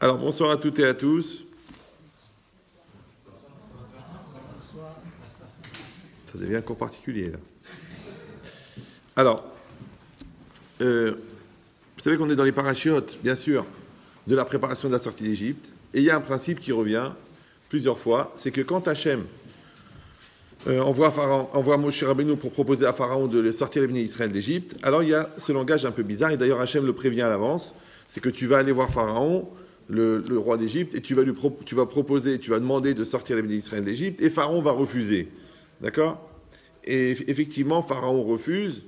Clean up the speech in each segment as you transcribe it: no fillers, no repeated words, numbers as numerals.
Alors bonsoir à toutes et à tous. Ça devient encore particulier là. Alors, vous savez qu'on est dans les parachutes, bien sûr, de la préparation de la sortie d'Égypte. Et il y a un principe qui revient plusieurs fois, c'est que quand Hachem envoie Moshe Rabbeinu pour proposer à Pharaon de sortir les bénis Israël d'Égypte, alors il y a ce langage un peu bizarre, et d'ailleurs Hachem le prévient à l'avance, c'est que tu vas aller voir Pharaon, le roi d'Égypte, et tu vas demander de sortir les bénis Israël d'Égypte, et Pharaon va refuser. D'accord ? Et effectivement, Pharaon refuse,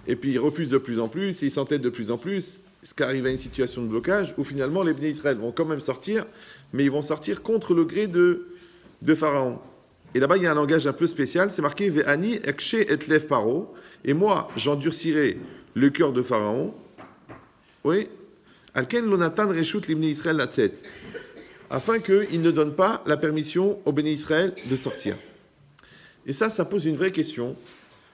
et puis il refuse de plus en plus, et il s'entête de plus en plus, jusqu'à arriver à une situation de blocage, où finalement les bénis Israël vont quand même sortir, mais ils vont sortir contre le gré de Pharaon. Et là-bas, il y a un langage un peu spécial, c'est marqué « Ve'ani ekshe et lev paro » et moi, j'endurcirai le cœur de Pharaon. Oui. « Alken lonatan reshut l'ibni Israël latzet » afin qu'il ne donne pas la permission aux bénis Israël de sortir. Et ça pose une vraie question,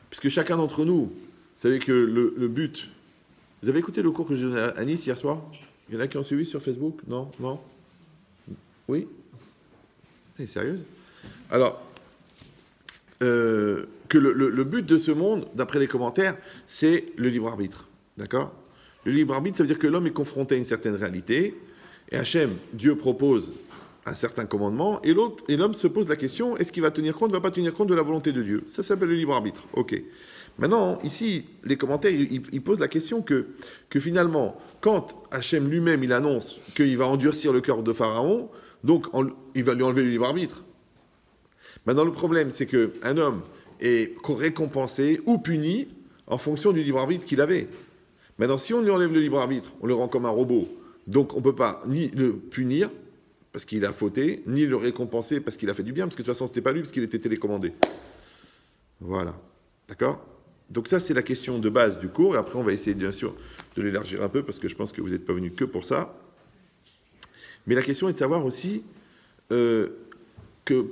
puisque chacun d'entre nous, vous savez que le but... Vous avez écouté le cours que j'ai donné à Nice hier soir? Il y en a qui ont suivi sur Facebook? Non? Non? Oui? Elle est sérieuse? Alors, que le but de ce monde, d'après les commentaires, c'est le libre arbitre. D'accord? Le libre arbitre, ça veut dire que l'homme est confronté à une certaine réalité, et Hachem, Dieu propose un certain commandement, et l'homme se pose la question, est-ce qu'il va tenir compte, ne va pas tenir compte de la volonté de Dieu? Ça s'appelle le libre arbitre. Ok. Maintenant, ici, les commentaires, ils posent la question que finalement, quand Hachem lui-même, il annonce qu'il va endurcir le cœur de Pharaon, donc il va lui enlever le libre arbitre. Maintenant, le problème, c'est qu'un homme est récompensé ou puni en fonction du libre arbitre qu'il avait. Maintenant, si on lui enlève le libre arbitre, on le rend comme un robot. Donc, on ne peut pas ni le punir, parce qu'il a fauté, ni le récompenser parce qu'il a fait du bien, parce que de toute façon, ce n'était pas lui, parce qu'il était télécommandé. Voilà. D'accord? Donc ça, c'est la question de base du cours, et après, on va essayer, bien sûr, de l'élargir un peu, parce que je pense que vous n'êtes pas venus que pour ça. Mais la question est de savoir aussi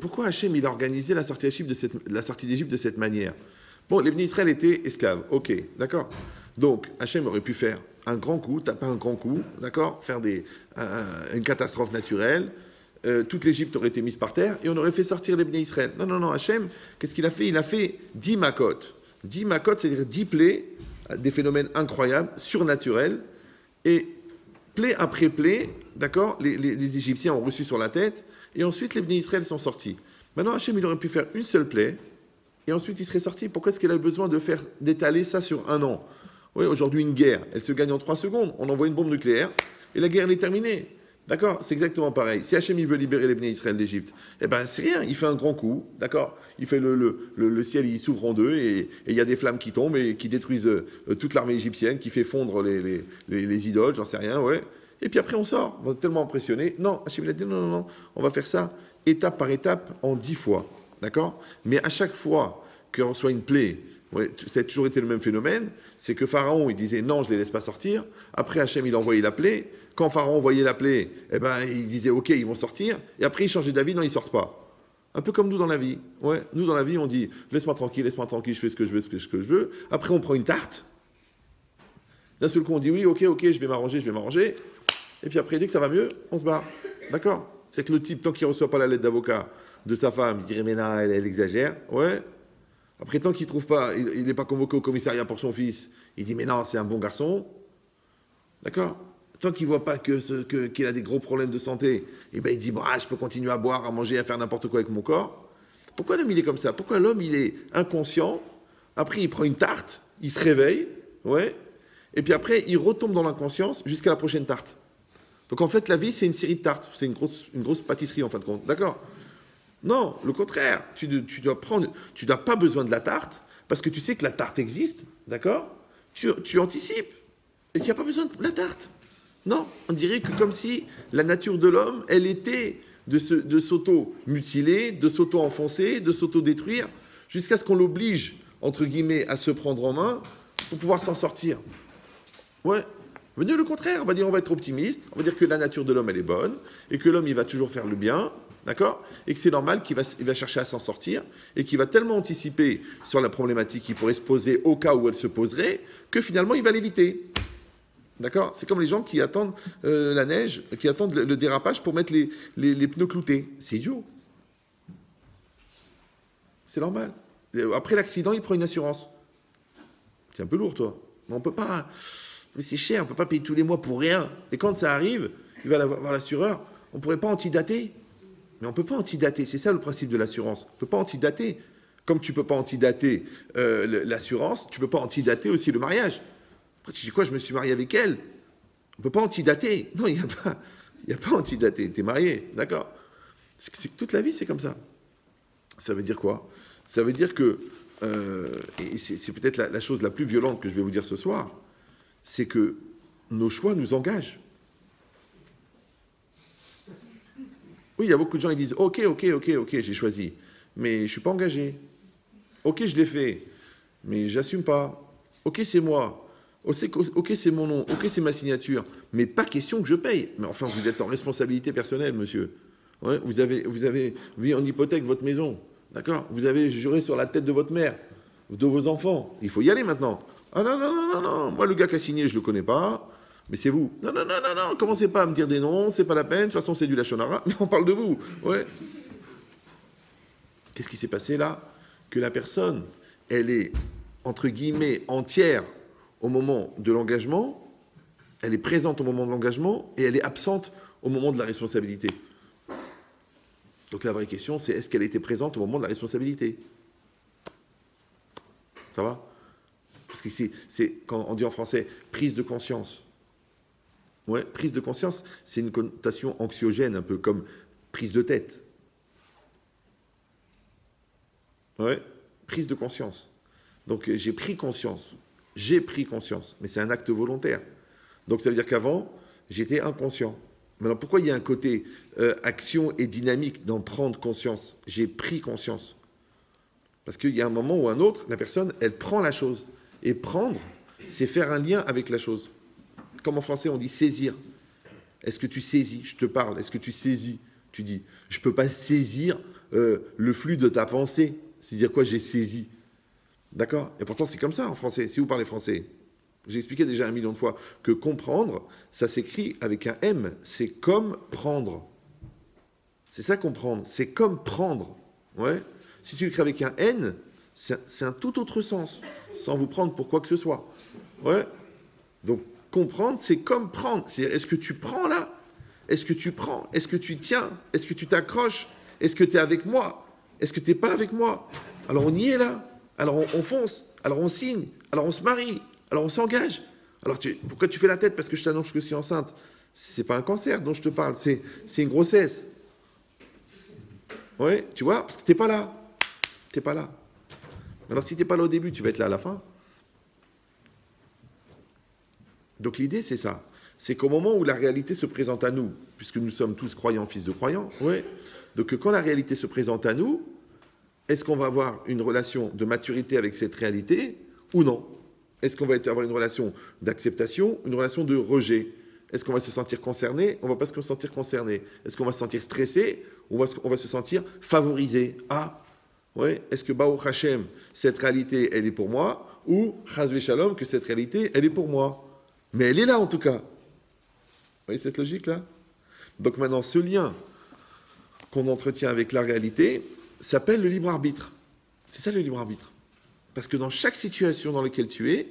pourquoi Hachem, il a organisé la sortie d'Égypte de cette manière. Bon, les bénis Israël étaient esclaves, ok, d'accord. Donc, Hachem aurait pu faire un grand coup, taper un grand coup, d'accord, faire une catastrophe naturelle, toute l'Égypte aurait été mise par terre, et on aurait fait sortir les bénis Israël. Non, Hachem, qu'est-ce qu'il a fait? Il a fait 10 makot. 10 makot, c'est-à-dire 10 plaies, des phénomènes incroyables, surnaturels, et plaie après plaie, d'accord, les Égyptiens ont reçu sur la tête, et ensuite les bénis Israël sont sortis. Maintenant, Hachem, il aurait pu faire une seule plaie, et ensuite il serait sorti. Pourquoi est-ce qu'il a besoin d'étaler ça sur un an? Oui, aujourd'hui, une guerre, elle se gagne en 3 secondes. On envoie une bombe nucléaire, et la guerre, elle est terminée. D'accord? C'est exactement pareil. Si Hachem, il veut libérer les bénis Israël d'Égypte, eh ben, c'est rien. Il fait un grand coup, d'accord? Il fait le ciel, il s'ouvre en deux, et il y a des flammes qui tombent et qui détruisent toute l'armée égyptienne, qui fait fondre les idoles, j'en sais rien, ouais. Et puis après, on sort. On est tellement impressionné. Non, Hachem, il a dit non, on va faire ça étape par étape en 10 fois. D'accord? Mais à chaque fois qu'on reçoit une plaie, ouais, ça a toujours été le même phénomène, c'est que Pharaon, il disait non, je ne les laisse pas sortir. Après, Hachem, il envoyait la plaie. Quand Pharaon voyait la plaie, eh ben, il disait ok, ils vont sortir. Et après, il changeait d'avis, non, ils ne sortent pas. Un peu comme nous dans la vie. Ouais, nous, dans la vie, on dit laisse-moi tranquille, je fais ce que je veux, Après, on prend une tarte. D'un seul coup, on dit oui, ok, je vais m'arranger. Et puis après, dès que ça va mieux, on se barre. D'accord? C'est que le type, tant qu'il ne reçoit pas la lettre d'avocat de sa femme, il dirait mais non, elle exagère. Ouais. Après, tant qu'il ne trouve pas, il n'est pas convoqué au commissariat pour son fils, il dit mais non, c'est un bon garçon. D'accord? Tant qu'il ne voit pas qu'il a des gros problèmes de santé, et ben il dit je peux continuer à boire, à manger, à faire n'importe quoi avec mon corps. Pourquoi l'homme il est comme ça? Pourquoi l'homme il est inconscient? Après, il prend une tarte, il se réveille, ouais, et puis après, il retombe dans l'inconscience jusqu'à la prochaine tarte. Donc en fait, la vie, c'est une série de tartes. C'est une grosse pâtisserie, en fin de compte. D'accord? Non, le contraire. Tu n'as pas besoin de la tarte, parce que tu sais que la tarte existe. D'accord? Tu anticipes. Et tu n'as pas besoin de la tarte. Non, on dirait que comme si la nature de l'homme, elle était de s'auto-mutiler, de s'auto-enfoncer, de s'auto-détruire, jusqu'à ce qu'on l'oblige, entre guillemets, à se prendre en main pour pouvoir s'en sortir. Ouais. Venez le contraire, on va dire on va être optimiste, on va dire que la nature de l'homme elle est bonne, et que l'homme il va toujours faire le bien, d'accord? Et que c'est normal qu'il va chercher à s'en sortir, et qu'il va tellement anticiper sur la problématique qui pourrait se poser au cas où elle se poserait, que finalement il va l'éviter. D'accord? C'est comme les gens qui attendent la neige, qui attendent le dérapage pour mettre les pneus cloutés. C'est idiot. C'est normal. Après l'accident, il prend une assurance. C'est un peu lourd, toi. Mais on peut pas... Mais c'est cher, on ne peut pas payer tous les mois pour rien. Et quand ça arrive, il va voir l'assureur, on ne pourrait pas antidater. Mais on ne peut pas antidater, c'est ça le principe de l'assurance. On ne peut pas antidater. Comme tu ne peux pas antidater l'assurance, tu ne peux pas antidater aussi le mariage. Après, tu dis quoi, je me suis marié avec elle? On ne peut pas antidater. Non, il n'y a pas antidater. Tu es marié, d'accord? C'est que toute la vie, c'est comme ça. Ça veut dire quoi? Ça veut dire que, et c'est peut-être la chose la plus violente que je vais vous dire ce soir, c'est que nos choix nous engagent. Oui, il y a beaucoup de gens qui disent « Ok, j'ai choisi, mais je ne suis pas engagé. Ok, je l'ai fait, mais j'assume pas. Ok, c'est moi. Ok, c'est mon nom. Ok, c'est ma signature. Mais pas question que je paye. Mais enfin, vous êtes en responsabilité personnelle, monsieur. Ouais, vous avez mis en hypothèque votre maison. D'accord? Vous avez juré sur la tête de votre mère, de vos enfants. Il faut y aller maintenant. Ah non. Moi, le gars qui a signé, je ne le connais pas. Mais c'est vous. Non. Commencez pas à me dire des noms. C'est pas la peine. De toute façon, c'est du lachonara. Mais on parle de vous. Ouais. Qu'est-ce qui s'est passé là? Que la personne, elle est, entre guillemets, entière au moment de l'engagement. Elle est présente au moment de l'engagement et elle est absente au moment de la responsabilité. Donc la vraie question, c'est est-ce qu'elle était présente au moment de la responsabilité? Ça va? Parce que c'est quand on dit en français prise de conscience. Ouais, prise de conscience, c'est une connotation anxiogène, un peu comme prise de tête. Ouais, prise de conscience. Donc j'ai pris conscience, mais c'est un acte volontaire. Donc ça veut dire qu'avant, j'étais inconscient. Maintenant, pourquoi il y a un côté action et dynamique d'en prendre conscience? J'ai pris conscience. Parce qu'il y a un moment ou un autre, la personne, elle prend la chose. Et prendre, c'est faire un lien avec la chose. Comme en français, on dit saisir. Est-ce que tu saisis? Je te parle. Est-ce que tu saisis? Tu dis, je ne peux pas saisir le flux de ta pensée. C'est dire quoi? J'ai saisi. D'accord? Et pourtant, c'est comme ça en français, si vous parlez français. J'ai expliqué déjà 1 million de fois que comprendre, ça s'écrit avec un M. C'est comme prendre. C'est ça comprendre. C'est comme prendre. Ouais. Si tu l'écris avec un N, c'est un tout autre sens, sans vous prendre pour quoi que ce soit. Ouais. Donc, comprendre, c'est comme prendre. C'est est-ce que tu prends là? Est-ce que tu prends? Est-ce que tu tiens? Est-ce que tu t'accroches? Est-ce que tu es avec moi? Est-ce que tu n'es pas avec moi? Alors, on y est là. Alors, on fonce. Alors, on signe. Alors, on se marie. Alors, on s'engage. Alors, pourquoi tu fais la tête? Parce que je t'annonce que je suis enceinte. C'est pas un cancer dont je te parle, c'est une grossesse. Oui, tu vois, parce que t'es pas là. T'es pas là. Alors, si t'es pas là au début, tu vas être là à la fin. Donc, l'idée, c'est ça. C'est qu'au moment où la réalité se présente à nous, puisque nous sommes tous croyants, fils de croyants, ouais. Donc, quand la réalité se présente à nous, est-ce qu'on va avoir une relation de maturité avec cette réalité ou non? Est-ce qu'on va avoir une relation d'acceptation, une relation de rejet? Est-ce qu'on va se sentir concerné? On ne va pas se sentir concerné. Est-ce qu'on va se sentir stressé? On va se sentir favorisé. Ah, ouais. Est-ce que Baruch Hashem, cette réalité, elle est pour moi? Ou Chas Shalom, que cette réalité, elle est pour moi? Mais elle est là en tout cas. Vous voyez cette logique-là? Donc maintenant, ce lien qu'on entretient avec la réalité s'appelle le libre arbitre. C'est ça le libre arbitre. Parce que dans chaque situation dans laquelle tu es,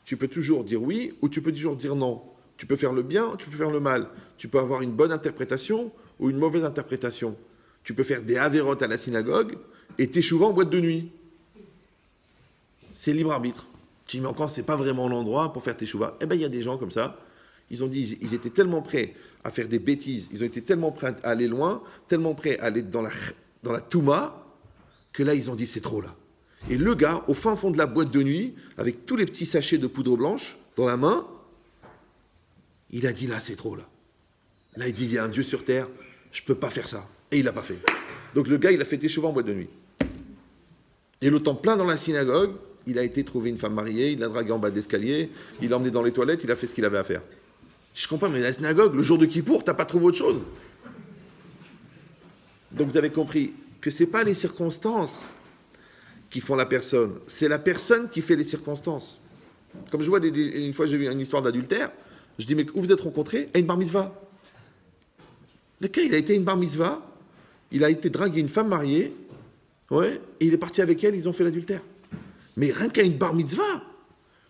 tu peux toujours dire oui ou tu peux toujours dire non. Tu peux faire le bien, tu peux faire le mal. Tu peux avoir une bonne interprétation ou une mauvaise interprétation. Tu peux faire des avérotes à la synagogue et t'échouer en boîte de nuit. C'est libre arbitre. Tu dis, mais encore, c'est pas vraiment l'endroit pour faire teshuva. Eh bien, il y a des gens comme ça. Ils ont dit, ils étaient tellement prêts à faire des bêtises, ils ont été tellement prêts à aller loin, tellement prêts à aller dans la touma, que là, ils ont dit, c'est trop là. Et le gars, au fin fond de la boîte de nuit, avec tous les petits sachets de poudre blanche dans la main, il a dit, là, c'est trop, là. Là, il dit, il y a un Dieu sur terre, je ne peux pas faire ça. Et il l'a pas fait. Donc le gars, il a fait teshuva en boîte de nuit. Et le temps plein dans la synagogue, il a été trouver une femme mariée, il l'a dragué en bas de l'escalier, il l'a emmené dans les toilettes, il a fait ce qu'il avait à faire. Je comprends, mais la synagogue, le jour de Kippour, t'as pas trouvé autre chose. Donc vous avez compris que ce n'est pas les circonstances qui font la personne, c'est la personne qui fait les circonstances. Comme je vois, une fois j'ai vu une histoire d'adultère, Je dis, mais où vous êtes rencontrés? À une bar mitzvah. Le gars, il a été à une bar mitzvah, il a été dragué une femme mariée, ouais, et il est parti avec elle, ils ont fait l'adultère. Mais rien qu'à une bar mitzvah.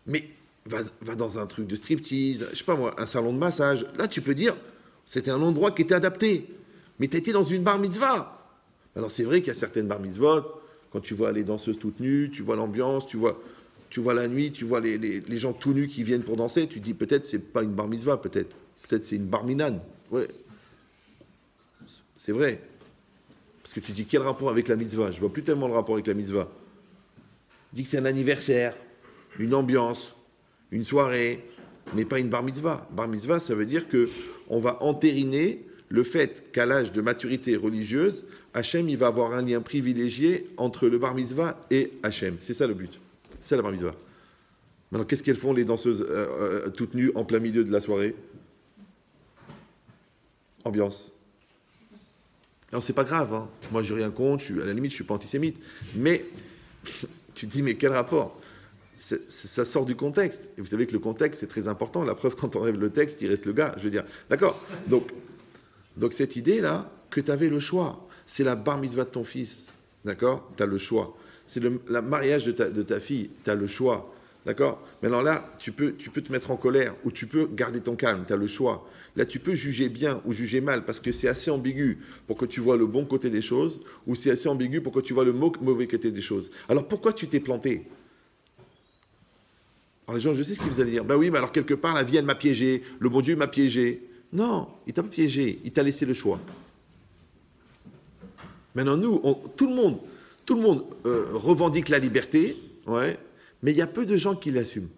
Mais va dans un truc de striptease, je sais pas moi, un salon de massage. Là, tu peux dire, c'était un endroit qui était adapté. Mais tu étais dans une bar mitzvah. Alors, c'est vrai qu'il y a certaines bar mitzvot, quand tu vois les danseuses toutes nues, tu vois l'ambiance, tu vois la nuit, tu vois les gens tout nus qui viennent pour danser, tu te dis peut-être c'est pas une bar mitzvah, peut-être c'est une bar minane. Ouais. C'est vrai. Parce que tu dis quel rapport avec la mitzvah? Je vois plus tellement le rapport avec la mitzvah. Dis que c'est un anniversaire, une ambiance, une soirée, mais pas une bar mitzvah. Bar mitzvah, ça veut dire que on va entériner le fait qu'à l'âge de maturité religieuse, Hachem, il va avoir un lien privilégié entre le bar mitzvah et Hachem. C'est ça le but. C'est ça la bar mitzvah. Maintenant, qu'est-ce qu'elles font les danseuses toutes nues en plein milieu de la soirée? Ambiance. Alors, c'est pas grave, hein. Moi, j'ai rien contre, à la limite, je suis pas antisémite. Mais, tu te dis, mais quel rapport? Ça sort du contexte. Et vous savez que le contexte, c'est très important. La preuve, quand on enlève le texte, il reste le gars. Je veux dire, d'accord. Donc cette idée-là, que tu avais le choix, c'est la bar mitzvah de ton fils. D'accord? Tu as le choix. C'est le mariage de ta fille. Tu as le choix. D'accord? Maintenant là, tu peux te mettre en colère ou tu peux garder ton calme. Tu as le choix. Là, tu peux juger bien ou juger mal parce que c'est assez ambigu pour que tu vois le bon côté des choses ou c'est assez ambigu pour que tu vois le mauvais côté des choses. Alors pourquoi tu t'es planté? Alors les gens, je sais ce qu'ils vous allez dire. Ben oui, mais alors quelque part, la vie, elle m'a piégé. Le bon Dieu m'a piégé. Non, il t'a pas piégé. Il t'a laissé le choix. Maintenant, nous, tout le monde revendique la liberté, ouais, mais il y a peu de gens qui l'assument.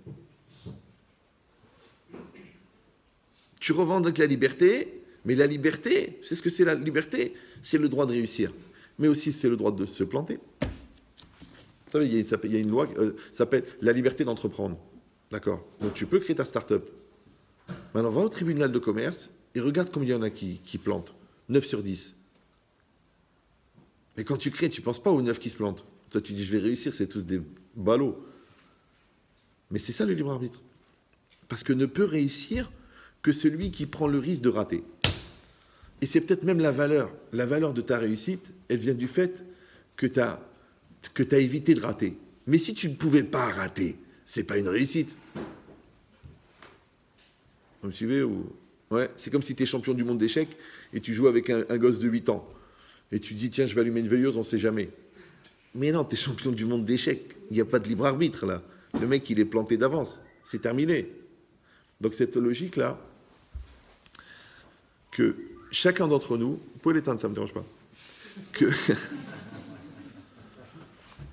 Tu revendiques la liberté, mais la liberté, c'est ce que c'est la liberté? C'est le droit de réussir, mais aussi c'est le droit de se planter. Vous savez, il y a une loi qui s'appelle la liberté d'entreprendre. D'accord? Donc tu peux créer ta start-up. Maintenant, va au tribunal de commerce et regarde combien il y en a qui plantent. 9 sur 10. Mais quand tu crées, tu ne penses pas aux 9 qui se plantent. Toi, tu dis, je vais réussir, c'est tous des ballots. Mais c'est ça le libre arbitre. Parce que ne peut réussir que celui qui prend le risque de rater. Et c'est peut-être même la valeur. La valeur de ta réussite, elle vient du fait que tu as évité de rater. Mais si tu ne pouvais pas rater, c'est pas une réussite. Vous me suivez ou... Ouais, c'est comme si tu es champion du monde d'échecs et tu joues avec un gosse de 8 ans. Et tu dis, tiens, je vais allumer une veilleuse, on ne sait jamais. Mais non, tu es champion du monde d'échecs. Il n'y a pas de libre arbitre, là. Le mec, il est planté d'avance. C'est terminé. Donc, cette logique-là, que chacun d'entre nous, vous pouvez l'éteindre, ça ne me dérange pas,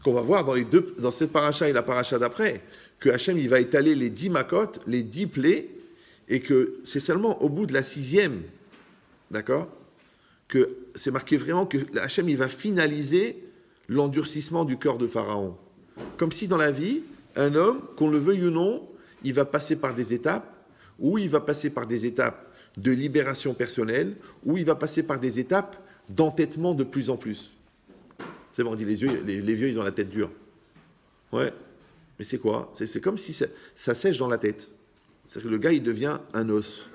qu'on va voir dans cette paracha et la paracha d'après, que Hachem, il va étaler les 10 makotes, les 10 plaies, et que c'est seulement au bout de la 6e, d'accord, que c'est marqué vraiment que Hachem, il va finaliser l'endurcissement du cœur de Pharaon. Comme si dans la vie, un homme, qu'on le veuille ou non, il va passer par des étapes, ou il va passer par des étapes de libération personnelle, ou il va passer par des étapes d'entêtement de plus en plus. C'est bon, on dit les vieux, ils ont la tête dure. Ouais. Mais c'est quoi? C'est comme si ça sèche dans la tête. C'est-à-dire que le gars, il devient un os.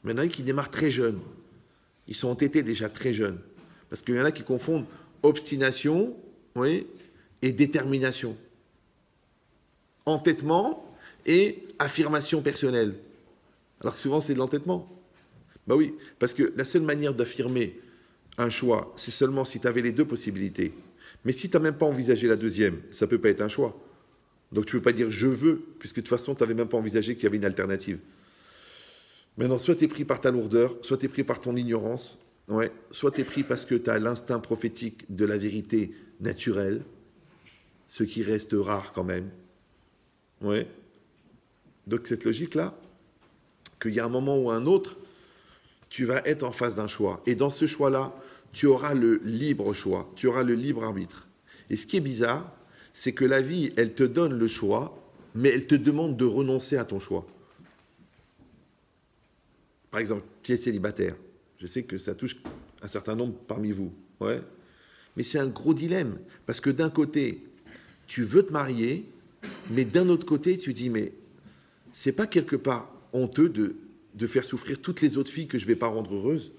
Maintenant, il démarre très jeune. Ils sont entêtés déjà très jeunes. Parce qu'il y en a qui confondent obstination, oui, et détermination. Entêtement et affirmation personnelle. Alors que souvent, c'est de l'entêtement. Ben oui, parce que la seule manière d'affirmer un choix, c'est seulement si tu avais les deux possibilités. Mais si tu n'as même pas envisagé la deuxième, ça ne peut pas être un choix. Donc tu ne peux pas dire « je veux », puisque de toute façon, tu n'avais même pas envisagé qu'il y avait une alternative. Maintenant, soit tu es pris par ta lourdeur, soit tu es pris par ton ignorance, ouais, soit tu es pris parce que tu as l'instinct prophétique de la vérité naturelle, ce qui reste rare quand même. Ouais. Donc cette logique-là, qu'il y a un moment ou un autre, tu vas être en face d'un choix. Et dans ce choix-là, tu auras le libre choix, tu auras le libre arbitre. Et ce qui est bizarre, c'est que la vie, elle te donne le choix, mais elle te demande de renoncer à ton choix. Par exemple, qui est célibataire. Je sais que ça touche un certain nombre parmi vous. Ouais. Mais c'est un gros dilemme. Parce que d'un côté, tu veux te marier, mais d'un autre côté, tu dis, mais c'est pas quelque part honteux de faire souffrir toutes les autres filles que je ne vais pas rendre heureuses?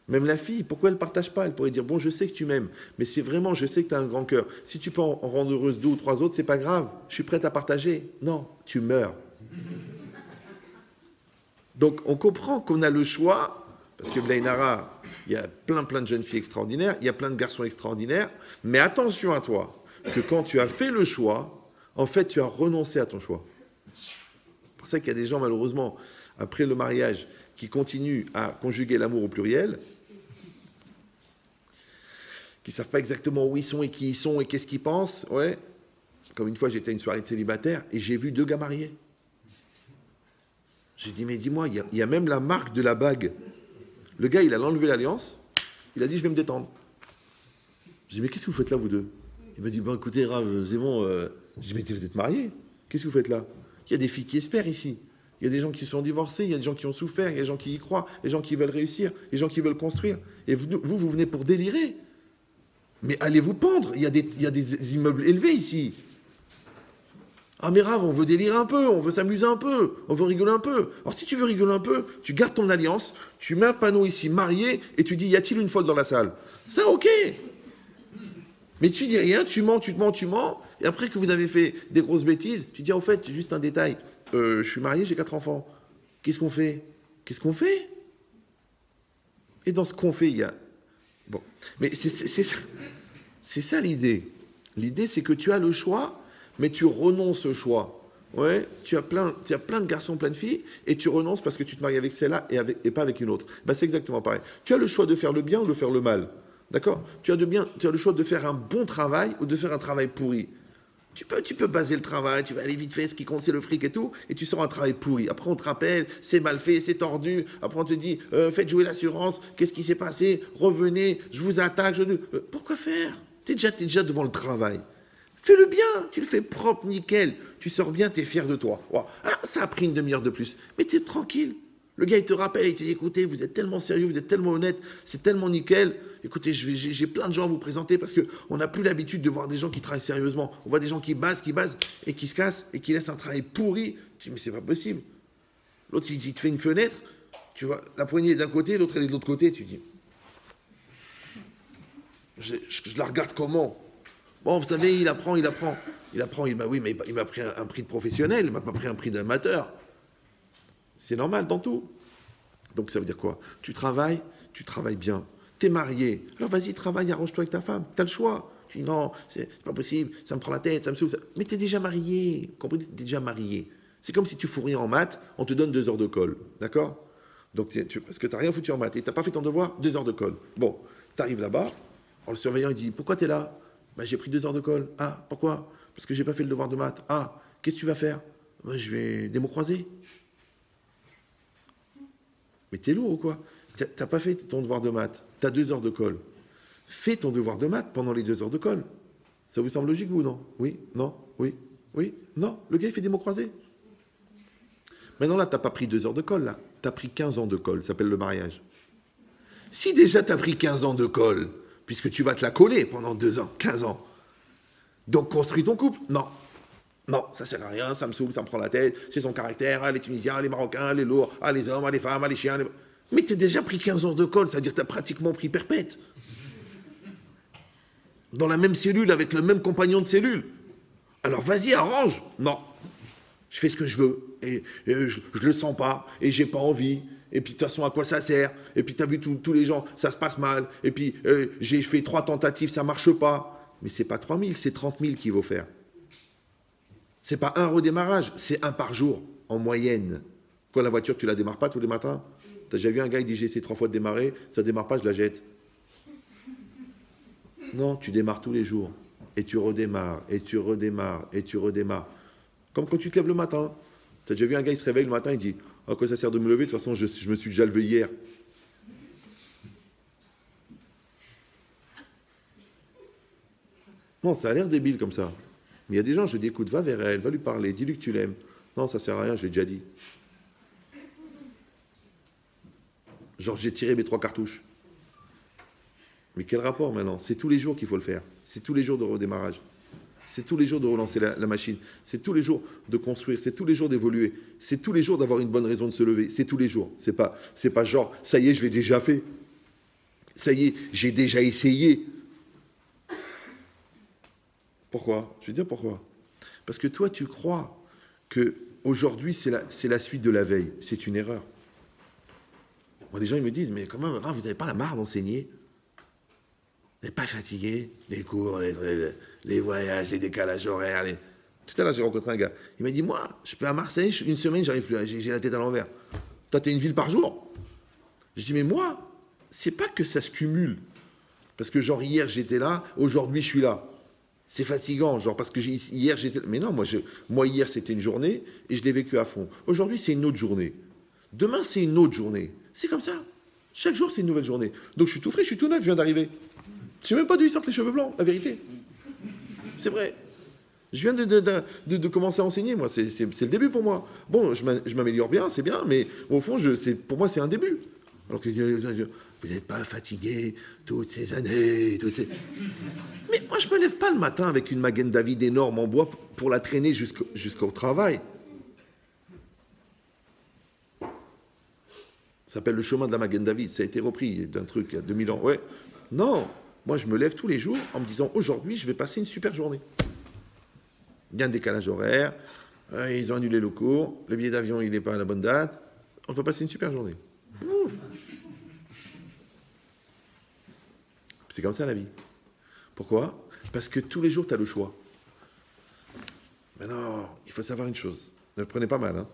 Même la fille, pourquoi elle ne partage pas? Elle pourrait dire, bon, je sais que tu m'aimes, mais c'est vraiment, je sais que tu as un grand cœur. Si tu peux en rendre heureuse 2 ou 3 autres, c'est pas grave, je suis prête à partager. Non, tu meurs. Donc, on comprend qu'on a le choix, parce que Blainara, il y a plein de jeunes filles extraordinaires, il y a plein de garçons extraordinaires, mais attention à toi, que quand tu as fait le choix, en fait, tu as renoncé à ton choix. C'est pour ça qu'il y a des gens, malheureusement, après le mariage, qui continuent à conjuguer l'amour au pluriel, qui ne savent pas exactement où ils sont et qui ils sont et qu'est-ce qu'ils pensent. Ouais. Comme une fois, j'étais à une soirée de célibataire et j'ai vu 2 gars mariés. J'ai dit, mais dis-moi, il y a même la marque de la bague. Le gars, il a enlevé l'alliance, il a dit, je vais me détendre. J'ai dit, mais qu'est-ce que vous faites là, vous deux? Il m'a dit, bon, écoutez, Rav, c'est bon. J'ai dit, mais vous êtes mariés? Qu'est-ce que vous faites là? Il y a des filles qui espèrent ici. Il y a des gens qui sont divorcés, il y a des gens qui ont souffert, il y a des gens qui y croient, des gens qui veulent réussir, des gens qui veulent construire. Et vous venez pour délirer. Mais allez vous pendre, il y a des immeubles élevés ici. Ah mais Rav, on veut délirer un peu, on veut s'amuser un peu, on veut rigoler un peu. Alors si tu veux rigoler un peu, tu gardes ton alliance, tu mets un panneau ici, marié, et tu dis, y a-t-il une folle dans la salle? Ça, ok. Mais tu dis rien, tu mens, et après que vous avez fait des grosses bêtises, tu dis, au fait, juste un détail, je suis marié, j'ai 4 enfants. Qu'est-ce qu'on fait? Et dans ce qu'on fait, il y a... Bon, mais c'est ça l'idée. L'idée, c'est que tu as le choix, mais tu renonces au choix. Ouais, tu as plein de garçons, plein de filles, et tu renonces parce que tu te maries avec celle-là et pas avec une autre. Ben, c'est exactement pareil. Tu as le choix de faire le bien ou de faire le mal. D'accord? Tu as le choix de faire un bon travail ou de faire un travail pourri. Tu peux baser le travail, tu vas aller vite fait, ce qui compte c'est le fric et tout, et tu sors un travail pourri. Après on te rappelle, c'est mal fait, c'est tordu. Après on te dit, faites jouer l'assurance, qu'est-ce qui s'est passé? Revenez, je vous attaque. Pourquoi faire? T'es déjà devant le travail. Fais-le bien, tu le fais propre, nickel. Tu sors bien, tu es fier de toi. Wow. Ah, ça a pris une demi-heure de plus. Mais tu es tranquille. Le gars, il te rappelle, il te dit, écoutez, vous êtes tellement sérieux, vous êtes tellement honnête, c'est tellement nickel. Écoutez, j'ai plein de gens à vous présenter parce qu'on n'a plus l'habitude de voir des gens qui travaillent sérieusement. On voit des gens qui basent et qui se cassent et qui laissent un travail pourri. Tu dis, mais c'est pas possible. L'autre, il te fait une fenêtre, tu vois, la poignée est d'un côté, l'autre, elle est de l'autre côté. Tu dis, je la regarde comment? Bon, vous savez, il apprend. Oui, mais il m'a pris un prix de professionnel, il m'a pas pris un prix d'amateur. C'est normal dans tout. Donc ça veut dire quoi? Tu travailles bien. T'es marié. Alors vas-y, travaille, arrange-toi avec ta femme. T'as le choix. Tu dis non, c'est pas possible, ça me prend la tête, ça me saoule. Mais t'es déjà marié. Comprenez, t'es déjà marié. C'est comme si tu fous rien en maths, on te donne 2 heures de colle. D'accord? Donc, parce que t'as rien foutu en maths et t'as pas fait ton devoir, 2 heures de colle. Bon, t'arrives là-bas, alors le surveillant il dit, pourquoi t'es là? Ben, j'ai pris 2 heures de colle. Ah, pourquoi? Parce que j'ai pas fait le devoir de maths. Ah, qu'est-ce que tu vas faire? Ben, je vais des mots croisés. Mais t'es lourd ou quoi? T'as pas fait ton devoir de maths, t'as 2 heures de colle. Fais ton devoir de maths pendant les 2 heures de colle. Ça vous semble logique, vous, non? Oui? Non? Oui? Oui? Non? Le gars, il fait des mots croisés. Maintenant, là, t'as pas pris 2 heures de colle, là. T'as pris 15 ans de colle, ça s'appelle le mariage. Si déjà t'as pris 15 ans de colle, puisque tu vas te la coller pendant 2 ans, 15 ans, donc construis ton couple. Non. Non, ça sert à rien, ça me saoule, ça me prend la tête, c'est son caractère, ah, les Tunisiens, les Marocains, les lourds, ah, les hommes, ah, les femmes, ah, les chiens. Mais t'as déjà pris 15 ans de colle, c'est-à-dire que t'as pratiquement pris perpète. Dans la même cellule, avec le même compagnon de cellule. Alors vas-y, arrange. Non. Je fais ce que je veux, et je le sens pas, et j'ai pas envie. Et puis de toute façon, à quoi ça sert? Et puis t'as vu tous les gens, ça se passe mal. Et puis j'ai fait 3 tentatives, ça marche pas. Mais c'est pas 3000, c'est 30 000 qu'il faut faire. C'est pas un redémarrage, c'est 1 par jour, en moyenne. Quoi, la voiture, tu la démarres pas tous les matins? T'as déjà vu un gars, il dit, j'ai essayé 3 fois de démarrer, ça démarre pas, je la jette. Non, tu démarres tous les jours. Et tu redémarres, et tu redémarres, et tu redémarres. Comme quand tu te lèves le matin. T'as déjà vu un gars, il se réveille le matin, il dit, à quoi ça sert de me lever? De toute façon, je me suis déjà levé hier. Non, ça a l'air débile comme ça. Mais il y a des gens, je dis, écoute, va vers elle, va lui parler, dis-lui que tu l'aimes. Non, ça sert à rien, je l'ai déjà dit. Genre, j'ai tiré mes 3 cartouches. Mais quel rapport maintenant? C'est tous les jours qu'il faut le faire. C'est tous les jours de redémarrage. C'est tous les jours de relancer la machine. C'est tous les jours de construire. C'est tous les jours d'évoluer. C'est tous les jours d'avoir une bonne raison de se lever. C'est tous les jours. C'est pas genre, ça y est, je l'ai déjà fait. Ça y est, j'ai déjà essayé. Pourquoi? Je vais dire pourquoi. Parce que toi, tu crois que aujourd'hui c'est la suite de la veille. C'est une erreur. Moi, les gens ils me disent, mais comment, vous n'avez pas la marre d'enseigner? Vous n'êtes pas fatigué? Les cours, les voyages, les décalages horaires. Tout à l'heure, j'ai rencontré un gars. Il m'a dit, moi, je peux à Marseille, une semaine, j'arrive plus. J'ai la tête à l'envers. Toi, t'es une ville par jour. Je dis, mais moi, c'est pas que ça se cumule. Parce que genre, hier, j'étais là, aujourd'hui, je suis là. C'est fatigant, genre, parce que hier, j'étais là. Mais non, moi, hier, c'était une journée et je l'ai vécu à fond. Aujourd'hui, c'est une autre journée. Demain, c'est une autre journée. C'est comme ça. Chaque jour, c'est une nouvelle journée. Donc, je suis tout frais, je suis tout neuf, je viens d'arriver. Je sais même pas d'où ils sortent les cheveux blancs, la vérité. C'est vrai. Je viens de commencer à enseigner, moi. C'est le début pour moi. Bon, je m'améliore bien, c'est bien, mais au fond, pour moi, c'est un début. Alors que vous n'êtes pas fatigué toutes ces années, Mais moi, je me lève pas le matin avec une Magen David énorme en bois pour la traîner jusqu'au travail. Ça s'appelle le chemin de la Magen David. Ça a été repris d'un truc il y a 2000 ans. Ouais. Non. Moi, je me lève tous les jours en me disant, aujourd'hui, je vais passer une super journée. Il y a un décalage horaire, ils ont annulé le cours, le billet d'avion, il n'est pas à la bonne date, on va passer une super journée. C'est comme ça la vie. Pourquoi? Parce que tous les jours, tu as le choix. Mais non, il faut savoir une chose, ne le prenez pas mal. Hein.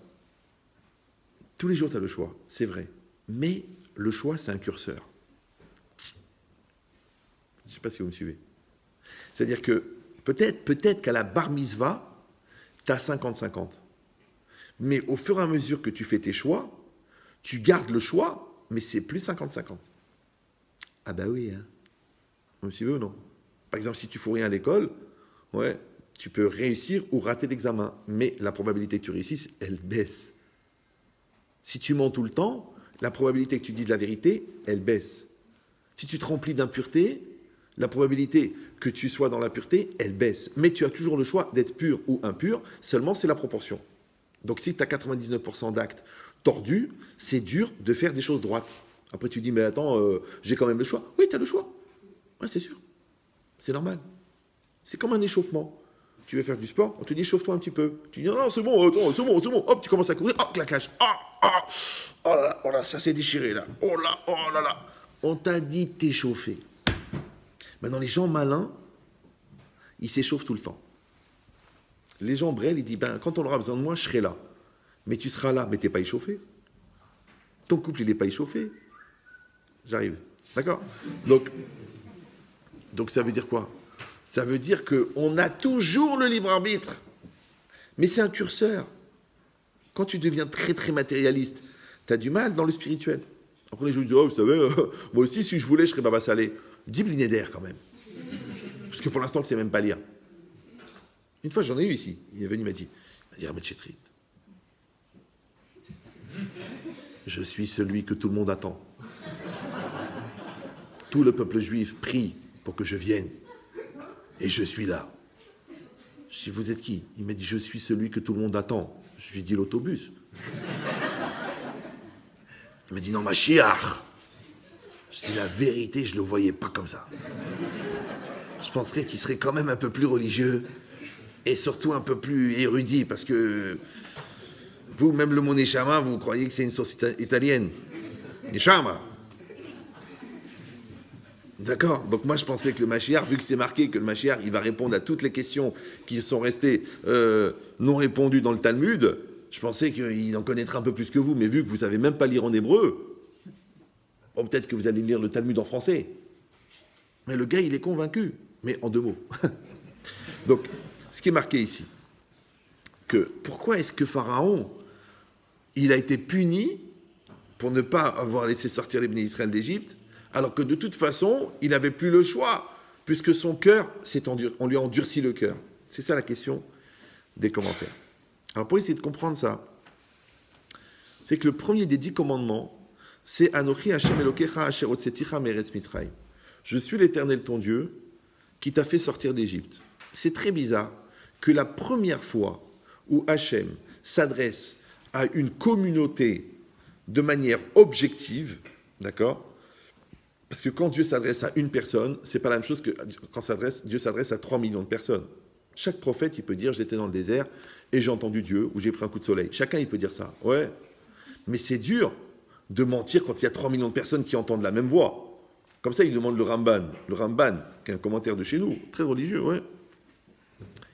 Tous les jours, tu as le choix, c'est vrai. Mais le choix, c'est un curseur. Je ne sais pas si vous me suivez. C'est-à-dire que peut-être qu'à la bar mitzvah, tu as 50-50. Mais au fur et à mesure que tu fais tes choix, tu gardes le choix, mais c'est plus 50-50. Ah bah oui, hein. Vous me suivez ou non? Par exemple, si tu fous rien à l'école, ouais, tu peux réussir ou rater l'examen. Mais la probabilité que tu réussisses, elle baisse. Si tu mens tout le temps, la probabilité que tu dises la vérité, elle baisse. Si tu te remplis d'impureté, la probabilité que tu sois dans la pureté, elle baisse. Mais tu as toujours le choix d'être pur ou impur, seulement c'est la proportion. Donc si tu as 99% d'actes tordus, c'est dur de faire des choses droites. Après tu dis, mais attends, j'ai quand même le choix. Oui, tu as le choix. Ouais, c'est sûr. C'est normal. C'est comme un échauffement. Tu veux faire du sport, on te dit, chauffe-toi un petit peu. Tu dis, non, c'est bon, attends, c'est bon, c'est bon. Hop, tu commences à courir, hop, claquage. Oh là, ça s'est déchiré là. Oh là là. On t'a dit t'échauffer. Maintenant, les gens malins, ils s'échauffent tout le temps. Les gens brels, ils disent, quand on aura besoin de moi, je serai là. Mais tu seras là, mais tu n'es pas échauffé. Ton couple, il n'est pas échauffé. J'arrive. D'accord? Donc, ça veut dire quoi? Ça veut dire qu'on a toujours le libre arbitre. Mais c'est un curseur. Quand tu deviens très, très matérialiste, tu as du mal dans le spirituel. Après, les gens disent, oh, vous savez, moi aussi, si je voulais, je serais Baba Salé. Dis Blinéder quand même. Parce que pour l'instant, tu ne sais même pas lire. Une fois, j'en ai eu ici. Il est venu, il m'a dit, Ahmed Chetrit, je suis celui que tout le monde attend. Tout le peuple juif prie pour que je vienne. Et je suis là. Je dis, vous êtes qui? Il m'a dit, je suis celui que tout le monde attend. Je lui ai dit, l'autobus. Il m'a dit, non, Mashiach. Je dis, la vérité, je ne le voyais pas comme ça. Je penserais qu'il serait quand même un peu plus religieux et surtout un peu plus érudit, parce que vous, même le mot Neshama, vous croyez que c'est une source italienne. Neshama. D'accord? Donc moi, je pensais que le Mashiach, vu que c'est marqué que le Mashiach, il va répondre à toutes les questions qui sont restées non répondues dans le Talmud, je pensais qu'il en connaîtrait un peu plus que vous, mais vu que vous ne savez même pas lire en hébreu, bon, peut-être que vous allez lire le Talmud en français. Mais le gars, il est convaincu, mais en 2 mots. Donc, ce qui est marqué ici, que pourquoi est-ce que Pharaon, il a été puni pour ne pas avoir laissé sortir les bénis Israël d'Égypte, alors que de toute façon, il n'avait plus le choix, puisque son cœur s'est endurci, on lui a endurci le cœur. C'est ça la question des commentaires. Alors pour essayer de comprendre ça, c'est que le premier des 10 commandements, c'est Anochi Hashem Elokecha Asher Hotzeticha Meretz Mitzrayim. Je suis l'Éternel ton Dieu qui t'a fait sortir d'Égypte. c'est très bizarre que la première fois où Hachem s'adresse à une communauté de manière objective, d'accord? Parce que quand Dieu s'adresse à une personne, c'est pas la même chose que quand Dieu s'adresse à 3 millions de personnes. Chaque prophète, il peut dire, j'étais dans le désert et j'ai entendu Dieu, ou j'ai pris un coup de soleil. Chacun, il peut dire ça. Ouais. Mais c'est dur de mentir quand il y a 3 millions de personnes qui entendent la même voix. Comme ça, il demande le Ramban. Le Ramban, qui est un commentaire de chez nous, très religieux, ouais.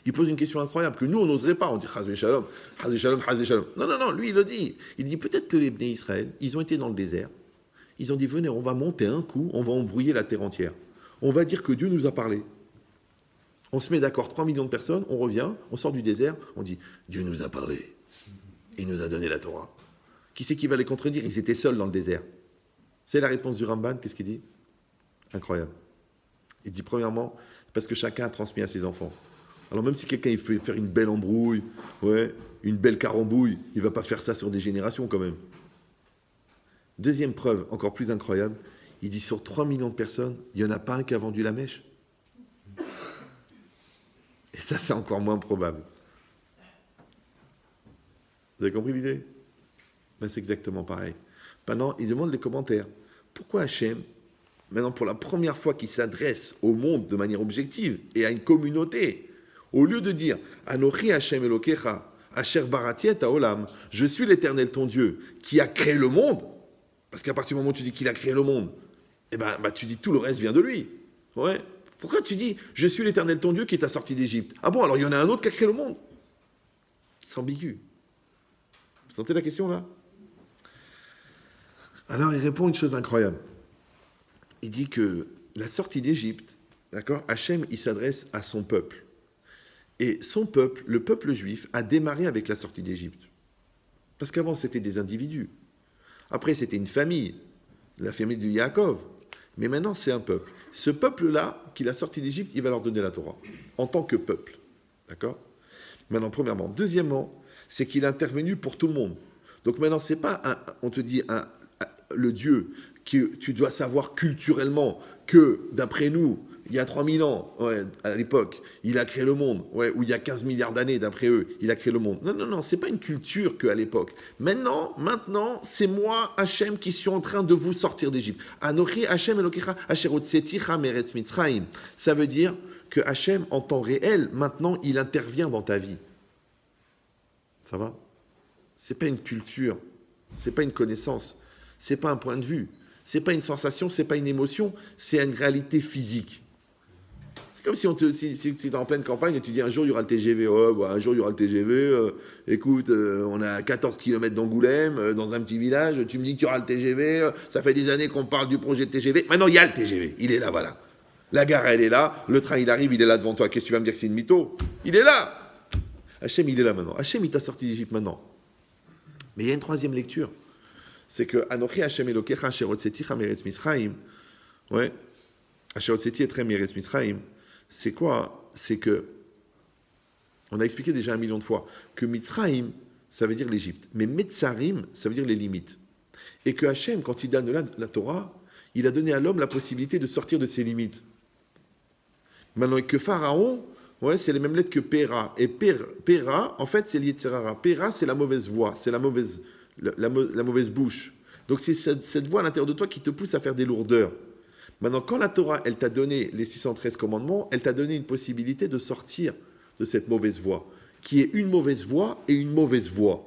Il pose une question incroyable que nous, on n'oserait pas. On dit Chazvé Shalom, Chazvé Shalom, Chazvé Shalom. Non, non, non, lui, il le dit. Il dit peut-être que les Bnei Israël, ils ont été dans le désert. Ils ont dit venez, on va monter un coup, on va embrouiller la terre entière. On va dire que Dieu nous a parlé. On se met d'accord, 3 millions de personnes, on revient, on sort du désert, on dit Dieu nous a parlé. Il nous a donné la Torah. Qui c'est qui va les contredire? Ils étaient seuls dans le désert. C'est la réponse du Ramban, qu'est-ce qu'il dit? Incroyable. Il dit premièrement, parce que chacun a transmis à ses enfants. Alors même si quelqu'un il fait faire une belle embrouille, ouais, une belle carambouille, il ne va pas faire ça sur des générations quand même. Deuxième preuve, encore plus incroyable, il dit sur 3 millions de personnes, il n'y en a pas un qui a vendu la mèche. Et ça, c'est encore moins probable. Vous avez compris l'idée? Ben, c'est exactement pareil. Maintenant, il demande les commentaires. Pourquoi Hachem, maintenant pour la première fois qu'il s'adresse au monde de manière objective et à une communauté, au lieu de dire Anochi Hachem Elokecha, Asher Baratiet Haolam, je suis l'Éternel ton Dieu, qui a créé le monde, parce qu'à partir du moment où tu dis qu'il a créé le monde, eh ben, tu dis tout le reste vient de lui. Ouais. Pourquoi tu dis je suis l'Éternel ton Dieu qui t'a sorti d'Égypte? Ah bon, alors il y en a un autre qui a créé le monde? C'est ambigu. Vous sentez la question là? Alors il répond une chose incroyable. Il dit que la sortie d'Égypte, d'accord, Hachem, il s'adresse à son peuple. Et son peuple, le peuple juif, a démarré avec la sortie d'Égypte. Parce qu'avant, c'était des individus. Après, c'était une famille, la famille de Yaakov. Mais maintenant, c'est un peuple. Ce peuple-là, qu'il a sorti d'Égypte, il va leur donner la Torah, en tant que peuple. D'accord? Maintenant, premièrement. Deuxièmement, c'est qu'il est intervenu pour tout le monde. Donc maintenant, c'est pas, on te dit, le Dieu que tu dois savoir culturellement que, d'après nous, il y a 3000 ans, ouais, à l'époque, il a créé le monde, ouais, ou il y a 15 milliards d'années, d'après eux, il a créé le monde. Non, non, non, c'est pas une culture qu'à l'époque. Maintenant, c'est moi, Hachem, qui suis en train de vous sortir d'Égypte. Anochi Hachem Elokecha Asher Hotzeticha Meretz Mitzrayim. Ça veut dire que Hachem, en temps réel, maintenant, il intervient dans ta vie. Ça va? C'est pas une culture, c'est pas une connaissance, c'est pas un point de vue, c'est pas une sensation, c'est pas une émotion, c'est une réalité physique. C'est comme si tu es en pleine campagne et tu dis un jour il y aura le TGV, oh, bah, un jour il y aura le TGV, écoute, on a 14 km d'Angoulême, dans un petit village, tu me dis qu'il y aura le TGV, ça fait des années qu'on parle du projet de TGV, maintenant il y a le TGV, il est là, voilà. La gare elle est là, le train il arrive, il est là devant toi, qu'est-ce que tu vas me dire que c'est une mytho? Il est là. Hachem il est là maintenant, Hachem il t'a sorti d'Égypte maintenant. Mais il y a une troisième lecture, c'est que Anochi Hachem Elokecha Asher Hotzeticha Meretz Mitzrayim, ouais, Asher Hotzeticha Meretz Mitzrayim, c'est quoi? C'est que, on a expliqué déjà 1 million de fois, que Mitzrayim, ça veut dire l'Égypte, mais Metzarim, ça veut dire les limites. Et que Hachem, quand il donne la Torah, il a donné à l'homme la possibilité de sortir de ses limites. Maintenant, que Pharaon, ouais, c'est les mêmes lettres que Péra. Et Péra, en fait, c'est l'Yetzerara. Péra, c'est la mauvaise voix, c'est la mauvaise bouche. Donc c'est cette voix à l'intérieur de toi qui te pousse à faire des lourdeurs. Maintenant, quand la Torah, elle t'a donné les 613 commandements, elle t'a donné une possibilité de sortir de cette mauvaise voie, qui est une mauvaise voie et une mauvaise voie.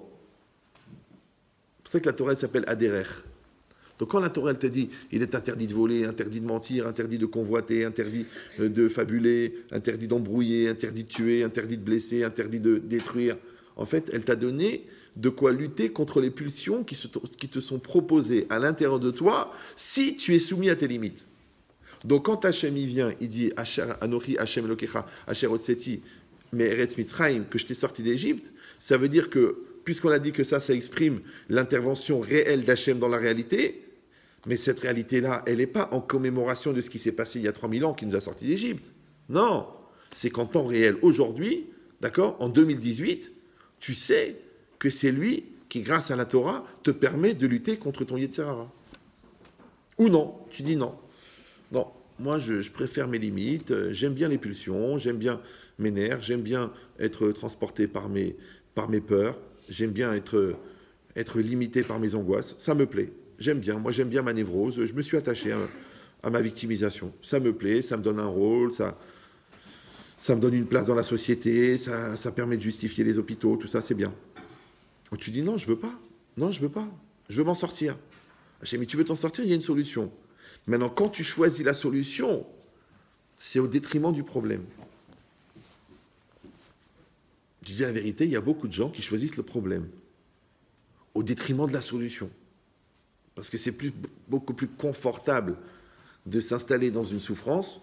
C'est pour ça que la Torah, elle s'appelle Aderer. Donc quand la Torah, elle te dit, il est interdit de voler, interdit de mentir, interdit de convoiter, interdit de fabuler, interdit d'embrouiller, interdit de tuer, interdit de blesser, interdit de détruire, en fait, elle t'a donné de quoi lutter contre les pulsions qui te sont proposées à l'intérieur de toi si tu es soumis à tes limites. Donc quand Hachem y vient, il dit Anochi Hachem Elokecha Asher Hotzeti Meretz Mitzrayim, que je t'ai sorti d'Égypte, ça veut dire que, puisqu'on a dit que ça exprime l'intervention réelle d'Hachem dans la réalité, mais cette réalité-là, elle n'est pas en commémoration de ce qui s'est passé il y a 3000 ans qui nous a sortis d'Égypte. Non, c'est qu'en temps réel, aujourd'hui, d'accord, en 2018, tu sais que c'est lui qui, grâce à la Torah, te permet de lutter contre ton Yetzerara. Ou non, tu dis non. Non, moi je préfère mes limites, j'aime bien les pulsions, j'aime bien nerfs, j'aime bien être transporté par mes peurs, j'aime bien être limité par mes angoisses, ça me plaît. J'aime bien, moi j'aime bien ma névrose, je me suis attaché à ma victimisation. Ça me plaît, ça me donne un rôle, ça me donne une place dans la société, ça permet de justifier les hôpitaux, tout ça, c'est bien. Et tu dis non, je veux pas, non, je veux pas, je veux m'en sortir. Je dis, mais tu veux t'en sortir, il y a une solution. Maintenant, quand tu choisis la solution, c'est au détriment du problème. Je dis la vérité, il y a beaucoup de gens qui choisissent le problème au détriment de la solution. Parce que c'est beaucoup plus confortable de s'installer dans une souffrance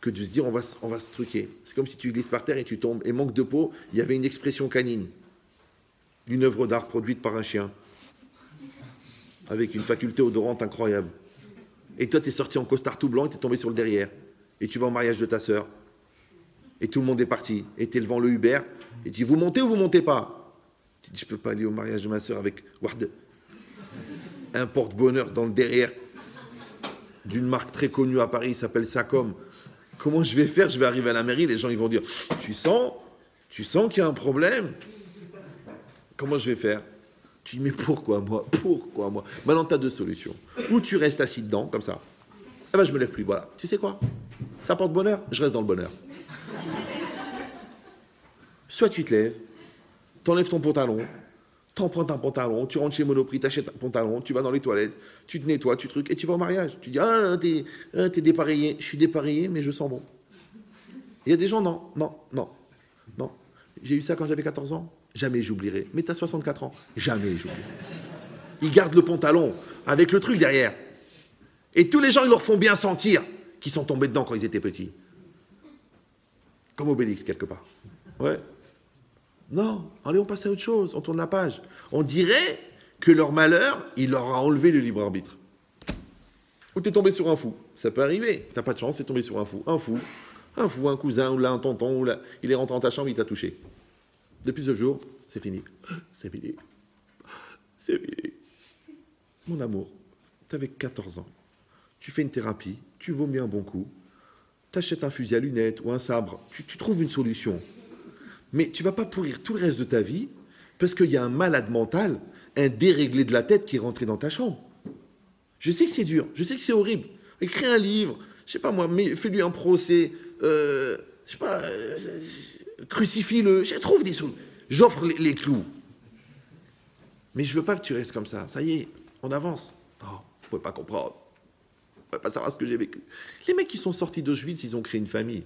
que de se dire on va se truquer. C'est comme si tu glisses par terre et tu tombes. Et manque de peau, il y avait une expression canine d'une œuvre d'art produite par un chien avec une faculté odorante incroyable. Et toi, tu es sorti en costard tout blanc et tu es tombé sur le derrière. Et tu vas au mariage de ta sœur. Et tout le monde est parti. Et tu es devant le Uber. Et tu dis, vous montez ou vous montez pas? Tu dis, je peux pas aller au mariage de ma sœur avec un porte-bonheur dans le derrière d'une marque très connue à Paris, il s'appelle Sacom. Comment je vais faire? Je vais arriver à la mairie, les gens ils vont dire, tu sens qu'il y a un problème? Comment je vais faire? Tu dis, mais pourquoi moi? Pourquoi moi? Maintenant, tu as deux solutions. Ou tu restes assis dedans, comme ça. Eh ben, je me lève plus, voilà. Tu sais quoi? Ça porte bonheur, je reste dans le bonheur. Soit tu te lèves, t'enlèves ton pantalon, t'empruntes un pantalon, tu rentres chez Monoprix, t'achètes un pantalon, tu vas dans les toilettes, tu te nettoies, tu trucs, et tu vas au mariage. Tu dis, t'es dépareillé. Je suis dépareillé, mais je sens bon. Il y a des gens, non. J'ai eu ça quand j'avais 14 ans, jamais j'oublierai. Mais t'as 64 ans, jamais j'oublierai. Ils gardent le pantalon avec le truc derrière. Et tous les gens, ils leur font bien sentir qu'ils sont tombés dedans quand ils étaient petits. Comme Obélix, quelque part. Ouais. Non, allez, on passe à autre chose, on tourne la page. On dirait que leur malheur, il leur a enlevé le libre arbitre. Ou t'es tombé sur un fou, ça peut arriver. T'as pas de chance, t'es tombé sur un fou, un cousin, ou là un tonton, ou là, il est rentré dans ta chambre, il t'a touché. Depuis ce jour, c'est fini. C'est fini. C'est fini. Mon amour, t'avais 14 ans. Tu fais une thérapie, tu vomis un bon coup, t'achètes un fusil à lunettes ou un sabre, tu trouves une solution. Mais tu ne vas pas pourrir tout le reste de ta vie parce qu'il y a un malade mental, un déréglé de la tête qui est rentré dans ta chambre. Je sais que c'est dur, je sais que c'est horrible. Écris un livre, je sais pas moi, fais-lui un procès, je sais pas, crucifie-le, je trouve des solutions. J'offre les clous. Mais je veux pas que tu restes comme ça. Ça y est, on avance. Non, vous ne pouvez pas comprendre. Vous ne pouvez pas savoir ce que j'ai vécu. Les mecs qui sont sortis d'Auschwitz, ils ont créé une famille.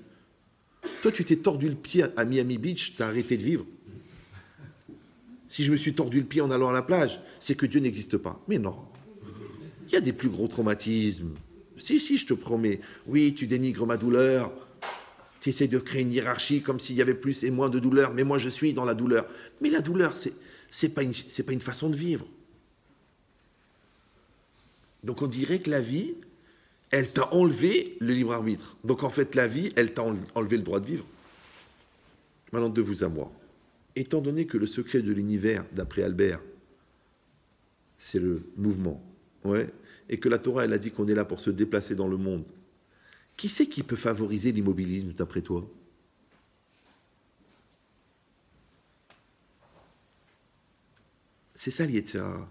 Toi, tu t'es tordu le pied à Miami Beach, tu as arrêté de vivre. Si je me suis tordu le pied en allant à la plage, c'est que Dieu n'existe pas. Mais non. Il y a des plus gros traumatismes. Si, je te promets. Oui, tu dénigres ma douleur. Tu essaies de créer une hiérarchie comme s'il y avait plus et moins de douleur. Mais moi, je suis dans la douleur. Mais la douleur, c'est pas une façon de vivre. Donc on dirait que la vie, elle t'a enlevé le libre arbitre. Donc en fait, la vie, elle t'a enlevé le droit de vivre. Maintenant, de vous à moi. Étant donné que le secret de l'univers, d'après Albert, c'est le mouvement, ouais, et que la Torah, elle a dit qu'on est là pour se déplacer dans le monde, qui c'est qui peut favoriser l'immobilisme, d'après toi? C'est ça le Yetzer Hara.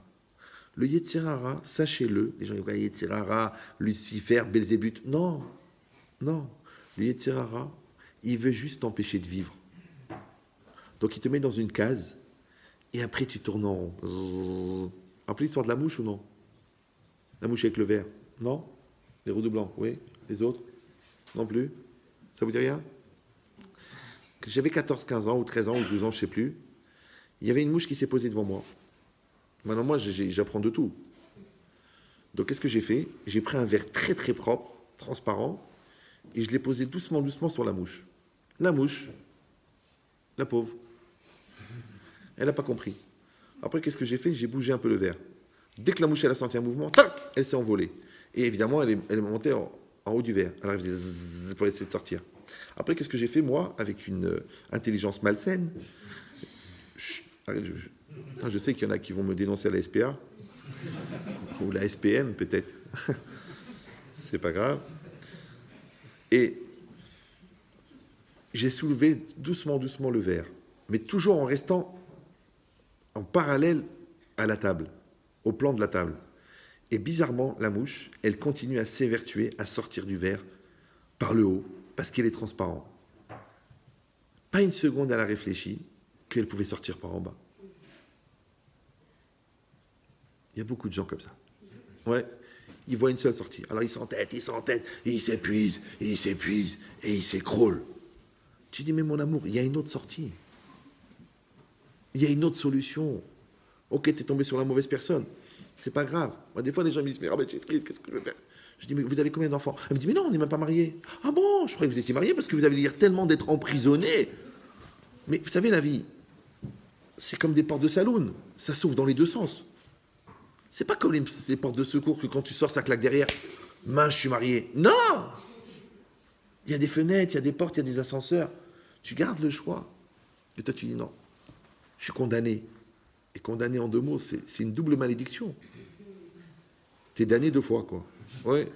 Le Yetzer Hara, sachez-le, les gens disent Yetzer Hara, Lucifer, Belzébuth. Non. Le Yetzer Hara, il veut juste t'empêcher de vivre. Donc il te met dans une case, et après tu tournes en rond. Rappelez l'histoire de la mouche ou non? La mouche avec le verre? Non? Les redoublancs, oui? Les autres? Non plus? Ça vous dit rien? J'avais 14, 15 ans, ou 13 ans, ou 12 ans, je ne sais plus. Il y avait une mouche qui s'est posée devant moi. Maintenant, moi, j'apprends de tout. Donc, qu'est-ce que j'ai fait? J'ai pris un verre très, très propre, transparent, et je l'ai posé doucement, doucement sur la mouche. La mouche, la pauvre, elle n'a pas compris. Après, qu'est-ce que j'ai fait? J'ai bougé un peu le verre. Dès que la mouche, elle a senti un mouvement, tac, elle s'est envolée. Et évidemment, elle est montée en haut du verre. Alors, elle faisait zzz pour essayer de sortir. Après, qu'est-ce que j'ai fait, moi, avec une intelligence malsaine? Je sais qu'il y en a qui vont me dénoncer à la SPA, ou la SPM peut-être, c'est pas grave. Et j'ai soulevé doucement, doucement le verre, mais toujours en restant en parallèle à la table, au plan de la table. Et bizarrement, la mouche, elle continue à s'évertuer, à sortir du verre par le haut, parce qu'elle est transparente. Pas une seconde, elle a réfléchi qu'elle pouvait sortir par en bas. Il y a beaucoup de gens comme ça. Ouais. Ils voient une seule sortie. Alors ils s'entêtent, et ils s'épuisent, et ils s'écroulent. Tu dis, mais mon amour, il y a une autre sortie. Il y a une autre solution. Ok, tu es tombé sur la mauvaise personne. C'est pas grave. Moi, des fois, les gens me disent, mais Rabbi Chetril, qu'est-ce que je vais faire? Je dis, mais vous avez combien d'enfants? Elle me dit, mais non, on n'est même pas mariés. Ah bon, je croyais que vous étiez mariés parce que vous avez l'air tellement d'être emprisonnés. Mais vous savez, la vie, c'est comme des portes de saloon. Ça s'ouvre dans les deux sens. C'est pas comme les portes de secours que quand tu sors, ça claque derrière. Mince, je suis marié. Non! Il y a des fenêtres, il y a des portes, il y a des ascenseurs. Tu gardes le choix. Et toi, tu dis non. Je suis condamné. Et condamné en 2 mots, c'est une double malédiction. Tu es damné 2 fois, quoi. Ouais.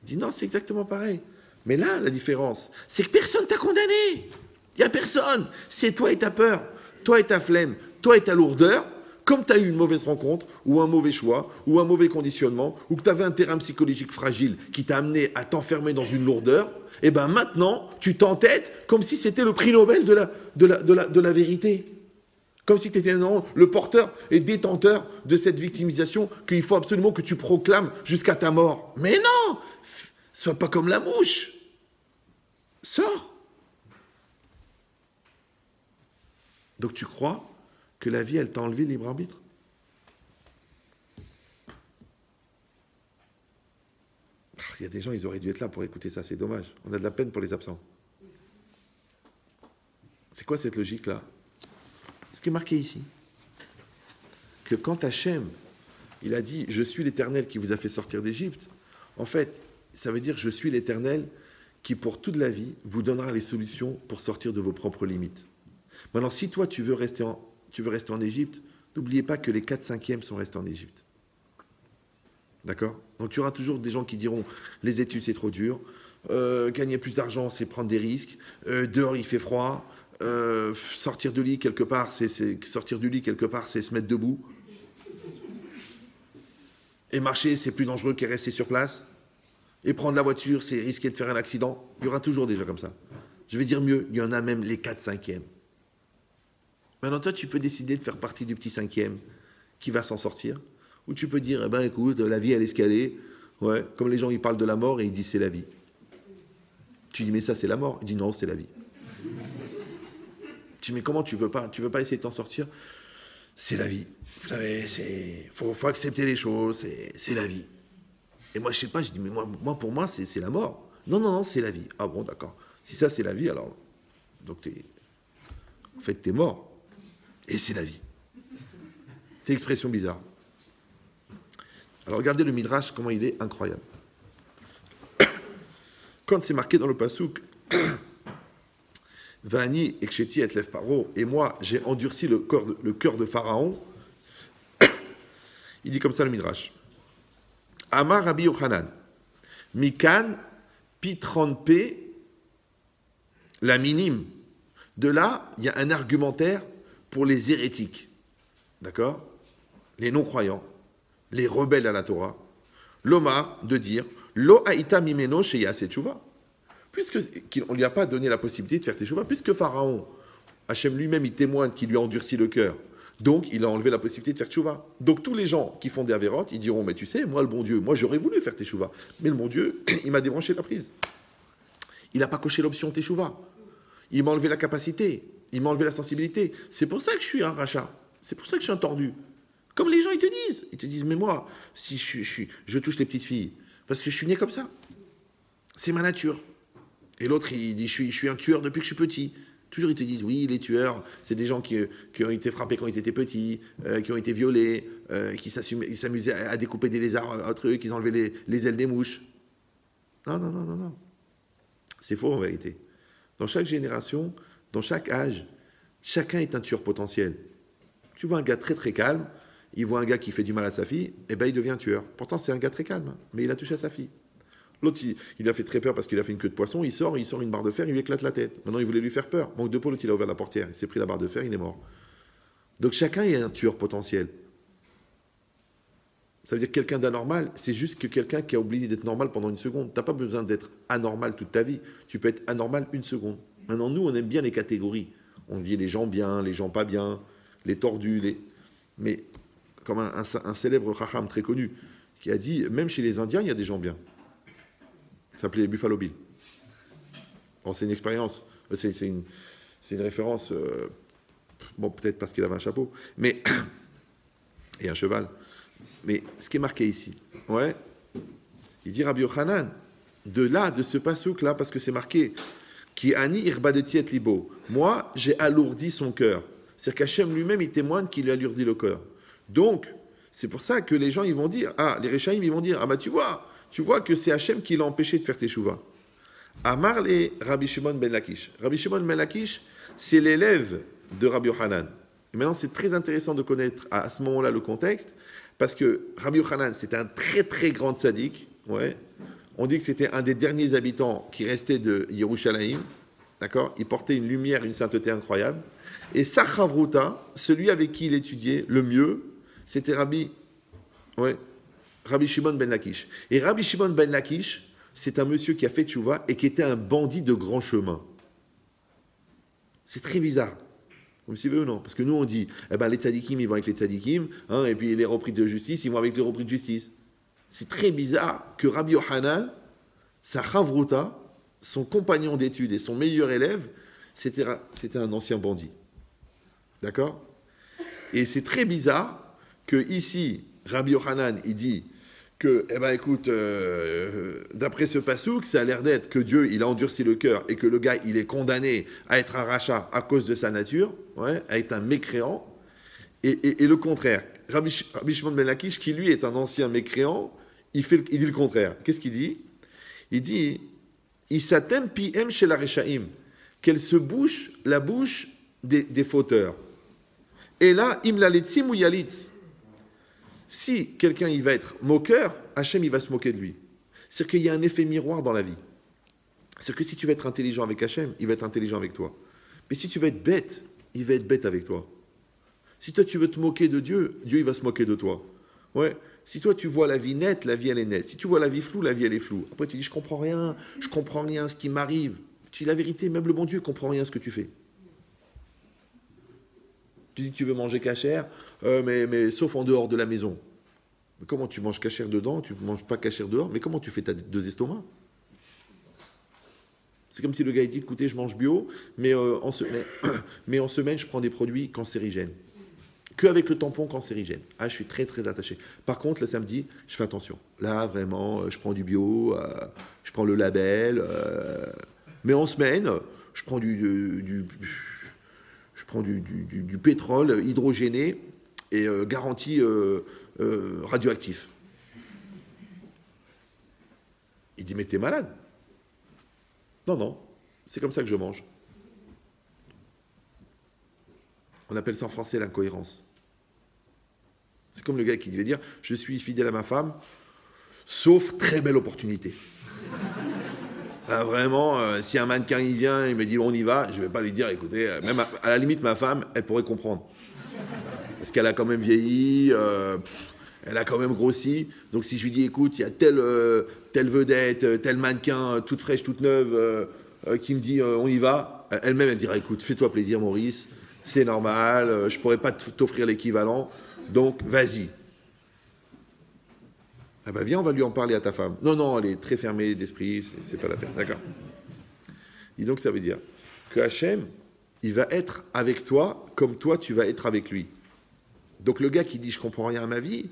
Dis non, c'est exactement pareil. Mais là, la différence, c'est que personne t'a condamné. Il n'y a personne. C'est toi et ta peur, toi et ta flemme, toi et ta lourdeur. Comme tu as eu une mauvaise rencontre, ou un mauvais choix, ou un mauvais conditionnement, ou que tu avais un terrain psychologique fragile qui t'a amené à t'enfermer dans une lourdeur, et bien maintenant, tu t'entêtes comme si c'était le prix Nobel de la vérité. Comme si tu étais le porteur et détenteur de cette victimisation qu'il faut absolument que tu proclames jusqu'à ta mort. Mais non! Sois pas comme la mouche. Sors. Donc tu crois que la vie, elle t'a enlevé le libre arbitre? Il y a des gens, ils auraient dû être là pour écouter ça, c'est dommage. On a de la peine pour les absents. C'est quoi cette logique-là? Ce qui est marqué ici, que quand Hachem, il a dit « Je suis l'Éternel qui vous a fait sortir d'Égypte », en fait, ça veut dire « Je suis l'Éternel qui, pour toute la vie, vous donnera les solutions pour sortir de vos propres limites ». Maintenant, si toi, tu veux rester en Égypte, n'oubliez pas que les 4/5e sont restés en Égypte. D'accord? Donc, il y aura toujours des gens qui diront « Les études, c'est trop dur. Gagner plus d'argent, c'est prendre des risques. Dehors, il fait froid. Sortir du lit quelque part, c'est se mettre debout. Et marcher, c'est plus dangereux que rester sur place. Et prendre la voiture, c'est risquer de faire un accident. Il y aura toujours des gens comme ça. Je vais dire mieux, il y en a même les 4/5e. Maintenant, toi, tu peux décider de faire partie du petit 5e qui va s'en sortir. Ou tu peux dire, eh ben, écoute, la vie, elle est escalée. Ouais, comme les gens, ils parlent de la mort et ils disent, c'est la vie. Tu dis, mais ça, c'est la mort. Il dit, non, c'est la vie. Tu dis, mais comment tu veux pas essayer de t'en sortir? C'est la vie. Vous savez, faut accepter les choses, c'est la vie. Et moi, je sais pas, je dis, mais moi pour moi, c'est la mort. Non, c'est la vie. Ah bon, d'accord. Si ça, c'est la vie, alors, donc en fait, t'es mort. Et c'est la vie. C'est une expression bizarre. Alors, regardez le Midrash, comment il est incroyable. Quand c'est marqué dans le Passouk, Vani eksheti et lev paro, et moi j'ai endurci le cœur de Pharaon. Il dit comme ça le Midrash. Amar Rabbi Yochanan, Mikan Pitranpe, la minime. De là, il y a un argumentaire pour les hérétiques. D'accord? Les non-croyants, les rebelles à la Torah. L'Omar, de dire, Lo haïta mimeno sheya setchouva. Puisqu'on ne lui a pas donné la possibilité de faire teshuva, puisque Pharaon, Hachem lui-même, il témoigne qu'il lui a endurci le cœur. Donc, il a enlevé la possibilité de faire teshuva. Donc, tous les gens qui font des avérotes, ils diront, mais tu sais, moi, le bon Dieu, moi, j'aurais voulu faire teshuva. Mais le bon Dieu, il m'a débranché la prise. Il n'a pas coché l'option teshuva. Il m'a enlevé la capacité. Il m'a enlevé la sensibilité. C'est pour ça que je suis un rachat. C'est pour ça que je suis un tordu. Comme les gens, ils te disent. Ils te disent, mais moi, si je touche les petites filles, parce que je suis né comme ça. C'est ma nature. Et l'autre, il dit, je suis un tueur depuis que je suis petit. Toujours, ils te disent, oui, les tueurs, c'est des gens qui ont été frappés quand ils étaient petits, qui ont été violés, qui s'amusaient à découper des lézards entre eux, qui enlevaient les ailes des mouches. Non. C'est faux, en vérité. Dans chaque génération, dans chaque âge, chacun est un tueur potentiel. Tu vois un gars très très calme, il voit un gars qui fait du mal à sa fille, et ben il devient tueur. Pourtant, c'est un gars très calme, mais il a touché à sa fille. L'autre, il lui a fait très peur parce qu'il a fait une queue de poisson, il sort une barre de fer, il lui éclate la tête. Maintenant, il voulait lui faire peur. Manque de peau, l'autre, il a ouvert la portière, il s'est pris la barre de fer, il est mort. Donc chacun est un tueur potentiel. Ça veut dire que quelqu'un d'anormal, c'est juste que quelqu'un qui a oublié d'être normal pendant une seconde. Tu n'as pas besoin d'être anormal toute ta vie. Tu peux être anormal une seconde. Maintenant, nous, on aime bien les catégories. On dit les gens bien, les gens pas bien, les tordus, mais comme un célèbre Raham très connu, qui a dit, même chez les Indiens, il y a des gens bien. Ça s'appelait Buffalo Bill. Bon, c'est une expérience, c'est une référence, bon, peut-être parce qu'il avait un chapeau, mais et un cheval. Mais ce qui est marqué ici, ouais, il dit Rabbi Yochanan, de ce pasouk-là, parce que c'est marqué, qui ani irbadeti et libo. Moi, j'ai alourdi son cœur. C'est-à-dire qu'Hachem lui-même, il témoigne qu'il lui a alourdi le cœur. Donc, c'est pour ça que les gens, ils vont dire, les Réchaïm, ils vont dire, bah tu vois que c'est Hachem qui l'a empêché de faire teshuva. Amar le Rabbi Shimon ben Lakish. Rabbi Shimon ben Lakish, c'est l'élève de Rabbi Yochanan. Et maintenant, c'est très intéressant de connaître à ce moment-là le contexte, parce que Rabbi Yochanan, c'était un très très grand tzaddik. Ouais. On dit que c'était un des derniers habitants qui restait de Yerushalayim. D'accord. Il portait une lumière, une sainteté incroyable. Et sa chavruta, celui avec qui il étudiait le mieux, c'était Rabbi Shimon ben Lakish. Et Rabbi Shimon ben Lakish, c'est un monsieur qui a fait tchouva et qui était un bandit de grand chemin. C'est très bizarre. Vous me suivez ou non? Parce que nous, on dit, les tzadikim, ils vont avec les tzadikim, hein, et puis les repris de justice, ils vont avec les repris de justice. C'est très bizarre que Rabbi Yochanan, sa chavruta, son compagnon d'études et son meilleur élève, c'était un ancien bandit. D'accord? Et c'est très bizarre que ici, Rabbi Yochanan, il dit que, écoute, d'après ce pasouk, ça a l'air d'être que Dieu, il a endurci le cœur et que le gars, il est condamné à être un rachat à cause de sa nature, ouais, à être un mécréant. Et le contraire, Rabbi Shimon ben Lakish, qui lui est un ancien mécréant, il dit le contraire. Qu'est-ce qu'il dit? Il dit, Isatem piem chez la Rechaim, qu'elle se bouche la bouche des fauteurs. Et là, im la letzim ou yalitz. Si quelqu'un il va être moqueur, Hachem il va se moquer de lui. C'est-à-dire qu'il y a un effet miroir dans la vie. C'est-à-dire que si tu veux être intelligent avec Hachem, il va être intelligent avec toi. Mais si tu veux être bête, il va être bête avec toi. Si toi tu veux te moquer de Dieu, Dieu il va se moquer de toi. Ouais. Si toi tu vois la vie nette, la vie elle est nette. Si tu vois la vie floue, la vie elle est floue. Après tu dis je comprends rien à ce qui m'arrive. Tu dis la vérité, même le bon Dieu comprend rien à ce que tu fais. Tu dis que tu veux manger cachère, mais sauf en dehors de la maison. Mais comment tu manges cachère dedans, tu ne manges pas cachère dehors, mais comment tu fais? Tu as deux estomacs? C'est comme si le gars il dit, écoutez, je mange bio, mais en semaine, je prends des produits cancérigènes. Qu'avec le tampon cancérigène. Je suis très très attaché. Par contre, le samedi, je fais attention. Là, vraiment, je prends du bio, je prends le label, mais en semaine, je prends du pétrole hydrogéné et garanti radioactif. Il dit, mais t'es malade? Non, c'est comme ça que je mange. On appelle ça en français l'incohérence. C'est comme le gars qui devait dire, je suis fidèle à ma femme, sauf très belle opportunité. Vraiment, si un mannequin il vient, il me dit on y va, je ne vais pas lui dire, écoutez, même à la limite ma femme, elle pourrait comprendre. Parce qu'elle a quand même vieilli, elle a quand même grossi. Donc si je lui dis, écoute, il y a telle vedette, tel mannequin, toute fraîche, toute neuve, qui me dit on y va, elle-même elle dira, écoute, fais-toi plaisir Maurice, c'est normal, je ne pourrais pas t'offrir l'équivalent, donc vas-y. Ah bah viens, on va lui en parler à ta femme. Non, elle est très fermée d'esprit, c'est pas la peine. D'accord. Et donc ça veut dire que Hachem, il va être avec toi comme toi tu vas être avec lui. Donc le gars qui dit je comprends rien à ma vie,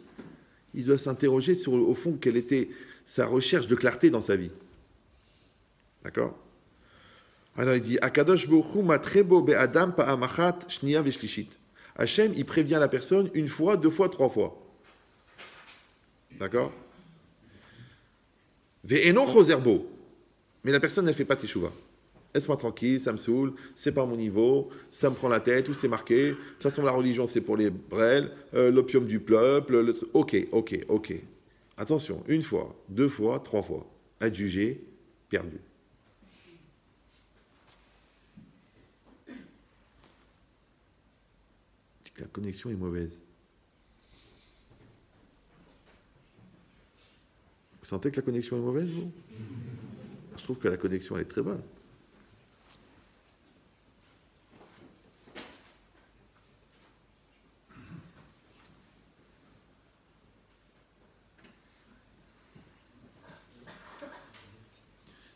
il doit s'interroger sur au fond quelle était sa recherche de clarté dans sa vie. D'accord. Alors il dit Akadosh Baruch Hu matrebo be'adam pa'amachat shniya v'shlishit. Hachem, il prévient la personne une fois, deux fois, trois fois. D'accord. Ve'eno chozerbo. Mais la personne, elle ne fait pas teshuva. Laisse-moi tranquille, ça me saoule, c'est pas mon niveau, ça me prend la tête, ou c'est marqué. De toute façon, la religion, c'est pour les brels, l'opium du peuple, le truc. Ok. Attention, une fois, deux fois, trois fois. adjugé, perdu. La connexion est mauvaise. Vous sentez que la connexion est mauvaise, vous? Je trouve que la connexion, elle est très bonne.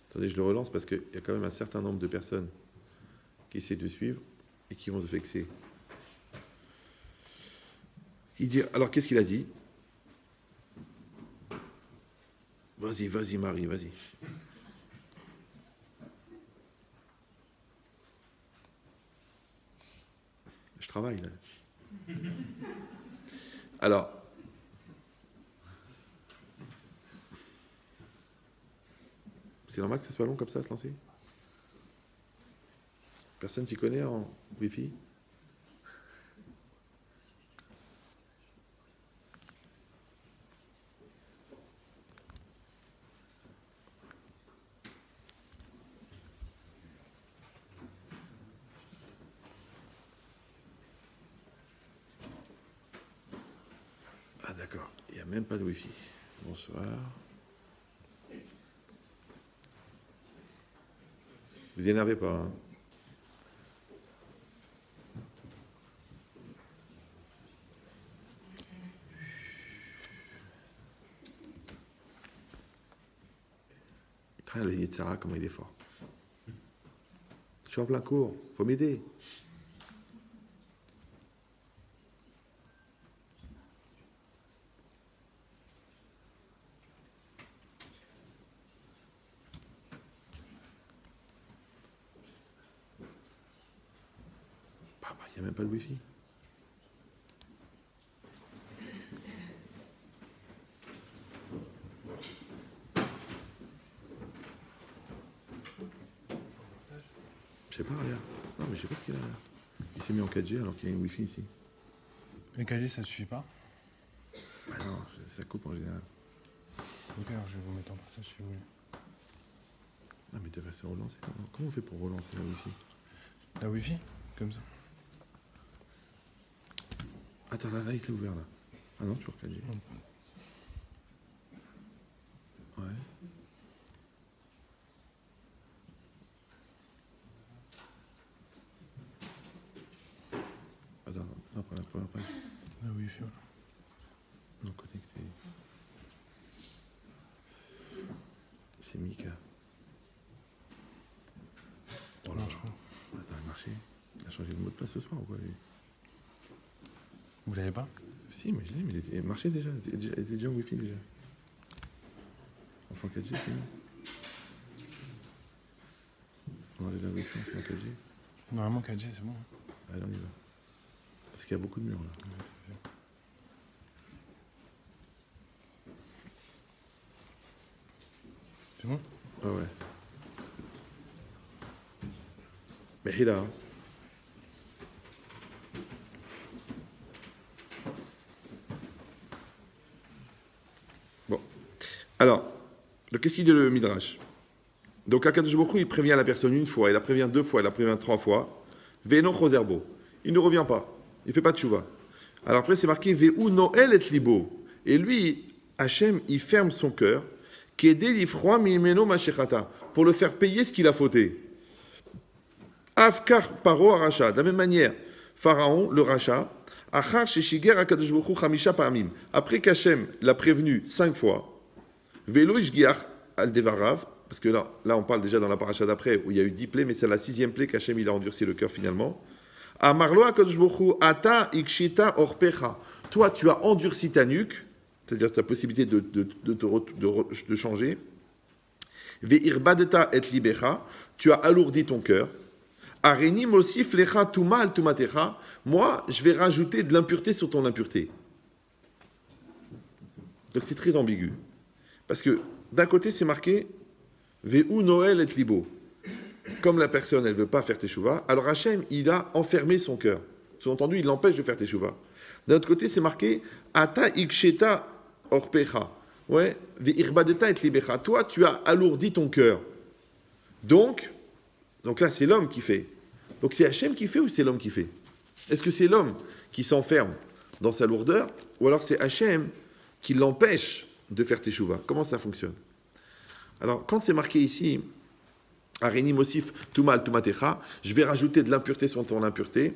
Attendez, je le relance parce qu'il y a quand même un certain nombre de personnes qui essaient de suivre et qui vont se vexer. Il dit, alors qu'est-ce qu'il a dit? Vas-y, vas-y Marie, vas-y. Je travaille là. Alors, c'est normal que ça soit long comme ça à se lancer? Personne s'y connaît en Wi-Fi? Ah d'accord, il n'y a même pas de Wi-Fi. Bonsoir. Vous énervez pas, hein? Le Yitzhara, comment il est fort. Je suis en plein cours, faut m'aider. Il n'y a même pas de Wi-Fi. Je sais pas, regarde. Non, mais je sais pas ce qu'il a là. Il s'est mis en 4G alors qu'il y a une Wi-Fi ici. Le 4G, ça ne suffit pas? Ah non, ça coupe en général. Ok, alors je vais vous mettre en partage si vous voulez. Ah, mais tu vas se relancer. Comment on fait pour relancer la Wi-Fi? La Wi-Fi? Comme ça. Attends, là, il s'est ouvert là. Ah non, toujours 4G. Ouais. Attends, après. La Wi-Fi, voilà. Non connecté. C'est Mika. Oh là, attends, il a marché. Il a changé de mot de passe ce soir ou quoi lui? Vous l'avez pas? Si, mais je l'ai, mais il marchait déjà. Il était déjà en Wi-Fi déjà. Enfin 4G, c'est mieux. On enlève la Wi-Fi, c'est en 4G. Normalement 4G, c'est bon. Allez, on y va. Parce qu'il y a beaucoup de murs là. C'est bon? Ah ouais. Mais il est là. Bon. Alors, qu'est-ce qu'il dit le Midrash? Donc, Akadosh Baruch Hu, il prévient la personne une fois, il la prévient deux fois, il la prévient trois fois. Ve'eno choserbo. Il ne revient pas. Il ne fait pas de tchouva. Alors après, c'est marqué Ve'u Noel et libo. Et lui, Hachem, il ferme son cœur. Kedé l'ifroa mimeno mashechata. Pour le faire payer ce qu'il a fauté. Afkar paro aracha. De la même manière, Pharaon, le rachat, achar sheshiger Akadosh Baruch Hu chamisha pa'amim. Après qu'Hachem l'a prévenu 5 fois, Ve'lo ishgiach al devarav. Parce que là, on parle déjà dans la paracha d'après, où il y a eu 10 plaies, mais c'est la 6e plaie qu'Hachem il a endurci le cœur finalement. Amarlo Akadosh Baruch Hu, ata ikshita orpecha. Toi, tu as endurci ta nuque, c'est-à-dire ta possibilité de changer. Ve'irbadeta et libecha. Tu as alourdi ton cœur. Areni mosif lecha tuma al tumatecha. Moi, je vais rajouter de l'impureté sur ton impureté. Donc c'est très ambigu. Parce que d'un côté, c'est marqué Ve'u Noel et libo. Comme la personne, elle ne veut pas faire teshuva, alors Hachem, il a enfermé son cœur. Sous-entendu, il l'empêche de faire teshuva. D'un autre côté, c'est marqué Ata iksheta orpecha. Ouais, ve'irbadeta et libecha. Toi, tu as alourdi ton cœur. Donc là, c'est l'homme qui fait. Donc c'est Hachem qui fait ou c'est l'homme qui fait? Est-ce que c'est l'homme qui s'enferme dans sa lourdeur ou alors c'est Hachem qui l'empêche de faire teshuva? Comment ça fonctionne? Alors, quand c'est marqué ici, Areni Mosif Tumal Tumatecha, je vais rajouter de l'impureté sur ton impureté.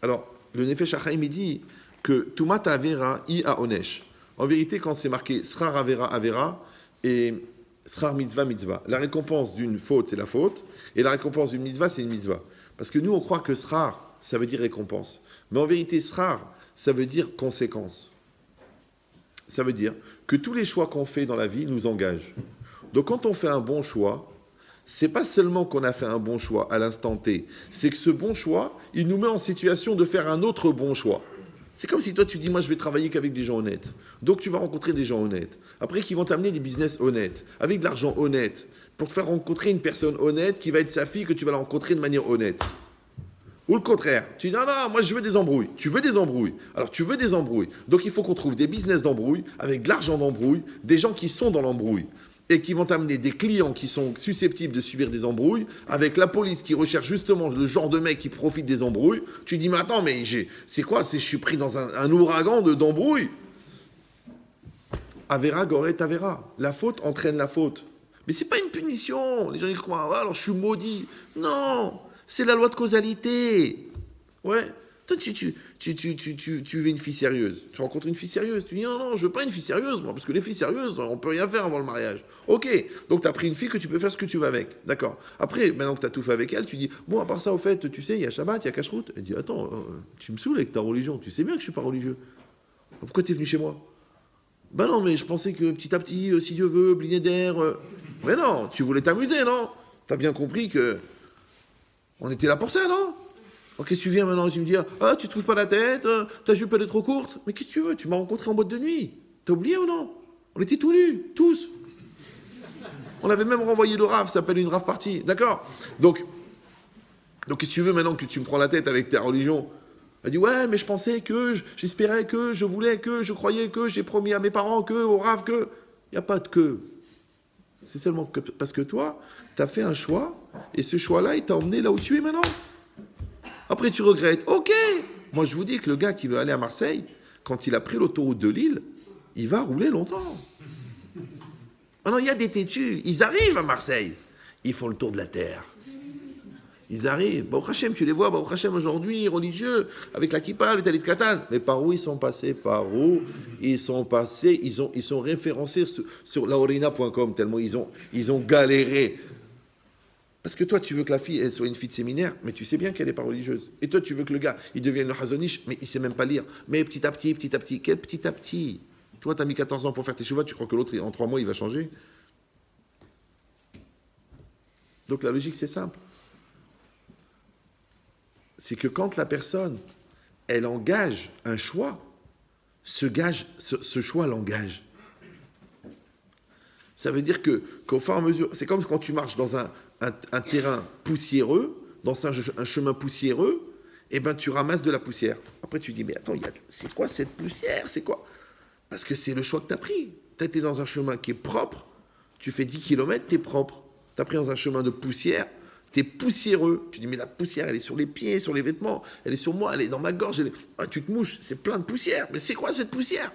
Alors, le Nefesh HaChaim dit que Tumat Avera I A Onesh. En vérité, quand c'est marqué Srar Avera Avera et Srar Mitzvah Mitzvah, la récompense d'une faute, c'est la faute, et la récompense d'une mitzvah, c'est une mitzvah. Parce que nous, on croit que Srar, ça veut dire récompense. Mais en vérité, Srar, ça veut dire conséquence. Ça veut dire que tous les choix qu'on fait dans la vie nous engagent. Donc quand on fait un bon choix, c'est pas seulement qu'on a fait un bon choix à l'instant T, c'est que ce bon choix, il nous met en situation de faire un autre bon choix. C'est comme si toi tu dis, moi je vais travailler qu'avec des gens honnêtes. Donc tu vas rencontrer des gens honnêtes. Après qui vont t'amener des business honnêtes, avec de l'argent honnête, pour te faire rencontrer une personne honnête qui va être sa fille, que tu vas la rencontrer de manière honnête. Ou le contraire, tu dis, non, moi je veux des embrouilles. Tu veux des embrouilles. Alors tu veux des embrouilles. Donc il faut qu'on trouve des business d'embrouille, avec de l'argent d'embrouille, des gens qui sont dans l'embrouille. Et qui vont t'amener des clients qui sont susceptibles de subir des embrouilles, avec la police qui recherche justement le genre de mec qui profite des embrouilles. Tu dis, mais attends, mais c'est quoi? Je suis pris dans un ouragan d'embrouilles. Avera, Goret, Avera. La faute entraîne la faute. Mais c'est pas une punition. Les gens ils croient, ah, alors je suis maudit. Non, c'est la loi de causalité. Ouais. Toi, tu veux une fille sérieuse. Tu rencontres une fille sérieuse. Tu dis non, je veux pas une fille sérieuse, moi, parce que les filles sérieuses, on peut rien faire avant le mariage. Ok, donc tu as pris une fille que tu peux faire ce que tu veux avec. D'accord. Après, maintenant que tu as tout fait avec elle, tu dis bon, à part ça, au fait, tu sais, il y a Shabbat, il y a Kashrut. Elle dit attends, tu me saoules avec ta religion. Tu sais bien que je suis pas religieux. Pourquoi tu es venu chez moi? Ben non, mais je pensais que petit à petit, si Dieu veut, Blinéder. Mais non, tu voulais t'amuser, non? T'as bien compris que on était là pour ça, non? Alors qu'est-ce que tu viens maintenant et tu me dis ah, tu trouves pas la tête, ta jupe elle est trop courte. Mais qu'est-ce que tu veux? Tu m'as rencontré en boîte de nuit. T'as oublié ou non? On était tout nus, tous. On avait même renvoyé le rave, ça s'appelle une rave party. D'accord? Donc qu'est-ce que tu veux maintenant que tu me prends la tête avec ta religion? Elle dit ouais, mais je pensais que, j'espérais que, je voulais que, je croyais que, j'ai promis à mes parents que, au rave que. Il n'y a pas de que. C'est seulement que parce que toi, tu as fait un choix et ce choix-là, il t'a emmené là où tu es maintenant. Après, tu regrettes. Ok. Moi, je vous dis que le gars qui veut aller à Marseille, quand il a pris l'autoroute de Lille, il va rouler longtemps. Maintenant, il y a des têtus. Ils arrivent à Marseille. Ils font le tour de la terre. Ils arrivent. Baruch Hashem, tu les vois, Baruch Hashem aujourd'hui, religieux, avec la kippa, le talit katan. Mais par où ils sont passés? Par où ils sont passés? Ils sont référencés sur laorina.com tellement ils ont galéré. Parce que toi, tu veux que la fille elle soit une fille de séminaire, mais tu sais bien qu'elle n'est pas religieuse. Et toi, tu veux que le gars, il devienne le Hazonish, mais il ne sait même pas lire. Mais petit à petit, quel petit à petit? Toi, tu as mis 14 ans pour faire tes chevaux, tu crois que l'autre, en 3 mois, il va changer? Donc la logique, c'est simple. C'est que quand la personne, elle engage un choix, ce choix l'engage. Ça veut dire qu'au fur et à mesure, c'est comme quand tu marches dans un terrain poussiéreux, dans un chemin poussiéreux, et ben tu ramasses de la poussière. Après tu dis, mais attends, c'est quoi cette poussière? C'est quoi? Parce que c'est le choix que tu as pris. Tu été dans un chemin qui est propre, tu fais 10 km, tu es propre. Tu as pris dans un chemin de poussière, tu es poussiéreux. Tu dis, mais la poussière, elle est sur les pieds, sur les vêtements, elle est sur moi, elle est dans ma gorge. Ah, tu te mouches, c'est plein de poussière. Mais c'est quoi cette poussière?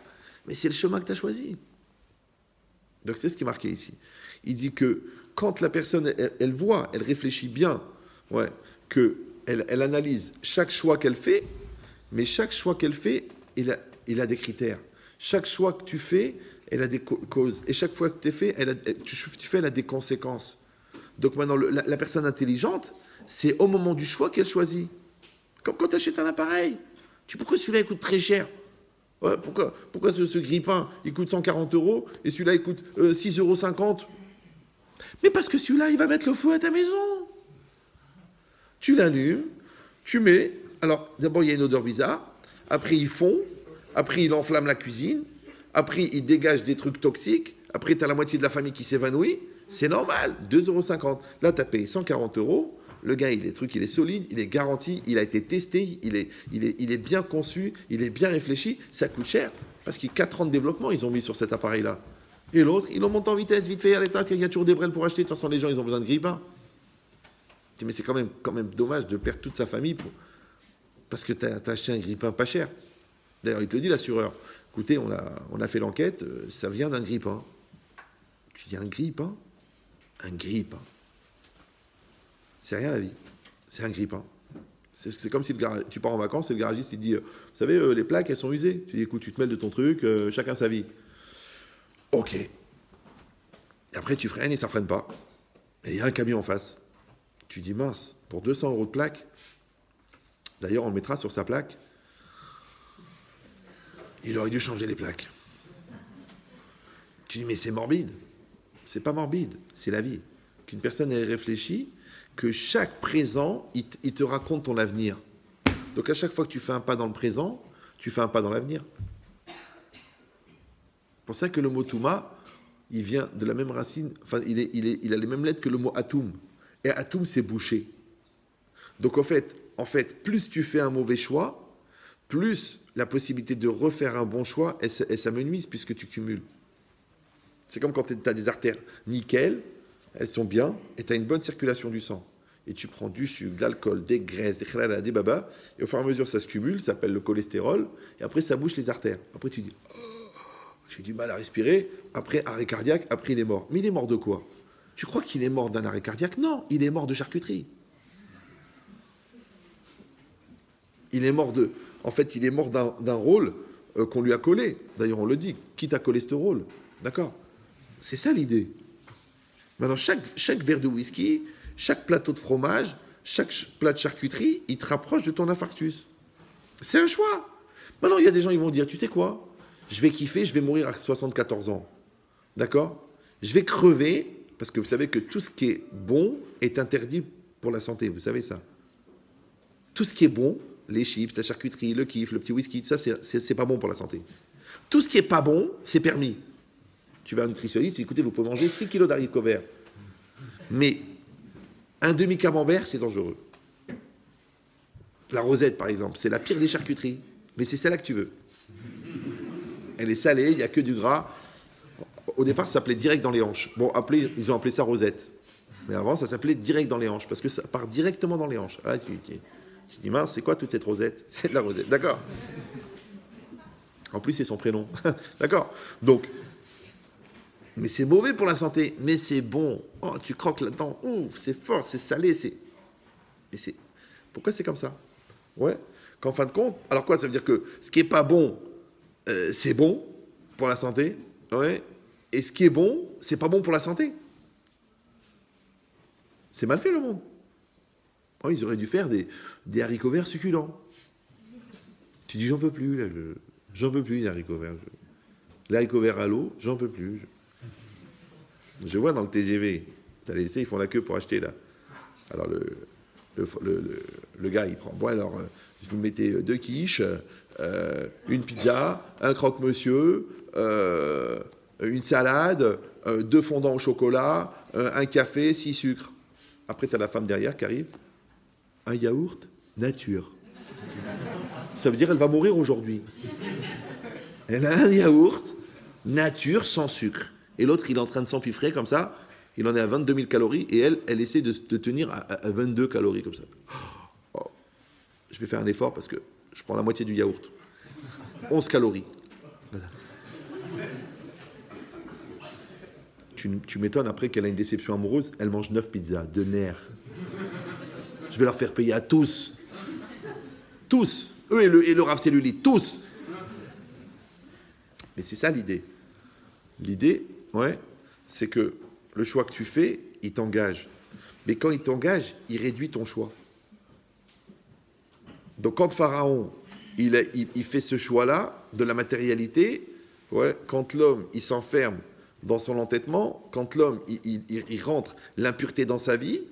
Mais c'est le chemin que tu as choisi. Donc c'est ce qui est marqué ici. Il dit que quand la personne, elle voit, elle réfléchit bien, ouais, qu'elle analyse chaque choix qu'elle fait, mais chaque choix qu'elle fait, il a des critères. Chaque choix que tu fais, elle a des causes. Et chaque fois que tu fais, elle a des conséquences. Donc maintenant, la personne intelligente, c'est au moment du choix qu'elle choisit. Comme quand tu achètes un appareil. Pourquoi celui-là coûte très cher? Ouais, pourquoi ce grille-pain, il coûte 140 € et celui-là, il coûte 6,50 €? Mais parce que celui-là, il va mettre le feu à ta maison. Tu l'allumes, tu mets... Alors, d'abord, il y a une odeur bizarre. Après, il fond. Après, il enflamme la cuisine. Après, il dégage des trucs toxiques. Après, tu as la moitié de la famille qui s'évanouit. C'est normal, 2,50 €. Là, tu as payé 140 €. Le gars, il est solide, il est garanti, il a été testé, il est bien conçu, il est bien réfléchi. Ça coûte cher, parce qu'il y a 4 ans de développement, ils ont mis sur cet appareil-là. Et l'autre, il en monte en vitesse, vite fait, à l'état, il y a toujours des brels pour acheter. De toute façon, les gens, ils ont besoin de grille-pain. Mais c'est quand même dommage de perdre toute sa famille parce que tu as acheté un grille-pain pas cher. D'ailleurs, il te le dit, l'assureur. Écoutez, on a fait l'enquête, ça vient d'un grille-pain. Tu dis un grille-pain? Un grille-pain. C'est rien la vie. C'est un grille-pain. C'est comme si tu pars en vacances et le garagiste il dit vous savez, les plaques, elles sont usées. Tu dis écoute, tu te mêles de ton truc, chacun sa vie. Ok. Et après, tu freines et ça freine pas. Et il y a un camion en face. Tu dis mince, pour 200 € de plaque, d'ailleurs, on le mettra sur sa plaque. Il aurait dû changer les plaques. Tu dis, mais c'est morbide. C'est pas morbide, c'est la vie. Qu'une personne ait réfléchi, que chaque présent, il te raconte ton avenir. Donc à chaque fois que tu fais un pas dans le présent, tu fais un pas dans l'avenir. C'est pour ça que le mot Touma, il vient de la même racine, enfin, il a les mêmes lettres que le mot Atoum. Et Atoum, c'est boucher. Donc en fait, plus tu fais un mauvais choix, plus la possibilité de refaire un bon choix, elle s'amenuise puisque tu cumules. C'est comme quand tu as des artères nickel, elles sont bien, et tu as une bonne circulation du sang. Et tu prends du sucre, de l'alcool, des graisses, des khalala, des babas, et au fur et à mesure, ça se cumule, ça s'appelle le cholestérol, et après, ça bouche les artères. Après, tu dis, oh, j'ai du mal à respirer, après, arrêt cardiaque, après, il est mort. Mais il est mort de quoi? Tu crois qu'il est mort d'un arrêt cardiaque? Non, il est mort de charcuterie. Il est mort il est mort d'un rôle qu'on lui a collé. D'ailleurs, on le dit, qui t'a collé ce rôle? D'accord? C'est ça l'idée. Maintenant, chaque verre de whisky, chaque plateau de fromage, chaque plat de charcuterie, il te rapproche de ton infarctus. C'est un choix. Maintenant, il y a des gens qui vont dire, tu sais quoi? Je vais kiffer, je vais mourir à 74 ans. D'accord? Je vais crever, parce que vous savez que tout ce qui est bon est interdit pour la santé. Vous savez ça? Tout ce qui est bon, les chips, la charcuterie, le kiff, le petit whisky, ça, c'est pas bon pour la santé. Tout ce qui est pas bon, c'est permis. Tu vas à un nutritionniste, tu dis, écoutez, vous pouvez manger 6 kilos d'haricots verts. Mais un demi-camembert, c'est dangereux. La rosette, par exemple, c'est la pire des charcuteries. Mais c'est celle-là que tu veux. Elle est salée, il n'y a que du gras. Au départ, ça s'appelait direct dans les hanches. Bon, ils ont appelé ça rosette. Mais avant, ça s'appelait direct dans les hanches, parce que ça part directement dans les hanches. Là, tu dis, mince, c'est quoi toute cette rosette? C'est de la rosette, d'accord. En plus, c'est son prénom. D'accord. Donc, mais c'est mauvais pour la santé, mais c'est bon. Oh, tu croques là-dedans, ouf, c'est fort, c'est salé, Pourquoi c'est comme ça? Ouais. Qu'en fin de compte, alors quoi, ça veut dire que ce qui est pas bon, c'est bon pour la santé, ouais. Et ce qui est bon, c'est pas bon pour la santé. C'est mal fait le monde. Oh, ils auraient dû faire des haricots verts succulents. Tu dis, j'en peux plus, là, j'en peux plus, les haricots verts. Les haricots verts à l'eau, j'en peux plus. Je vois dans le TGV, ils font la queue pour acheter là. Alors le gars, il prend. Bon alors, vous mettez 2 quiches, une pizza, un croque-monsieur, une salade, 2 fondants au chocolat, un café, 6 sucres. Après, tu as la femme derrière qui arrive. Un yaourt nature. Ça veut dire qu'elle va mourir aujourd'hui. Elle a un yaourt nature sans sucre. Et l'autre, il est en train de s'empiffrer comme ça. Il en est à 22 000 calories. Et elle essaie de tenir à 22 calories comme ça. Oh. Je vais faire un effort parce que je prends la moitié du yaourt. 11 calories. Voilà. Tu m'étonnes après qu'elle a une déception amoureuse. Elle mange 9 pizzas de nerfs. Je vais leur faire payer à tous. Tous. Eux et le Rav Cellulite. Tous. Mais c'est ça l'idée. L'idée, ouais, c'est que le choix que tu fais, il t'engage. Mais quand il t'engage, il réduit ton choix. Donc quand Pharaon, il fait ce choix-là de la matérialité, ouais, quand l'homme, il s'enferme dans son entêtement, quand l'homme, il rentre l'impureté dans sa vie,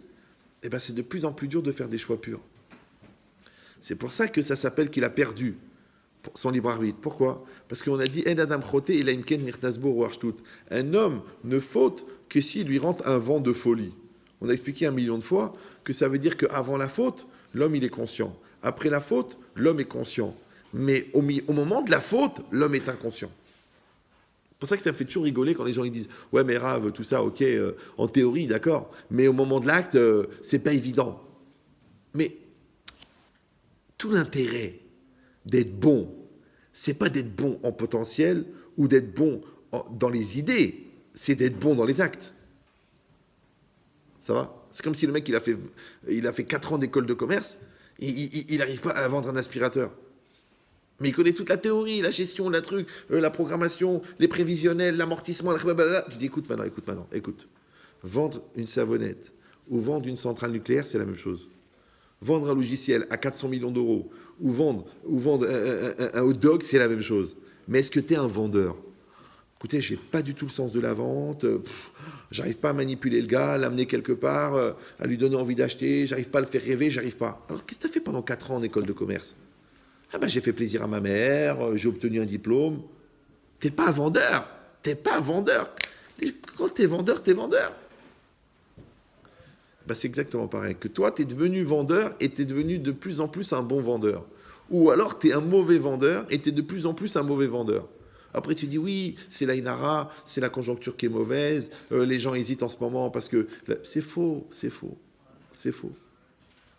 eh ben c'est de plus en plus dur de faire des choix purs. C'est pour ça que ça s'appelle qu'il a perdu son libre arbitre. Pourquoi? Parce qu'on a dit un homme ne faute que s'il lui rentre un vent de folie. On a expliqué 1 million de fois que ça veut dire qu'avant la faute, l'homme il est conscient. Après la faute, l'homme est conscient. Mais au moment de la faute, l'homme est inconscient. C'est pour ça que ça me fait toujours rigoler quand les gens ils disent « Ouais, mais Rav, tout ça, ok, en théorie, d'accord, mais au moment de l'acte, c'est pas évident. » Mais tout l'intérêt d'être bon, c'est pas d'être bon en potentiel ou d'être bon dans les idées, c'est d'être bon dans les actes. Ça va? C'est comme si le mec, il a fait 4 ans d'école de commerce, il n'arrive pas à vendre un aspirateur. Mais il connaît toute la théorie, la gestion, la truc, la programmation, les prévisionnels, l'amortissement, tu dis écoute maintenant, écoute. Vendre une savonnette ou vendre une centrale nucléaire, c'est la même chose. Vendre un logiciel à 400 millions d'euros ou vendre un hot dog, c'est la même chose. Mais est-ce que tu es un vendeur? Écoutez, j'ai pas du tout le sens de la vente, j'arrive pas à manipuler le gars, à l'amener quelque part, à lui donner envie d'acheter, j'arrive pas à le faire rêver, j'arrive pas. Alors qu'est-ce que tu as fait pendant 4 ans en école de commerce? Ah ben j'ai fait plaisir à ma mère, j'ai obtenu un diplôme. T'es pas un vendeur, t'es pas un vendeur. Quand t'es vendeur, t'es vendeur. Ben c'est exactement pareil, que toi t'es devenu vendeur et t'es devenu de plus en plus un bon vendeur. Ou alors t'es un mauvais vendeur et t'es de plus en plus un mauvais vendeur. Après, tu dis oui, c'est l'Ainara, c'est la conjoncture qui est mauvaise, les gens hésitent en ce moment parce que... C'est faux, c'est faux, c'est faux,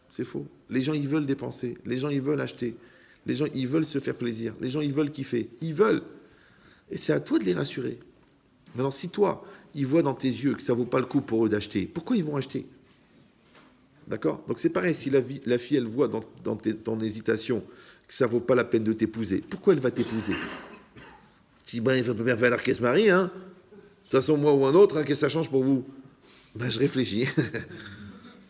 c'est faux. Les gens, ils veulent dépenser, les gens, ils veulent acheter, les gens, ils veulent se faire plaisir, les gens, ils veulent kiffer, ils veulent. Et c'est à toi de les rassurer. Maintenant, si toi, ils voient dans tes yeux que ça ne vaut pas le coup pour eux d'acheter, pourquoi ils vont acheter? D'accord? Donc c'est pareil, si la fille, elle voit dans ton hésitation que ça ne vaut pas la peine de t'épouser, pourquoi elle va t'épouser? Tu dis, ben, il va bien falloir qu'elle se marie, hein. De toute façon, moi ou un autre, hein, qu'est-ce que ça change pour vous? Ben, je réfléchis.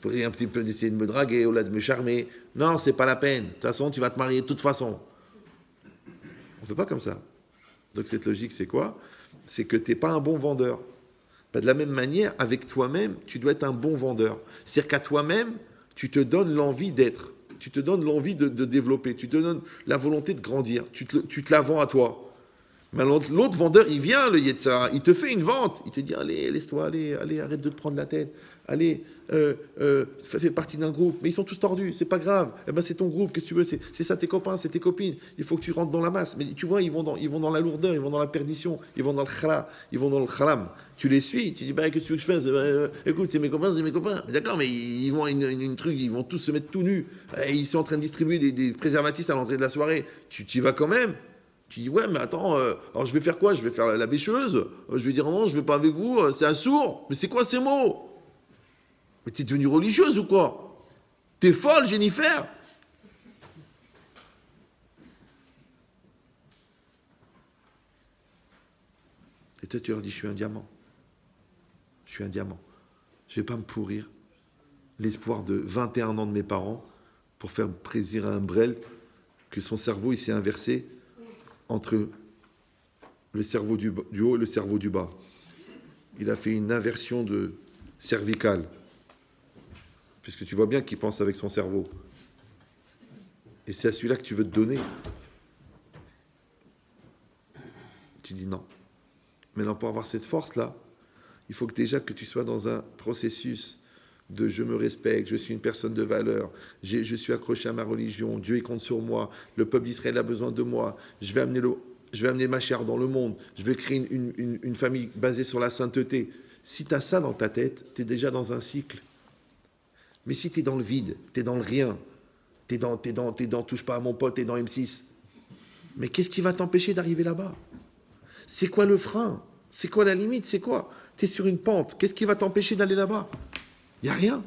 Pour un petit peu d'essayer de me draguer, au lieu de me charmer. Non, c'est pas la peine. De toute façon, tu vas te marier de toute façon. On ne fait pas comme ça. Donc, cette logique, c'est quoi? C'est que tu n'es pas un bon vendeur. Ben, de la même manière, avec toi-même, tu dois être un bon vendeur. C'est-à-dire qu'à toi-même, tu te donnes l'envie d'être. Tu te donnes l'envie de développer. Tu te donnes la volonté de grandir. Tu te la vends à toi. Mais l'autre vendeur, il vient, le Yetzara, il te fait une vente. Il te dit, allez, laisse-toi, allez, arrête de te prendre la tête. Allez, fais partie d'un groupe. Mais ils sont tous tordus, c'est pas grave. Eh ben, c'est ton groupe, qu'est-ce que tu veux? C'est ça tes copains, c'est tes copines. Il faut que tu rentres dans la masse. Mais tu vois, ils vont dans la lourdeur, ils vont dans la perdition, ils vont dans le khala, ils vont dans le khalam. Tu les suis, tu dis, bah, qu'est-ce que je fais? Écoute, c'est mes copains, c'est mes copains. Mais d'accord, mais ils vont à une truc, ils vont tous se mettre tout nus. Et ils sont en train de distribuer des préservatifs à l'entrée de la soirée. Tu y vas quand même? Tu dis, ouais, mais attends, alors je vais faire quoi? Je vais faire la bêcheuse? Je vais dire, non, je ne vais pas avec vous, c'est un sourd. Mais c'est quoi ces mots? Mais t'es devenue religieuse ou quoi? T'es folle, Jennifer? Et toi, tu leur dis, je suis un diamant. Je suis un diamant. Je ne vais pas me pourrir l'espoir de 21 ans de mes parents pour faire plaisir à un brel que son cerveau, il s'est inversé entre le cerveau du haut et le cerveau du bas. Il a fait une inversion de cervicale. Puisque tu vois bien qu'il pense avec son cerveau. Et c'est à celui-là que tu veux te donner. Tu dis non. Maintenant, pour avoir cette force-là, il faut que déjà que tu sois dans un processus de je me respecte, je suis une personne de valeur, je suis accroché à ma religion, Dieu il compte sur moi, le peuple d'Israël a besoin de moi, je vais amener ma chair dans le monde, je vais créer une famille basée sur la sainteté. Si tu as ça dans ta tête, tu es déjà dans un cycle. Mais si tu es dans le vide, tu es dans le rien, t'es dans touche pas à mon pote, tu es dans M6, mais qu'est-ce qui va t'empêcher d'arriver là-bas? C'est quoi le frein? C'est quoi la limite? C'est quoi? Tu es sur une pente, qu'est-ce qui va t'empêcher d'aller là-bas? Il n'y a rien.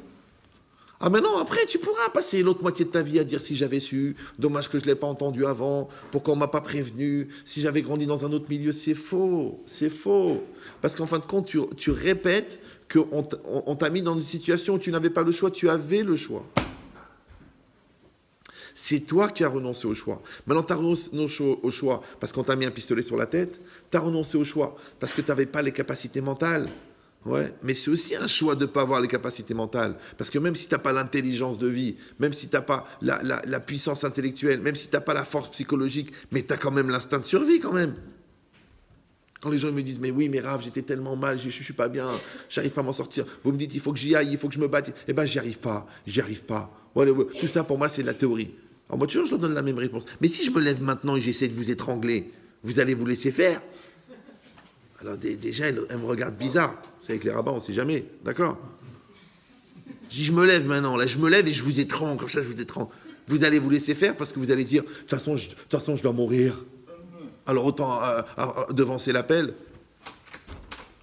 Ah mais non, après, tu pourras passer l'autre moitié de ta vie à dire si j'avais su, dommage que je ne l'ai pas entendu avant, pourquoi on ne m'a pas prévenu, si j'avais grandi dans un autre milieu. C'est faux, c'est faux. Parce qu'en fin de compte, tu répètes qu'on t'a mis dans une situation où tu n'avais pas le choix, tu avais le choix. C'est toi qui as renoncé au choix. Maintenant, tu as renoncé au choix parce qu'on t'a mis un pistolet sur la tête, tu as renoncé au choix parce que tu n'avais pas les capacités mentales. Ouais, mais c'est aussi un choix de ne pas avoir les capacités mentales. Parce que même si tu n'as pas l'intelligence de vie, même si tu n'as pas la puissance intellectuelle, même si tu n'as pas la force psychologique, mais tu as quand même l'instinct de survie quand même. Quand les gens me disent, mais oui, mais Rav, j'étais tellement mal, je ne suis pas bien, j'arrive pas à m'en sortir. Vous me dites, il faut que j'y aille, il faut que je me batte. Eh bien, j'y arrive pas. Voilà, tout ça, pour moi, c'est de la théorie. Alors moi, toujours, je leur donne la même réponse. Mais si je me lève maintenant et j'essaie de vous étrangler, vous allez vous laisser faire? Alors déjà, elle me regarde bizarre. Vous savez que les rabbins, on ne sait jamais. D'accord? Je dis, je me lève maintenant. Là, je me lève et je vous étrangle. Comme ça, je vous étrangle. Vous allez vous laisser faire parce que vous allez dire, de toute façon, je dois mourir. Alors autant devancer l'appel.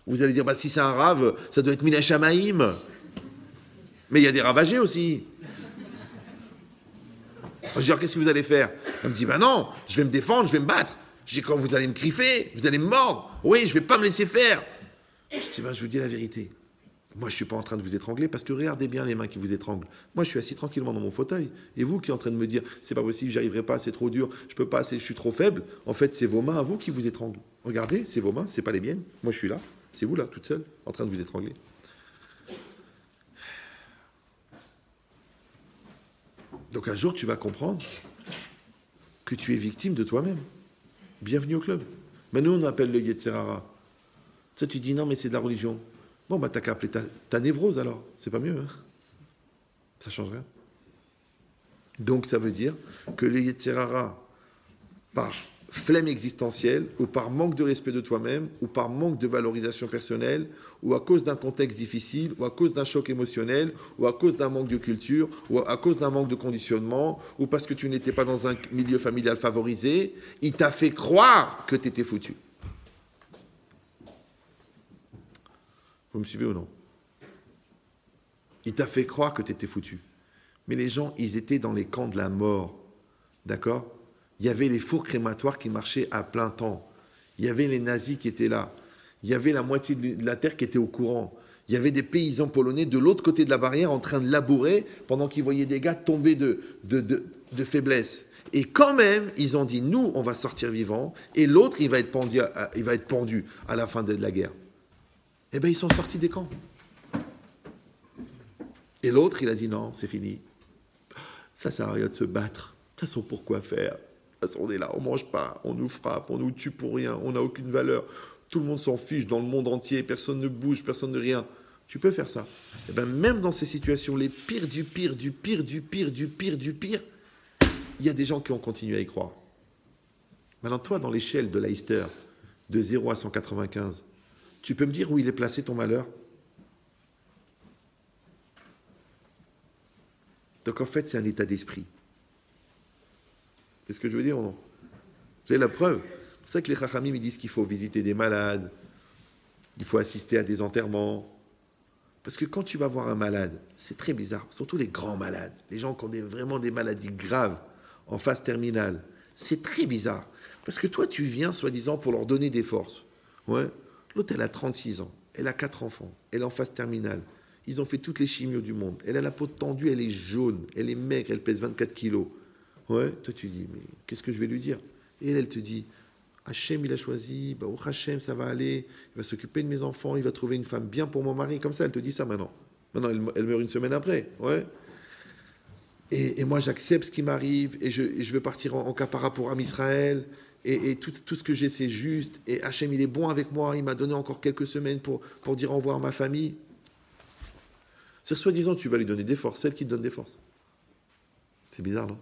Vous allez dire, bah, si c'est un rave, ça doit être Mina Shamaïm. Mais il y a des ravagés aussi. Je dis, alors qu'est-ce que vous allez faire? Elle me dit, bah non, je vais me défendre, je vais me battre. Je dis, quand vous allez me griffer, vous allez me mordre. Oui, je ne vais pas me laisser faire. Je dis, bah, je vous dis la vérité. Moi, je ne suis pas en train de vous étrangler parce que regardez bien les mains qui vous étranglent. Moi, je suis assis tranquillement dans mon fauteuil. Et vous qui êtes en train de me dire, c'est pas possible, j'y arriverai pas, c'est trop dur, je peux pas, je suis trop faible. En fait, c'est vos mains à vous qui vous étranglent. Regardez, c'est vos mains, c'est pas les miennes. Moi, je suis là. C'est vous là, toute seule, en train de vous étrangler. Donc un jour, tu vas comprendre que tu es victime de toi-même. Bienvenue au club. Maintenant, on appelle le Yetzer Hara. Ça, tu dis non, mais c'est de la religion. Bon, bah, t'as qu'à appeler ta névrose alors. C'est pas mieux, hein? Ça change rien. Donc, ça veut dire que le Yetzer Hara, par flemme existentielle, ou par manque de respect de toi-même, ou par manque de valorisation personnelle, ou à cause d'un contexte difficile, ou à cause d'un choc émotionnel, ou à cause d'un manque de culture, ou à cause d'un manque de conditionnement, ou parce que tu n'étais pas dans un milieu familial favorisé, il t'a fait croire que tu étais foutu. Vous me suivez ou non? Il t'a fait croire que tu étais foutu. Mais les gens, ils étaient dans les camps de la mort. D'accord? Il y avait les fours crématoires qui marchaient à plein temps. Il y avait les nazis qui étaient là. Il y avait la moitié de la terre qui était au courant. Il y avait des paysans polonais de l'autre côté de la barrière en train de labourer pendant qu'ils voyaient des gars tomber de faiblesse. Et quand même, ils ont dit, nous, on va sortir vivants, et l'autre, il va être pendu à la fin de la guerre. Eh bien, ils sont sortis des camps. Et l'autre, il a dit, non, c'est fini. Ça sert à rien de se battre. De toute façon, pourquoi faire? De toute façon, on est là, on ne mange pas, on nous frappe, on nous tue pour rien, on n'a aucune valeur. Tout le monde s'en fiche dans le monde entier, personne ne bouge, personne ne rien. Tu peux faire ça. Et bien, même dans ces situations, les pires du pire, du pire, du pire, du pire, du pire, il y a des gens qui ont continué à y croire. Maintenant, toi, dans l'échelle de Leicester, de 0 à 195, tu peux me dire où il est placé ton malheur? Donc, en fait, c'est un état d'esprit. Qu'est-ce que je veux dire ou non? Vous avez la preuve. C'est pour ça que les Chachamim ils disent qu'il faut visiter des malades, il faut assister à des enterrements. Parce que quand tu vas voir un malade, c'est très bizarre, surtout les grands malades, les gens qui ont vraiment des maladies graves, en phase terminale. C'est très bizarre. Parce que toi, tu viens, soi-disant, pour leur donner des forces. Ouais. L'autre, elle a 36 ans, elle a 4 enfants, elle est en phase terminale. Ils ont fait toutes les chimios du monde. Elle a la peau tendue, elle est jaune, elle est maigre, elle pèse 24 kilos. Ouais, toi tu dis, mais qu'est-ce que je vais lui dire? Et elle te dit, Hachem il a choisi, bah, oh Hachem ça va aller, il va s'occuper de mes enfants, il va trouver une femme bien pour mon mari, comme ça elle te dit ça maintenant. Maintenant elle meurt une semaine après, ouais. Et moi j'accepte ce qui m'arrive, et je veux partir en capara pour Am Israël, et tout ce que j'ai c'est juste, et Hachem il est bon avec moi, il m'a donné encore quelques semaines pour dire au revoir à ma famille. C'est soi-disant tu vas lui donner des forces, celle qui te donne des forces. C'est bizarre, non?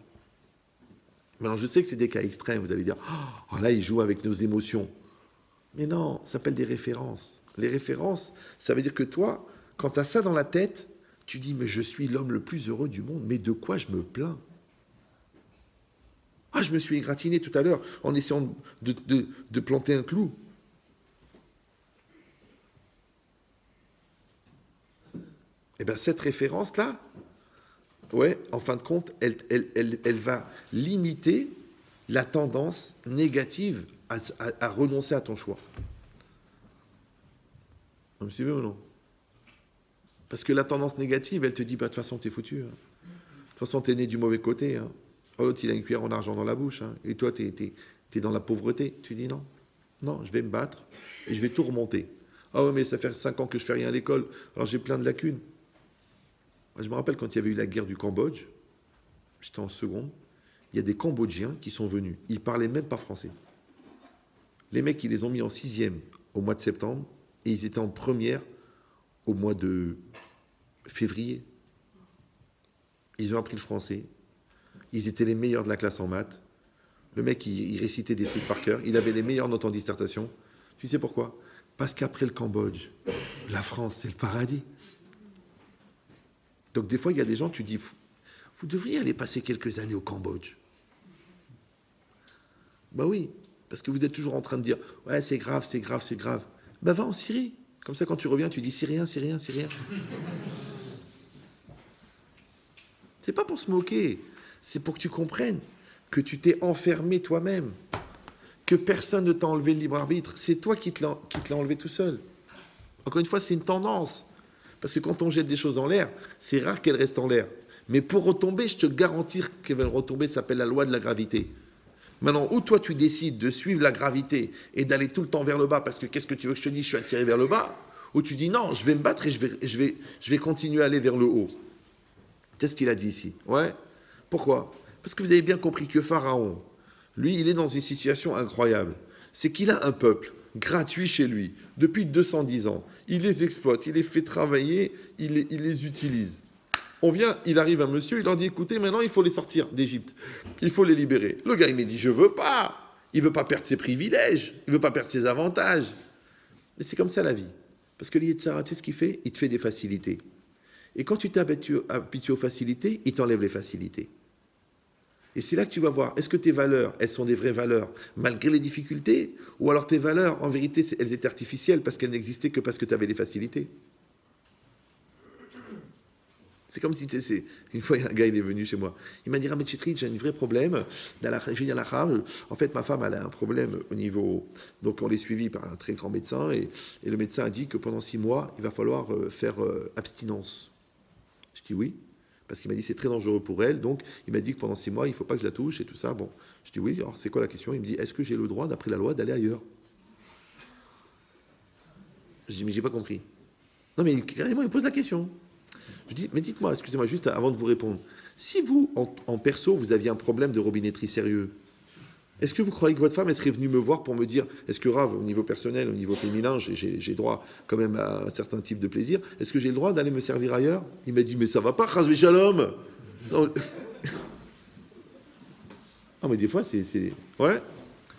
Maintenant, je sais que c'est des cas extrêmes. Vous allez dire, oh, là, il joue avec nos émotions. Mais non, ça s'appelle des références. Les références, ça veut dire que toi, quand tu as ça dans la tête, tu dis, mais je suis l'homme le plus heureux du monde. Mais de quoi je me plains? Ah, je me suis égratigné tout à l'heure en essayant de planter un clou. Eh bien, cette référence-là, ouais, en fin de compte, elle va limiter la tendance négative à renoncer à ton choix. Vous me suivez ou non? Parce que la tendance négative, elle te dit, bah, de toute façon, t'es foutu. Hein. De toute façon, t'es né du mauvais côté. Hein. Oh, l'autre, il a une cuillère en argent dans la bouche. Hein. Et toi, t'es dans la pauvreté. Tu dis non. Non, je vais me battre et je vais tout remonter. Ah ouais, mais ça fait 5 ans que je fais rien à l'école. Alors j'ai plein de lacunes. Je me rappelle quand il y avait eu la guerre du Cambodge, j'étais en seconde, il y a des Cambodgiens qui sont venus. Ils ne parlaient même pas français. Les mecs, ils les ont mis en 6e au mois de septembre et ils étaient en première au mois de février. Ils ont appris le français. Ils étaient les meilleurs de la classe en maths. Le mec, il récitait des trucs par cœur. Il avait les meilleures notes en dissertation. Tu sais pourquoi? Parce qu'après le Cambodge, la France, c'est le paradis. Donc des fois, il y a des gens, tu dis, vous devriez aller passer quelques années au Cambodge. Ben oui, parce que vous êtes toujours en train de dire, ouais, c'est grave, c'est grave, c'est grave. Ben va en Syrie. Comme ça, quand tu reviens, tu dis Syrien, Syrien, Syrien. C'est pas pour se moquer, c'est pour que tu comprennes que tu t'es enfermé toi-même, que personne ne t'a enlevé le libre arbitre, c'est toi qui te l'as enlevé tout seul. Encore une fois, c'est une tendance. Parce que quand on jette des choses en l'air, c'est rare qu'elles restent en l'air. Mais pour retomber, je te garantis qu'elles vont retomber, ça s'appelle la loi de la gravité. Maintenant, où toi tu décides de suivre la gravité et d'aller tout le temps vers le bas, parce que qu'est-ce que tu veux que je te dise, je suis attiré vers le bas, ou tu dis non, je vais me battre et je vais continuer à aller vers le haut. C'est ce qu'il a dit ici. Ouais. Pourquoi? Parce que vous avez bien compris que Pharaon, lui, il est dans une situation incroyable. C'est qu'il a un peuple gratuit chez lui depuis 210 ans. Il les exploite, il les fait travailler, il les utilise. Il arrive un monsieur, il leur dit, écoutez, maintenant il faut les sortir d'Égypte. Il faut les libérer. Le gars, il me dit, je veux pas. Il veut pas perdre ses privilèges. Il veut pas perdre ses avantages. Mais c'est comme ça la vie. Parce que l'Yetzirah, tu sais ce qu'il fait? Il te fait des facilités. Et quand tu t'es habitué aux facilités, il t'enlève les facilités. Et c'est là que tu vas voir, est-ce que tes valeurs, elles sont des vraies valeurs, malgré les difficultés, ou alors tes valeurs, en vérité, elles étaient artificielles parce qu'elles n'existaient que parce que tu avais des facilités. C'est comme si, une fois, un gars, il est venu chez moi. Il m'a dit, Ramed Chitrit, j'ai un vrai problème. J'ai dit à la Kham, en fait, ma femme, elle a un problème au niveau... Donc, on l'est suivi par un très grand médecin, et le médecin a dit que pendant 6 mois, il va falloir faire abstinence. Je dis oui, parce qu'il m'a dit c'est très dangereux pour elle, donc il m'a dit que pendant 6 mois, il ne faut pas que je la touche et tout ça. Bon, je dis oui, alors c'est quoi la question? Il me dit, est-ce que j'ai le droit, d'après la loi, d'aller ailleurs? Je dis, mais j'ai pas compris. Non, mais carrément, il pose la question. Je dis, mais dites-moi, excusez-moi, juste avant de vous répondre, si vous, en perso, vous aviez un problème de robinetterie sérieux, est-ce que vous croyez que votre femme, elle serait venue me voir pour me dire, est-ce que Rav, au niveau personnel, au niveau féminin, j'ai droit quand même à un certain type de plaisir, est-ce que j'ai le droit d'aller me servir ailleurs? Il m'a dit, mais ça va pas, Chas v'shalom. Non, mais des fois, c'est... Ouais.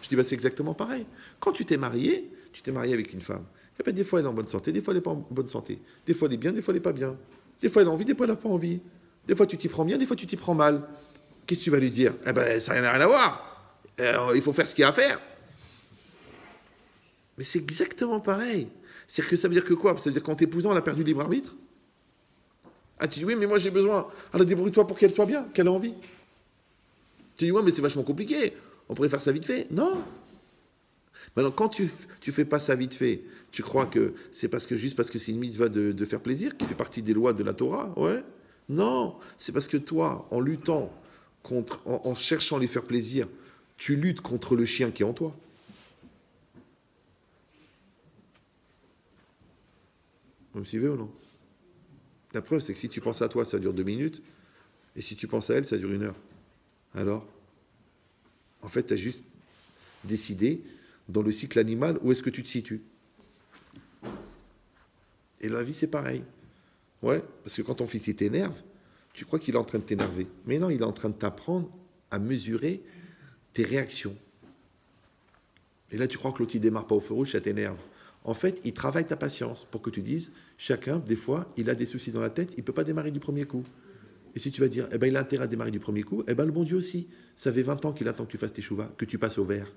Je dis, bah, c'est exactement pareil. Quand tu t'es marié avec une femme. Et ben, des fois, elle est en bonne santé, des fois, elle n'est pas en bonne santé. Des fois, elle est bien, des fois, elle n'est pas bien. Des fois, elle a envie, des fois, elle n'a pas envie. Des fois, tu t'y prends bien, des fois, tu t'y prends mal. Qu'est-ce que tu vas lui dire? Eh ben, ça n'a rien à voir. Il faut faire ce qu'il y a à faire. Mais c'est exactement pareil. C'est-à-dire que ça veut dire que quoi? Ça veut dire qu'en t'épousant, elle a perdu le libre arbitre? Ah, tu dis, oui, mais moi, j'ai besoin. Alors, débrouille-toi pour qu'elle soit bien, qu'elle ait envie. Tu dis, ouais, mais c'est vachement compliqué. On pourrait faire ça vite fait. Non. Maintenant, quand tu fais pas ça vite fait, tu crois que c'est juste parce que c'est une mitzvah de faire plaisir, qui fait partie des lois de la Torah? Ouais. Non. C'est parce que toi, en luttant en cherchant à lui faire plaisir, tu luttes contre le chien qui est en toi. Vous me suivez ou non? La preuve, c'est que si tu penses à toi, ça dure 2 minutes, et si tu penses à elle, ça dure 1 heure. Alors, en fait, tu as juste décidé, dans le cycle animal, où est-ce que tu te situes. Et la vie, c'est pareil. Ouais, parce que quand ton fils il t'énerve, tu crois qu'il est en train de t'énerver. Mais non, il est en train de t'apprendre à mesurer tes réactions. Et là, tu crois que l'autre, il démarre pas au feu rouge, ça t'énerve. En fait, il travaille ta patience pour que tu dises, chacun, des fois, il a des soucis dans la tête, il ne peut pas démarrer du premier coup. Et si tu vas dire, eh ben, il a intérêt à démarrer du premier coup, eh ben, le bon Dieu aussi. Ça fait 20 ans qu'il attend que tu fasses tes chouvas, que tu passes au vert.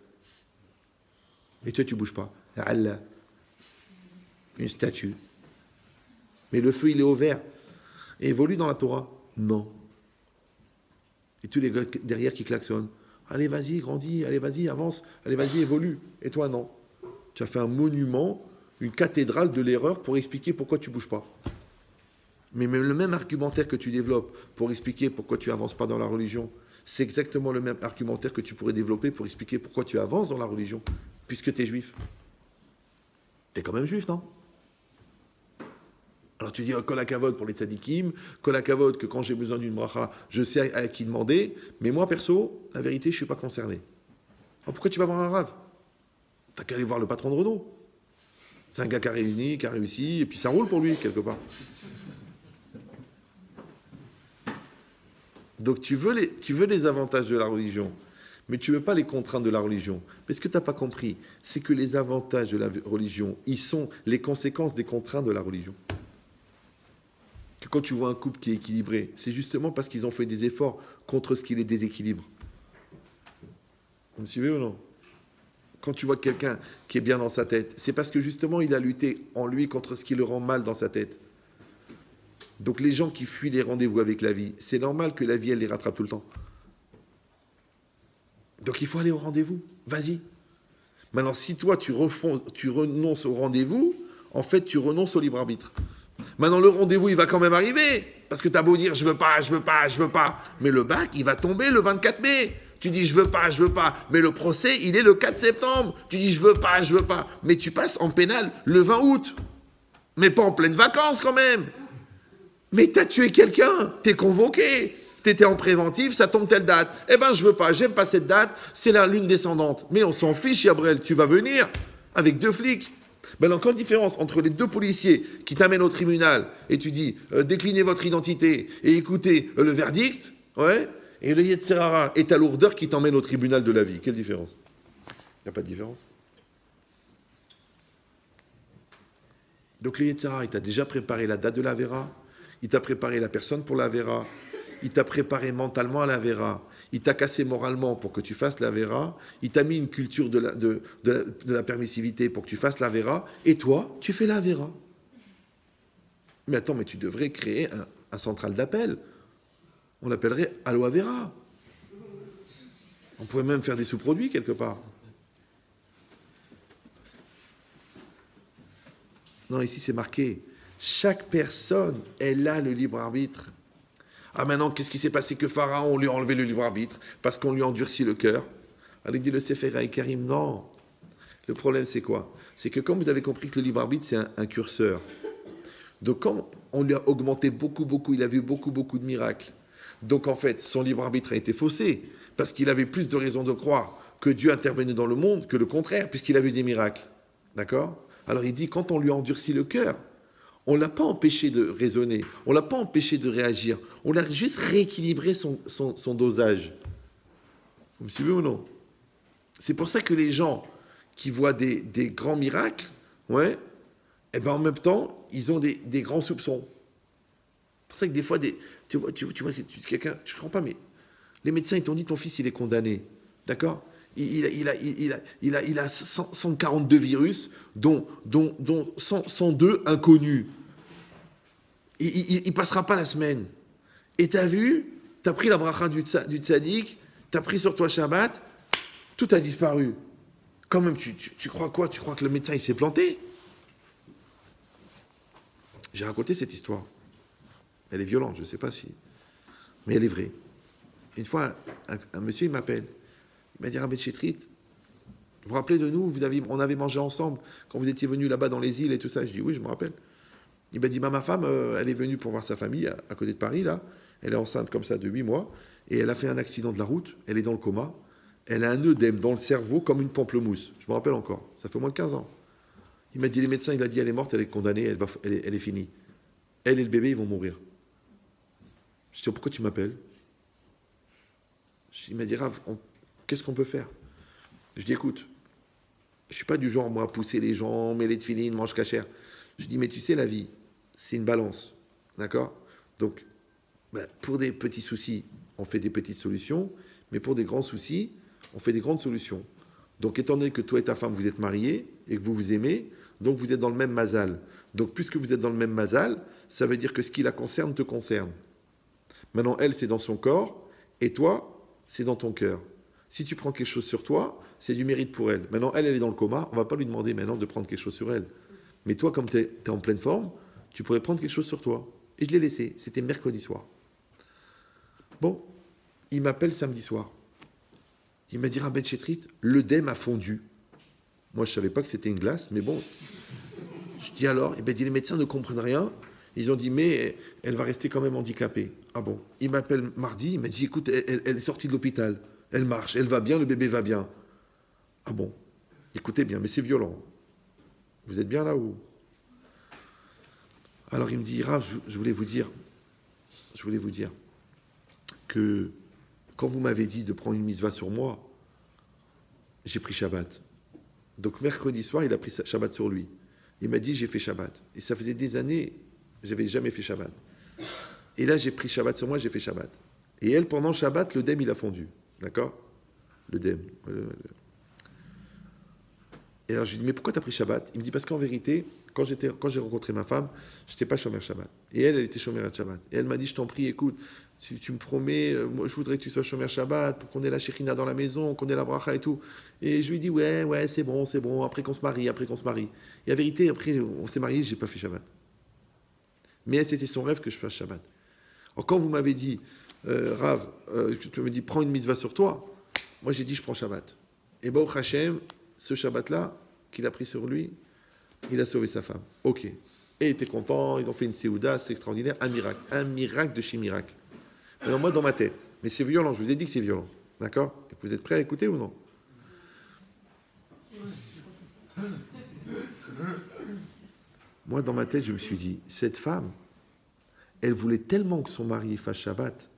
Et toi, tu ne bouges pas. Allah. Une statue. Mais le feu, il est au vert. Et évolue dans la Torah? Non. Et tous les gars derrière qui klaxonnent. Allez, vas-y, grandis, allez, vas-y, avance, allez, vas-y, évolue. Et toi, non. Tu as fait un monument, une cathédrale de l'erreur pour expliquer pourquoi tu ne bouges pas. Mais même le même argumentaire que tu développes pour expliquer pourquoi tu n'avances pas dans la religion, c'est exactement le même argumentaire que tu pourrais développer pour expliquer pourquoi tu avances dans la religion, puisque tu es juif. Tu es quand même juif, non? Alors tu dis, kol hakavod pour les tzadikim, kol hakavod que quand j'ai besoin d'une bracha, je sais à qui demander, mais moi, perso, la vérité, je ne suis pas concerné. Alors pourquoi tu vas voir un rave? T'as qu'à aller voir le patron de Renault. C'est un gars qui a réussi, et puis ça roule pour lui, quelque part. Donc tu veux les avantages de la religion, mais tu ne veux pas les contraintes de la religion. Mais ce que tu n'as pas compris, c'est que les avantages de la religion, ils sont les conséquences des contraintes de la religion. Que quand tu vois un couple qui est équilibré, c'est justement parce qu'ils ont fait des efforts contre ce qui les déséquilibre. Vous me suivez ou non? Quand tu vois quelqu'un qui est bien dans sa tête, c'est parce que justement il a lutté en lui contre ce qui le rend mal dans sa tête. Donc les gens qui fuient les rendez-vous avec la vie, c'est normal que la vie elle les rattrape tout le temps. Donc il faut aller au rendez-vous, vas-y. Maintenant si toi tu renonces au rendez-vous, en fait tu renonces au libre arbitre. Maintenant le rendez-vous il va quand même arriver, parce que tu as beau dire je veux pas, mais le bac il va tomber le 24 mai. Tu dis je veux pas, mais le procès il est le 4 septembre. Tu dis je veux pas, mais tu passes en pénal le 20 août. Mais pas en pleine vacances quand même. Mais t'as tué quelqu'un, t'es convoqué, t'étais en préventif, ça tombe telle date. Eh ben je veux pas, j'aime pas cette date, c'est la lune descendante. Mais on s'en fiche Yabrel, tu vas venir avec 2 flics. Ben encore une différence entre les 2 policiers qui t'amènent au tribunal et tu dis déclinez votre identité et écoutez le verdict, ouais. Et le Yetzerara est ta lourdeur qui t'emmène au tribunal de la vie. Quelle différence? Il n'y a pas de différence. Donc le Yetzerara, il t'a déjà préparé la date de la Vera, il t'a préparé la personne pour la Vera, il t'a préparé mentalement à la Vera, il t'a cassé moralement pour que tu fasses la Vera, il t'a mis une culture de la permissivité pour que tu fasses la Vera, et toi, tu fais la Vera. Mais attends, mais tu devrais créer un central d'appel. On l'appellerait Aloe Vera. On pourrait même faire des sous-produits quelque part. Non, ici c'est marqué. Chaque personne, elle a le libre arbitre. Ah maintenant, qu'est-ce qui s'est passé que Pharaon, on lui a enlevé le libre arbitre parce qu'on lui a endurci le cœur? Alors il dit le Sefer HaKarim, non. Le problème c'est quoi? C'est que comme vous avez compris que le libre arbitre c'est un curseur. Donc quand on lui a augmenté beaucoup, il a vu beaucoup de miracles. Donc en fait, son libre arbitre a été faussé, parce qu'il avait plus de raisons de croire que Dieu intervenait dans le monde que le contraire, puisqu'il a vu des miracles. D'accord? Alors il dit, quand on lui a endurci le cœur, on ne l'a pas empêché de raisonner, on ne l'a pas empêché de réagir, on a juste rééquilibré son dosage. Vous me suivez ou non? C'est pour ça que les gens qui voient des grands miracles, ouais, et ben en même temps, ils ont des grands soupçons. C'est pour ça que des fois, tu vois quelqu'un, je ne comprends pas, mais les médecins, ils t'ont dit, ton fils, il est condamné. D'accord? Il a 142 virus, dont 102 inconnus. Il ne passera pas la semaine. Et tu as vu, tu as pris la bracha du tzaddik, tu as pris sur toi Shabbat, tout a disparu. Quand même, tu crois quoi? Tu crois que le médecin, il s'est planté? J'ai raconté cette histoire. Elle est violente, je ne sais pas si... Mais elle est vraie. Une fois, un monsieur, il m'appelle. Il m'a dit, Rabbi Chetrit, vous vous rappelez de nous? On avait mangé ensemble quand vous étiez venus là-bas dans les îles et tout ça. Je dis, oui, je me rappelle. Il m'a dit, ma femme, elle est venue pour voir sa famille à côté de Paris, là. Elle est enceinte comme ça de 8 mois. Et elle a fait un accident de la route. Elle est dans le coma. Elle a un œdème dans le cerveau comme une pamplemousse. Je me rappelle encore. Ça fait moins de 15 ans. Il m'a dit, les médecins, il a dit, elle est morte, elle est condamnée, elle est finie. Elle et le bébé, ils vont mourir. Je dis, pourquoi tu m'appelles? Il m'a dit, Rav, qu'est-ce qu'on peut faire? Je dis, écoute, je ne suis pas du genre, moi, à pousser les gens, mêler de filines, mange cachère. Je dis, mais tu sais, la vie, c'est une balance. D'accord? Donc, pour des petits soucis, on fait des petites solutions, mais pour des grands soucis, on fait des grandes solutions. Donc, étant donné que toi et ta femme, vous êtes mariés et que vous vous aimez, donc vous êtes dans le même mazal. Donc, puisque vous êtes dans le même mazal, ça veut dire que ce qui la concerne te concerne. Maintenant, elle, c'est dans son corps, et toi, c'est dans ton cœur. Si tu prends quelque chose sur toi, c'est du mérite pour elle. Maintenant, elle est dans le coma, on ne va pas lui demander maintenant de prendre quelque chose sur elle. Mais toi, comme tu es en pleine forme, tu pourrais prendre quelque chose sur toi. Et je l'ai laissé, c'était mercredi soir. Bon, il m'appelle samedi soir. Il m'a dit, Rabbi Chetrit, l'œdème a fondu. Moi, je ne savais pas que c'était une glace, mais bon. Je dis alors, il m'a dit, les médecins ne comprennent rien. Ils ont dit, mais elle va rester quand même handicapée. Ah bon? Il m'appelle mardi, il m'a dit, écoute, elle est sortie de l'hôpital. Elle marche, elle va bien, le bébé va bien. Ah bon? Écoutez bien, mais c'est violent. Vous êtes bien là où? Alors il me dit, Rav, je voulais vous dire que quand vous m'avez dit de prendre une mitzvah sur moi, j'ai pris Shabbat. Donc mercredi soir, il a pris Shabbat sur lui. Il m'a dit, j'ai fait Shabbat. Et ça faisait des années, j'avais jamais fait Shabbat. Et là, j'ai pris Shabbat sur moi, j'ai fait Shabbat. Et elle, pendant Shabbat, le dem, il a fondu. D'accord? Le dem. Et alors, je lui dis, mais pourquoi tu as pris Shabbat? Il me dit, parce qu'en vérité, quand j'ai rencontré ma femme, je n'étais pas Shomer Shabbat. Et elle était Shomer Shabbat. Et elle m'a dit, je t'en prie, écoute, si tu me promets, moi, je voudrais que tu sois Shomer Shabbat, pour qu'on ait la Shekhinah dans la maison, qu'on ait la bracha et tout. Et je lui dis, ouais, c'est bon, après qu'on se marie. Et en vérité, après, on s'est mariés, je n'ai pas fait Shabbat. Mais c'était son rêve que je fasse Shabbat. Alors, quand vous m'avez dit, Rav, tu me dis, prends une mitzvah sur toi, moi j'ai dit, je prends Shabbat. Et Baruch Hashem, ce Shabbat-là, qu'il a pris sur lui, il a sauvé sa femme. Ok. Et il était content, ils ont fait une séouda, c'est extraordinaire, un miracle de chez miracle. Alors moi, dans ma tête, mais c'est violent, je vous ai dit que c'est violent, d'accord? Vous êtes prêts à écouter ou non? Moi, dans ma tête, je me suis dit, cette femme, elle voulait tellement que son mari fasse Shabbat,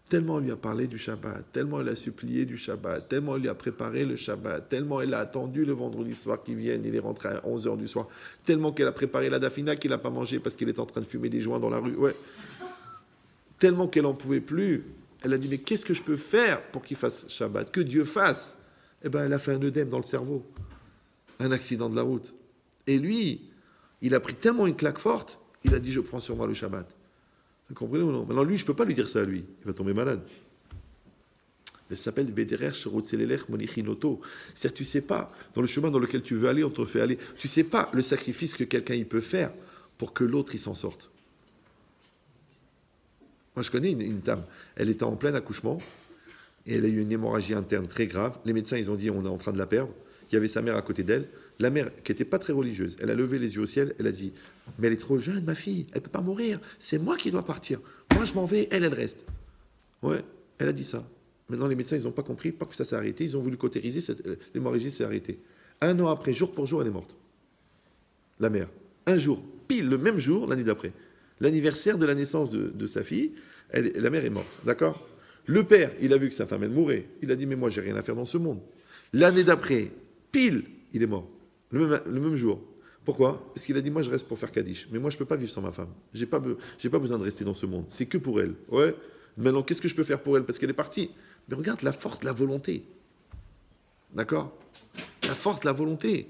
tellement elle lui a parlé du Shabbat, tellement elle a supplié du Shabbat, tellement elle lui a préparé le Shabbat, tellement elle a attendu le vendredi soir qu'il vienne, il est rentré à 11h du soir, tellement qu'elle a préparé la dafina qu'il n'a pas mangé parce qu'il est en train de fumer des joints dans la rue. Ouais. Tellement qu'elle n'en pouvait plus, elle a dit, mais qu'est-ce que je peux faire pour qu'il fasse Shabbat? Que Dieu fasse. Eh bien, elle a fait un œdème dans le cerveau, un accident de la route. Et lui, il a pris tellement une claque forte, il a dit, je prends sur moi le Shabbat. Vous comprenez ou non? Maintenant, lui, je ne peux pas lui dire ça à lui. Il va tomber malade. Mais ça s'appelle Bederer Sherotzelelech Monichinoto. C'est-à-dire, tu ne sais pas, dans le chemin dans lequel tu veux aller, on te fait aller. Tu ne sais pas le sacrifice que quelqu'un il peut faire pour que l'autre il s'en sorte. Moi, je connais une dame. Elle était en plein accouchement et elle a eu une hémorragie interne très grave. Les médecins, ils ont dit, on est en train de la perdre. Il y avait sa mère à côté d'elle. La mère, qui n'était pas très religieuse, elle a levé les yeux au ciel, elle a dit, mais elle est trop jeune, ma fille, elle ne peut pas mourir, c'est moi qui dois partir. Moi, je m'en vais, elle reste. Ouais, elle a dit ça. Maintenant, les médecins, ils n'ont pas compris, pas que ça s'est arrêté, ils ont voulu cautériser, l'hémorragie s'est arrêtée. Un an après, jour pour jour, elle est morte. La mère. Un jour, pile le même jour, l'année d'après. L'anniversaire de la naissance de sa fille, la mère est morte, d'accord? Le père, il a vu que sa femme, elle mourait. Il a dit, mais moi, j'ai rien à faire dans ce monde. L'année d'après, pile, il est mort. Le même jour. Pourquoi? Parce qu'il a dit, moi je reste pour faire Kaddish. Mais moi je ne peux pas vivre sans ma femme. J'ai pas besoin de rester dans ce monde. C'est que pour elle. Ouais. Maintenant, qu'est-ce que je peux faire pour elle? Parce qu'elle est partie. Mais regarde la force de la volonté. D'accord? La force de la volonté.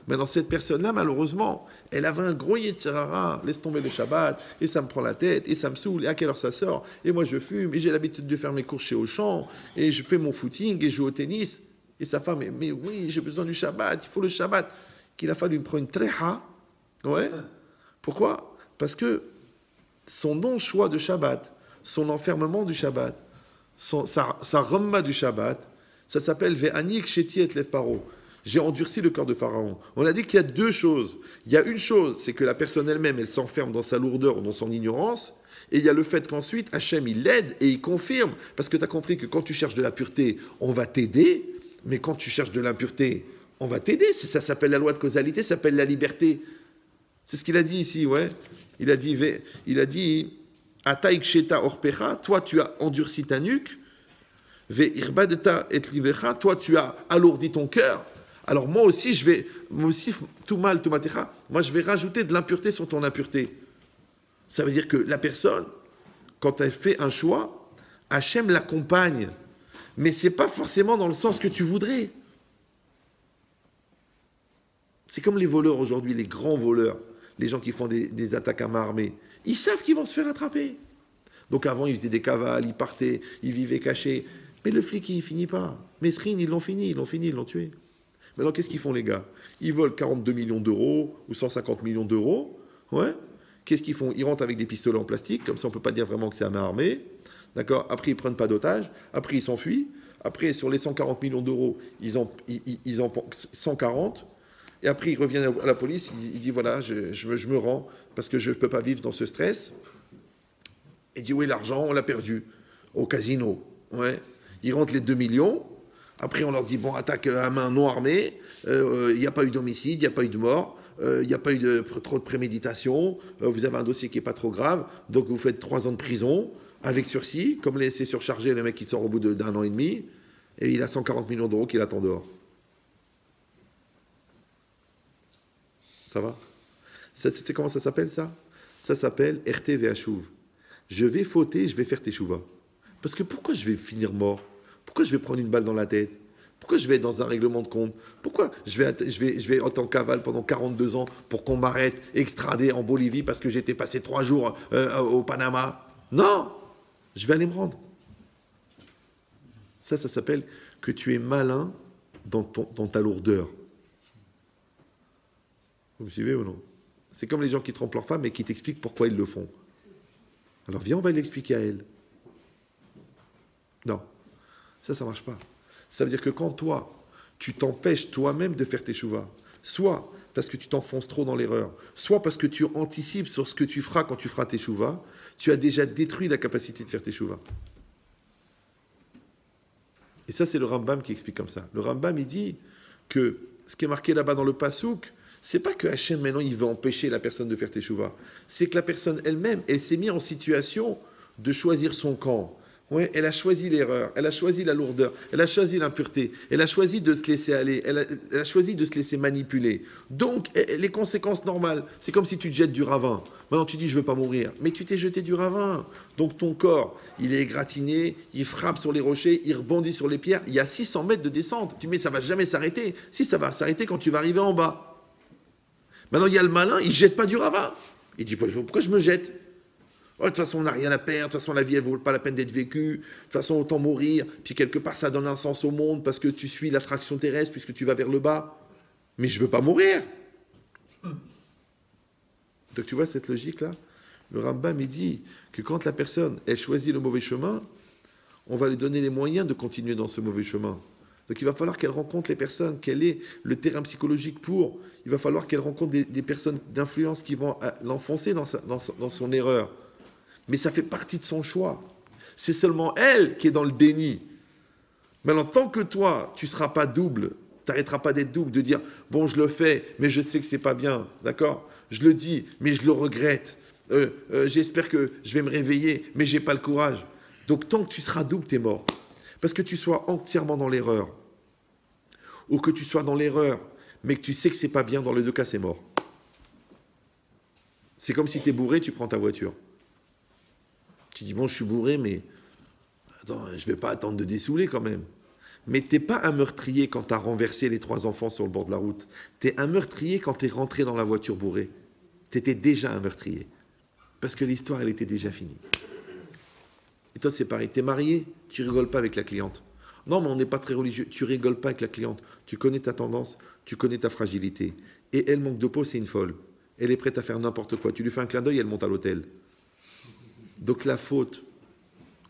Maintenant, cette personne-là, malheureusement, elle avait un gros Yetzirara. Laisse tomber le Shabbat. Et ça me prend la tête. Et ça me saoule. Et à quelle heure ça sort? Et moi je fume. Et j'ai l'habitude de faire mes courses chez Auchan. Et je fais mon footing. Et je joue au tennis. Et sa femme, mais oui, j'ai besoin du Shabbat, il faut le Shabbat. Qu'il a fallu me prendre une tréha. Ouais. Pourquoi? Parce que son non-choix de Shabbat, son enfermement du Shabbat, sa remma du Shabbat, ça s'appelle Ve'anik Sheti et Lev Paro. J'ai endurci le cœur de Pharaon. On a dit qu'il y a deux choses. Il y a une chose, c'est que la personne elle-même, elle s'enferme dans sa lourdeur ou dans son ignorance. Et il y a le fait qu'ensuite, Hachem, il l'aide et il confirme. Parce que tu as compris que quand tu cherches de la pureté, on va t'aider. Mais quand tu cherches de l'impureté, on va t'aider. Ça s'appelle la loi de causalité, ça s'appelle la liberté. C'est ce qu'il a dit ici, ouais. Il a dit, Ataik sheta orpecha, toi tu as endurci ta nuque, ve irbadeta et libecha, toi tu as alourdi ton cœur. Alors moi aussi, tout mal, tout matecha, moi je vais rajouter de l'impureté sur ton impureté. Ça veut dire que la personne, quand elle fait un choix, Hachem l'accompagne. Mais ce n'est pas forcément dans le sens que tu voudrais. C'est comme les voleurs aujourd'hui, les grands voleurs, les gens qui font des attaques à main armée. Ils savent qu'ils vont se faire attraper. Donc avant, ils faisaient des cavales, ils partaient, ils vivaient cachés. Mais le flic, il ne finit pas. Mesrine, ils l'ont tué. Maintenant, qu'est-ce qu'ils font, les gars? Ils volent 42 millions d'euros ou 150 millions d'euros. Ouais. Qu'est-ce qu'ils font? Ils rentrent avec des pistolets en plastique, comme ça on ne peut pas dire vraiment que c'est à main armée. D'accord? Après, ils ne prennent pas d'otages. Après, ils s'enfuient. Après, sur les 140 millions d'euros, ils en 140. Et après, ils reviennent à la police. Ils disent, voilà, je me rends parce que je ne peux pas vivre dans ce stress. Et dit, oui, l'argent, on l'a perdu au casino. Ouais. Ils rentrent les 2 millions. Après, on leur dit, bon, attaque à main non armée. Il n'y a pas eu d'homicide, il n'y a pas eu de mort. Il n'y a pas eu trop de préméditation. Vous avez un dossier qui n'est pas trop grave. Donc, vous faites 3 ans de prison. Avec sursis, comme c'est surchargé, le mec qui sort au bout d'un an et demi, et il a 140 millions d'euros qui l'attend dehors. Ça va? Ça, tu sais comment ça s'appelle, ça? Ça s'appelle RT Ve'ashuv. Je vais fauter, je vais faire teshuva. Parce que pourquoi je vais finir mort? Pourquoi je vais prendre une balle dans la tête? Pourquoi je vais être dans un règlement de compte? Pourquoi je vais être en cavale pendant 42 ans pour qu'on m'arrête, extradé en Bolivie parce que j'étais passé 3 jours au Panama? Non! Je vais aller me rendre. Ça s'appelle que tu es malin dans ta lourdeur. Vous me suivez ou non? C'est comme les gens qui trompent leur femme et qui t'expliquent pourquoi ils le font. Alors viens, on va l'expliquer à elle. Non, ça ne marche pas. Ça veut dire que quand toi, tu t'empêches toi-même de faire tes chouvas, soit parce que tu t'enfonces trop dans l'erreur, soit parce que tu anticipes sur ce que tu feras quand tu feras tes chouvas, tu as déjà détruit la capacité de faire tes chouvas. Et ça, c'est le Rambam qui explique comme ça. Le Rambam, il dit que ce qui est marqué là-bas dans le Passouk, c'est pas que Hachem, maintenant, il veut empêcher la personne de faire teshuva. C'est que la personne elle-même, elle s'est mise en situation de choisir son camp. Ouais, elle a choisi l'erreur, elle a choisi la lourdeur, elle a choisi l'impureté, elle a choisi de se laisser aller, elle a choisi de se laisser manipuler. Donc, les conséquences normales, c'est comme si tu te jettes du ravin. Maintenant, tu dis, je ne veux pas mourir. Mais tu t'es jeté du ravin. Donc, ton corps, il est égratigné, il frappe sur les rochers, il rebondit sur les pierres. Il y a 600 mètres de descente. Tu dis, mais ça ne va jamais s'arrêter. Si, ça va s'arrêter quand tu vas arriver en bas. Maintenant, il y a le malin, il ne jette pas du ravin. Il dit, pourquoi je me jette? Oh, de toute façon, on n'a rien à perdre. De toute façon, la vie, elle ne vaut pas la peine d'être vécue. De toute façon, autant mourir. Puis, quelque part, ça donne un sens au monde parce que tu suis l'attraction terrestre puisque tu vas vers le bas. Mais je ne veux pas mourir. Donc, tu vois cette logique-là? Le Rambam, il dit que quand la personne, elle choisit le mauvais chemin, on va lui donner les moyens de continuer dans ce mauvais chemin. Donc, il va falloir qu'elle rencontre les personnes, quel est le terrain psychologique pour. Il va falloir qu'elle rencontre des personnes d'influence qui vont l'enfoncer dans son erreur. Mais ça fait partie de son choix. C'est seulement elle qui est dans le déni. Mais en tant que toi, tu ne seras pas double, tu n'arrêteras pas d'être double, de dire « bon, je le fais, mais je sais que ce n'est pas bien, d'accord? Je le dis, mais je le regrette. J'espère que je vais me réveiller, mais je n'ai pas le courage. » Donc, tant que tu seras double, tu es mort. Parce que tu sois entièrement dans l'erreur, ou que tu sois dans l'erreur, mais que tu sais que ce n'est pas bien, dans les deux cas, c'est mort. C'est comme si tu es bourré, tu prends ta voiture. Tu dis, bon, je suis bourré, mais attends, je ne vais pas attendre de dessouler quand même. Mais tu n'es pas un meurtrier quand tu as renversé les 3 enfants sur le bord de la route. Tu es un meurtrier quand tu es rentré dans la voiture bourrée. Tu étais déjà un meurtrier. Parce que l'histoire, elle était déjà finie. Et toi, c'est pareil. Tu es marié, tu rigoles pas avec la cliente. Non, mais on n'est pas très religieux. Tu rigoles pas avec la cliente. Tu connais ta tendance, tu connais ta fragilité. Et elle manque de peau, c'est une folle. Elle est prête à faire n'importe quoi. Tu lui fais un clin d'œil, elle monte à l'hôtel. Donc la faute,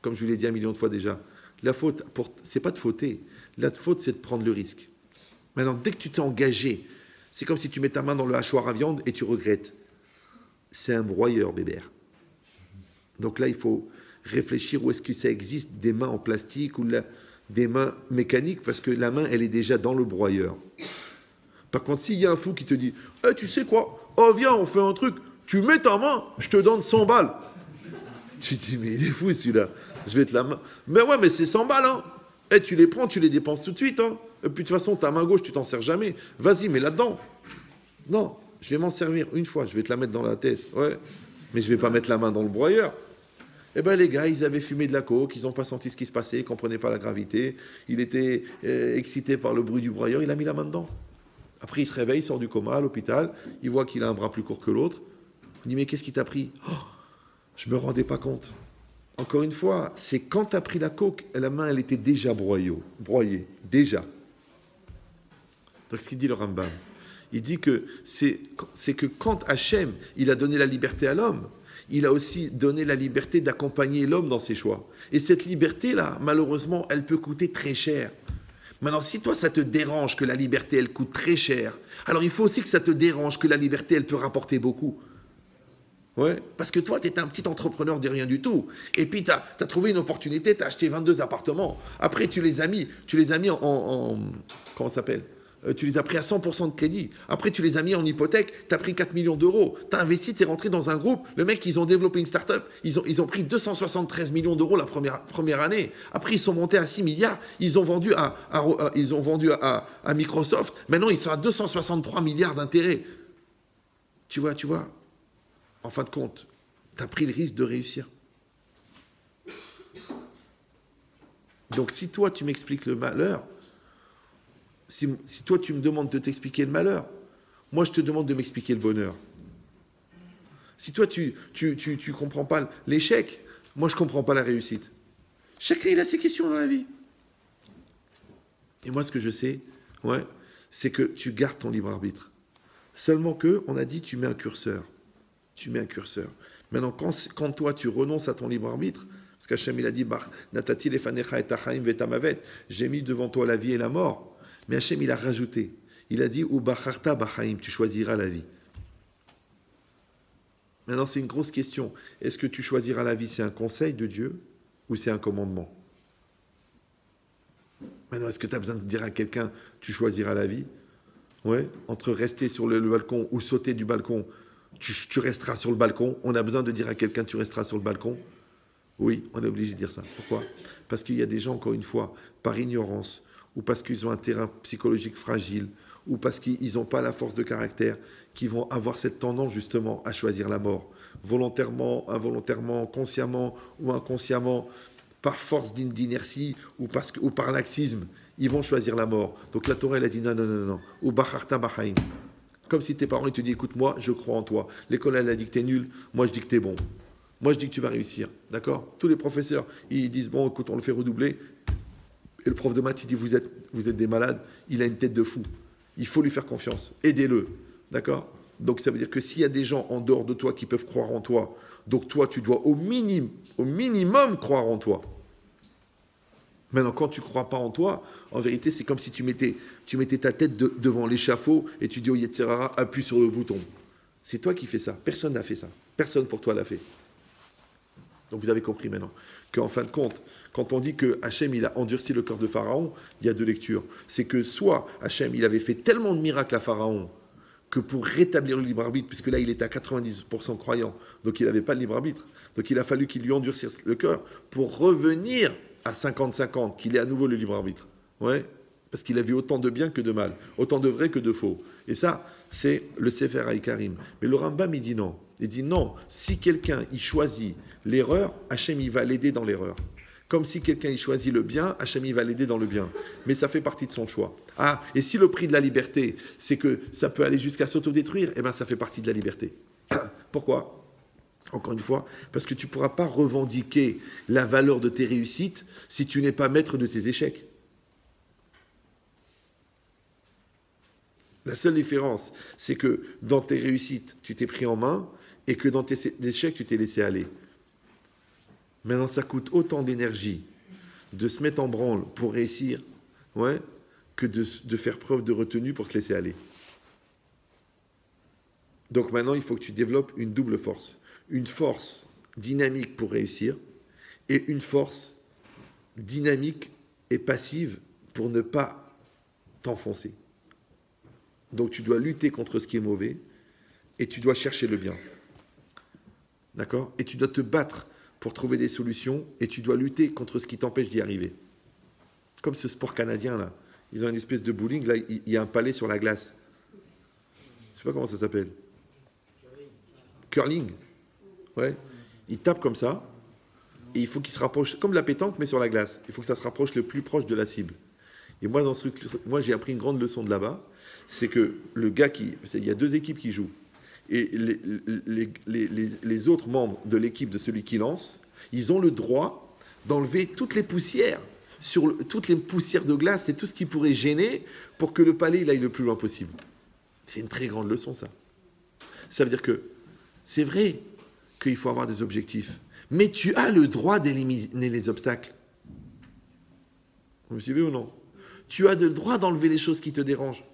comme je vous l'ai dit 1 million de fois déjà, la faute, c'est pas de fauter. La faute, c'est de prendre le risque. Maintenant, dès que tu t'es engagé, c'est comme si tu mets ta main dans le hachoir à viande et tu regrettes. C'est un broyeur, bébert. Donc là, il faut réfléchir où est-ce que ça existe, des mains en plastique ou des mains mécaniques, parce que la main, elle est déjà dans le broyeur. Par contre, s'il y a un fou qui te dit « tu sais quoi? Oh, viens, on fait un truc. Tu mets ta main, je te donne 100 balles. » Tu te dis, mais il est fou celui-là. Je vais te la main. Mais ouais, mais c'est 100 balles, hein. Tu les prends, tu les dépenses tout de suite, hein. Et puis de toute façon, ta main gauche, tu t'en sers jamais. Vas-y, mets là-dedans. Non, je vais m'en servir une fois, je vais te la mettre dans la tête. Ouais. Mais je vais pas mettre la main dans le broyeur. Eh bien, les gars, ils avaient fumé de la coke, ils n'ont pas senti ce qui se passait, ils ne comprenaient pas la gravité. Il était excité par le bruit du broyeur, il a mis la main dedans. Après, il se réveille, il sort du coma à l'hôpital, il voit qu'il a un bras plus court que l'autre. Il dit, mais qu'est-ce qui t'a pris? Je ne me rendais pas compte. Encore une fois, c'est quand tu as pris la coke, la main, elle était déjà broyée, déjà. Donc, ce qu'il dit le Rambam, il dit que c'est que quand Hachem, il a donné la liberté à l'homme, il a aussi donné la liberté d'accompagner l'homme dans ses choix. Et cette liberté-là, malheureusement, elle peut coûter très cher. Maintenant, si toi, ça te dérange que la liberté, elle coûte très cher, alors il faut aussi que ça te dérange que la liberté, elle peut rapporter beaucoup. Ouais, parce que toi, tu es un petit entrepreneur de rien du tout. Et puis, tu as trouvé une opportunité, tu as acheté 22 appartements. Après, tu les as mis en comment ça s'appelle? Tu les as pris à 100% de crédit. Après, tu les as mis en hypothèque, tu as pris 4 millions d'euros. Tu as investi, tu es rentré dans un groupe. Le mec, ils ont développé une start-up. Ils ont pris 273 millions d'euros la première année. Après, ils sont montés à 6 milliards. Ils ont vendu à Microsoft. Maintenant, ils sont à 263 milliards d'intérêts. tu vois, en fin de compte, tu as pris le risque de réussir. Donc si toi, tu m'expliques le malheur, si toi, tu me demandes de t'expliquer le malheur, moi, je te demande de m'expliquer le bonheur. Si toi, tu comprends pas l'échec, moi, je comprends pas la réussite. Chacun, il a ses questions dans la vie. Et moi, ce que je sais, c'est que tu gardes ton libre arbitre. Seulement que, on a dit, tu mets un curseur. Tu mets un curseur. Maintenant, quand toi, tu renonces à ton libre arbitre, parce qu'Hachem, il a dit, Natati lefanecha et tachaim vetamavet, j'ai mis devant toi la vie et la mort. Mais Hachem, il a rajouté. Il a dit, ou bacharta bachaim, tu choisiras la vie. Maintenant, c'est une grosse question. Est-ce que tu choisiras la vie, c'est un conseil de Dieu ou c'est un commandement? Maintenant, est-ce que tu as besoin de dire à quelqu'un, tu choisiras la vie? Ouais. Entre rester sur le balcon ou sauter du balcon, tu resteras sur le balcon. On a besoin de dire à quelqu'un, tu resteras sur le balcon? Oui, on est obligé de dire ça. Pourquoi? Parce qu'il y a des gens, encore une fois, par ignorance, ou parce qu'ils ont un terrain psychologique fragile, ou parce qu'ils n'ont pas la force de caractère, qui vont avoir cette tendance justement à choisir la mort, volontairement, involontairement, consciemment ou inconsciemment, par force d'inertie ou par laxisme, ils vont choisir la mort. Donc la Torah, elle a dit non, ou bacharta bachaim. Comme si tes parents ils te disent, écoute, moi, je crois en toi. L'école, elle a dit que t'es nul, moi, je dis que t'es bon. Moi, je dis que tu vas réussir, d'accord? Tous les professeurs, ils disent, bon, écoute, on le fait redoubler. Et le prof de maths, il dit, vous êtes des malades, il a une tête de fou. Il faut lui faire confiance, aidez-le, d'accord? Donc, ça veut dire que s'il y a des gens en dehors de toi qui peuvent croire en toi, donc toi, tu dois au minimum croire en toi. Maintenant, quand tu ne crois pas en toi, en vérité, c'est comme si tu mettais ta tête devant l'échafaud et tu dis au Yetzirara, appuie sur le bouton. C'est toi qui fais ça. Personne n'a fait ça. Personne pour toi l'a fait. Donc vous avez compris maintenant qu'en fin de compte, quand on dit que Hachem il a endurci le cœur de Pharaon, il y a deux lectures. C'est que soit Hachem il avait fait tellement de miracles à Pharaon que pour rétablir le libre arbitre, puisque là il était à 90% croyant, donc il n'avait pas le libre arbitre, donc il a fallu qu'il lui endurcisse le cœur pour revenir à 50-50, qu'il ait à nouveau le libre arbitre. Ouais, parce qu'il a vu autant de bien que de mal, autant de vrai que de faux. Et ça, c'est le Sefer Haïkarim. Mais le Rambam, il dit non. Il dit non, si quelqu'un il choisit l'erreur, Hachem il va l'aider dans l'erreur. Comme si quelqu'un il choisit le bien, Hachem il va l'aider dans le bien. Mais ça fait partie de son choix. Ah, et si le prix de la liberté, c'est que ça peut aller jusqu'à s'autodétruire, eh bien ça fait partie de la liberté. Pourquoi? Encore une fois, parce que tu ne pourras pas revendiquer la valeur de tes réussites si tu n'es pas maître de tes échecs. La seule différence, c'est que dans tes réussites, tu t'es pris en main et que dans tes échecs, tu t'es laissé aller. Maintenant, ça coûte autant d'énergie de se mettre en branle pour réussir, que de faire preuve de retenue pour se laisser aller. Donc maintenant, il faut que tu développes une double force. Une force dynamique pour réussir et une force dynamique et passive pour ne pas t'enfoncer. Donc tu dois lutter contre ce qui est mauvais et tu dois chercher le bien. D'accord? Et tu dois te battre pour trouver des solutions et tu dois lutter contre ce qui t'empêche d'y arriver. Comme ce sport canadien là. Ils ont une espèce de bowling, là il y a un palais sur la glace. Je sais pas comment ça s'appelle. Curling. Ouais. Ils tapent comme ça et il faut qu'ils se rapprochent, comme la pétanque mais sur la glace. Il faut que ça se rapproche le plus proche de la cible. Et moi, dans ce truc, j'ai appris une grande leçon de là-bas, c'est que le gars il y a deux équipes qui jouent. Et les autres membres de l'équipe de celui qui lance, ils ont le droit d'enlever toutes les poussières, toutes les poussières de glace et tout ce qui pourrait gêner pour que le palais il aille le plus loin possible. C'est une très grande leçon, ça. Ça veut dire que c'est vrai qu'il faut avoir des objectifs, mais tu as le droit d'éliminer les obstacles. Vous me suivez ou non? Tu as le droit d'enlever les choses qui te dérangent.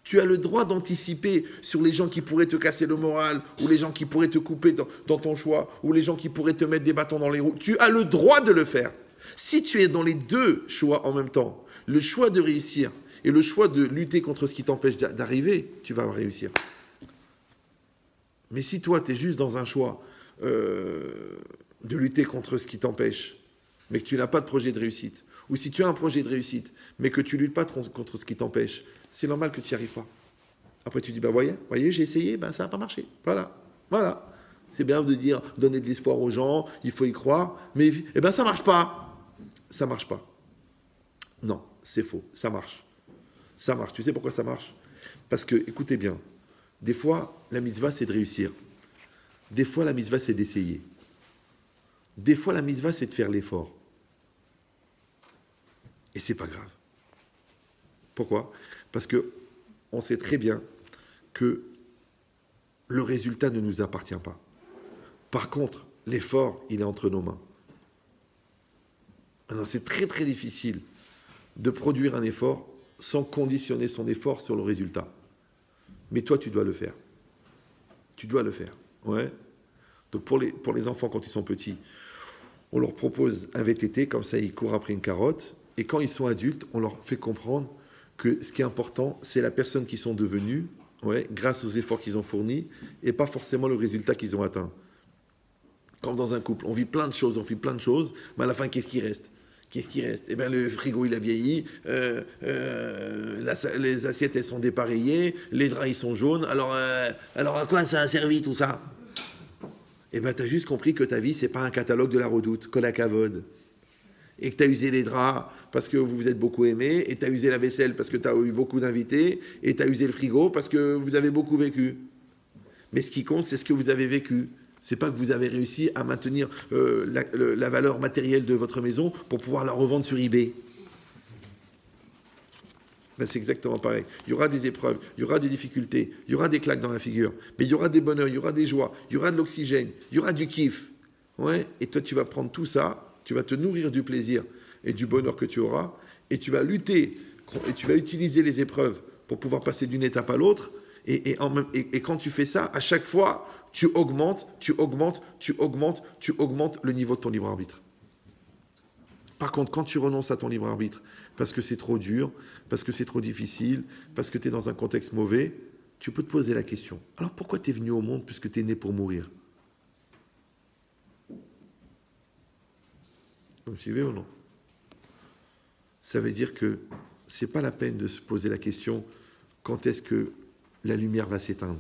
Tu as le droit d'anticiper sur les gens qui pourraient te casser le moral, ou les gens qui pourraient te couper dans ton choix, ou les gens qui pourraient te mettre des bâtons dans les roues. Tu as le droit de le faire. Si tu es dans les deux choix en même temps, le choix de réussir et le choix de lutter contre ce qui t'empêche d'arriver, tu vas réussir. Mais si toi, tu es juste dans un choix de lutter contre ce qui t'empêche, mais que tu n'as pas de projet de réussite, ou si tu as un projet de réussite, mais que tu ne luttes pas contre ce qui t'empêche, c'est normal que tu n'y arrives pas. Après, tu dis, voyez, j'ai essayé, ça n'a pas marché. Voilà. C'est bien de dire, donner de l'espoir aux gens, il faut y croire, mais ça marche pas. Ça marche pas. Non, c'est faux, ça marche. Ça marche. Tu sais pourquoi ça marche? Parce que, écoutez bien, des fois, la mitzvah, c'est de réussir. Des fois, la mitzvah, c'est d'essayer. Des fois, la mitzvah, c'est de faire l'effort. Et c'est pas grave. Pourquoi? Parce que on sait très bien que le résultat ne nous appartient pas. Par contre, l'effort, il est entre nos mains. Alors, c'est très très difficile de produire un effort sans conditionner son effort sur le résultat. Mais toi, tu dois le faire. Tu dois le faire. Ouais. Donc pour les enfants, quand ils sont petits, on leur propose un VTT, comme ça ils courent après une carotte. Et quand ils sont adultes, on leur fait comprendre que ce qui est important, c'est la personne qu'ils sont devenus, grâce aux efforts qu'ils ont fournis, et pas forcément le résultat qu'ils ont atteint. Comme dans un couple, on vit plein de choses, mais à la fin, qu'est-ce qui reste? Eh bien, le frigo, il a vieilli, les assiettes, elles sont dépareillées, les draps, ils sont jaunes. Alors à quoi ça a servi tout ça? Eh bien, tu as juste compris que ta vie, c'est pas un catalogue de la Redoute, que la cavode. Et que tu as usé les draps parce que vous vous êtes beaucoup aimés, et tu as usé la vaisselle parce que tu as eu beaucoup d'invités, et tu as usé le frigo parce que vous avez beaucoup vécu. Mais ce qui compte, c'est ce que vous avez vécu. C'est pas que vous avez réussi à maintenir la valeur matérielle de votre maison pour pouvoir la revendre sur eBay. C'est exactement pareil. Il y aura des épreuves, il y aura des difficultés, il y aura des claques dans la figure, mais il y aura des bonheurs, il y aura des joies, il y aura de l'oxygène, il y aura du kiff. Et toi, tu vas prendre tout ça, tu vas te nourrir du plaisir et du bonheur que tu auras, et tu vas lutter, et tu vas utiliser les épreuves pour pouvoir passer d'une étape à l'autre. Et quand tu fais ça, à chaque fois, tu augmentes le niveau de ton libre arbitre. Par contre, quand tu renonces à ton libre arbitre, parce que c'est trop dur, parce que c'est trop difficile, parce que tu es dans un contexte mauvais, tu peux te poser la question. Alors pourquoi tu es venu au monde puisque tu es né pour mourir? Vous me suivez ou non? Ça veut dire que c'est pas la peine de se poser la question quand est-ce que la lumière va s'éteindre.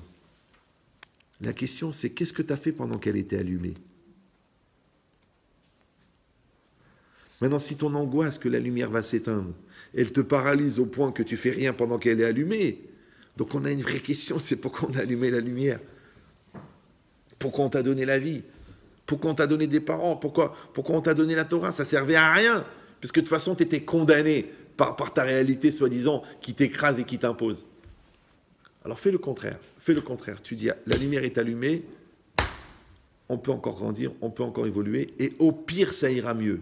La question, c'est qu'est-ce que tu as fait pendant qu'elle était allumée? Maintenant, si ton angoisse que la lumière va s'éteindre, elle te paralyse au point que tu fais rien pendant qu'elle est allumée, donc on a une vraie question, c'est pourquoi on a allumé la lumière? Pourquoi on t'a donné la vie? Pourquoi on t'a donné des parents? Pourquoi on t'a donné la Torah? Ça servait à rien, puisque de toute façon, tu étais condamné par ta réalité, soi-disant, qui t'écrase et qui t'impose. Alors fais le contraire. Tu dis, la lumière est allumée, on peut encore grandir, on peut encore évoluer, et au pire, ça ira mieux.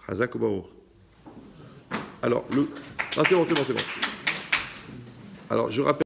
Hazak ou Baruch. Alors, c'est bon. Alors, je rappelle.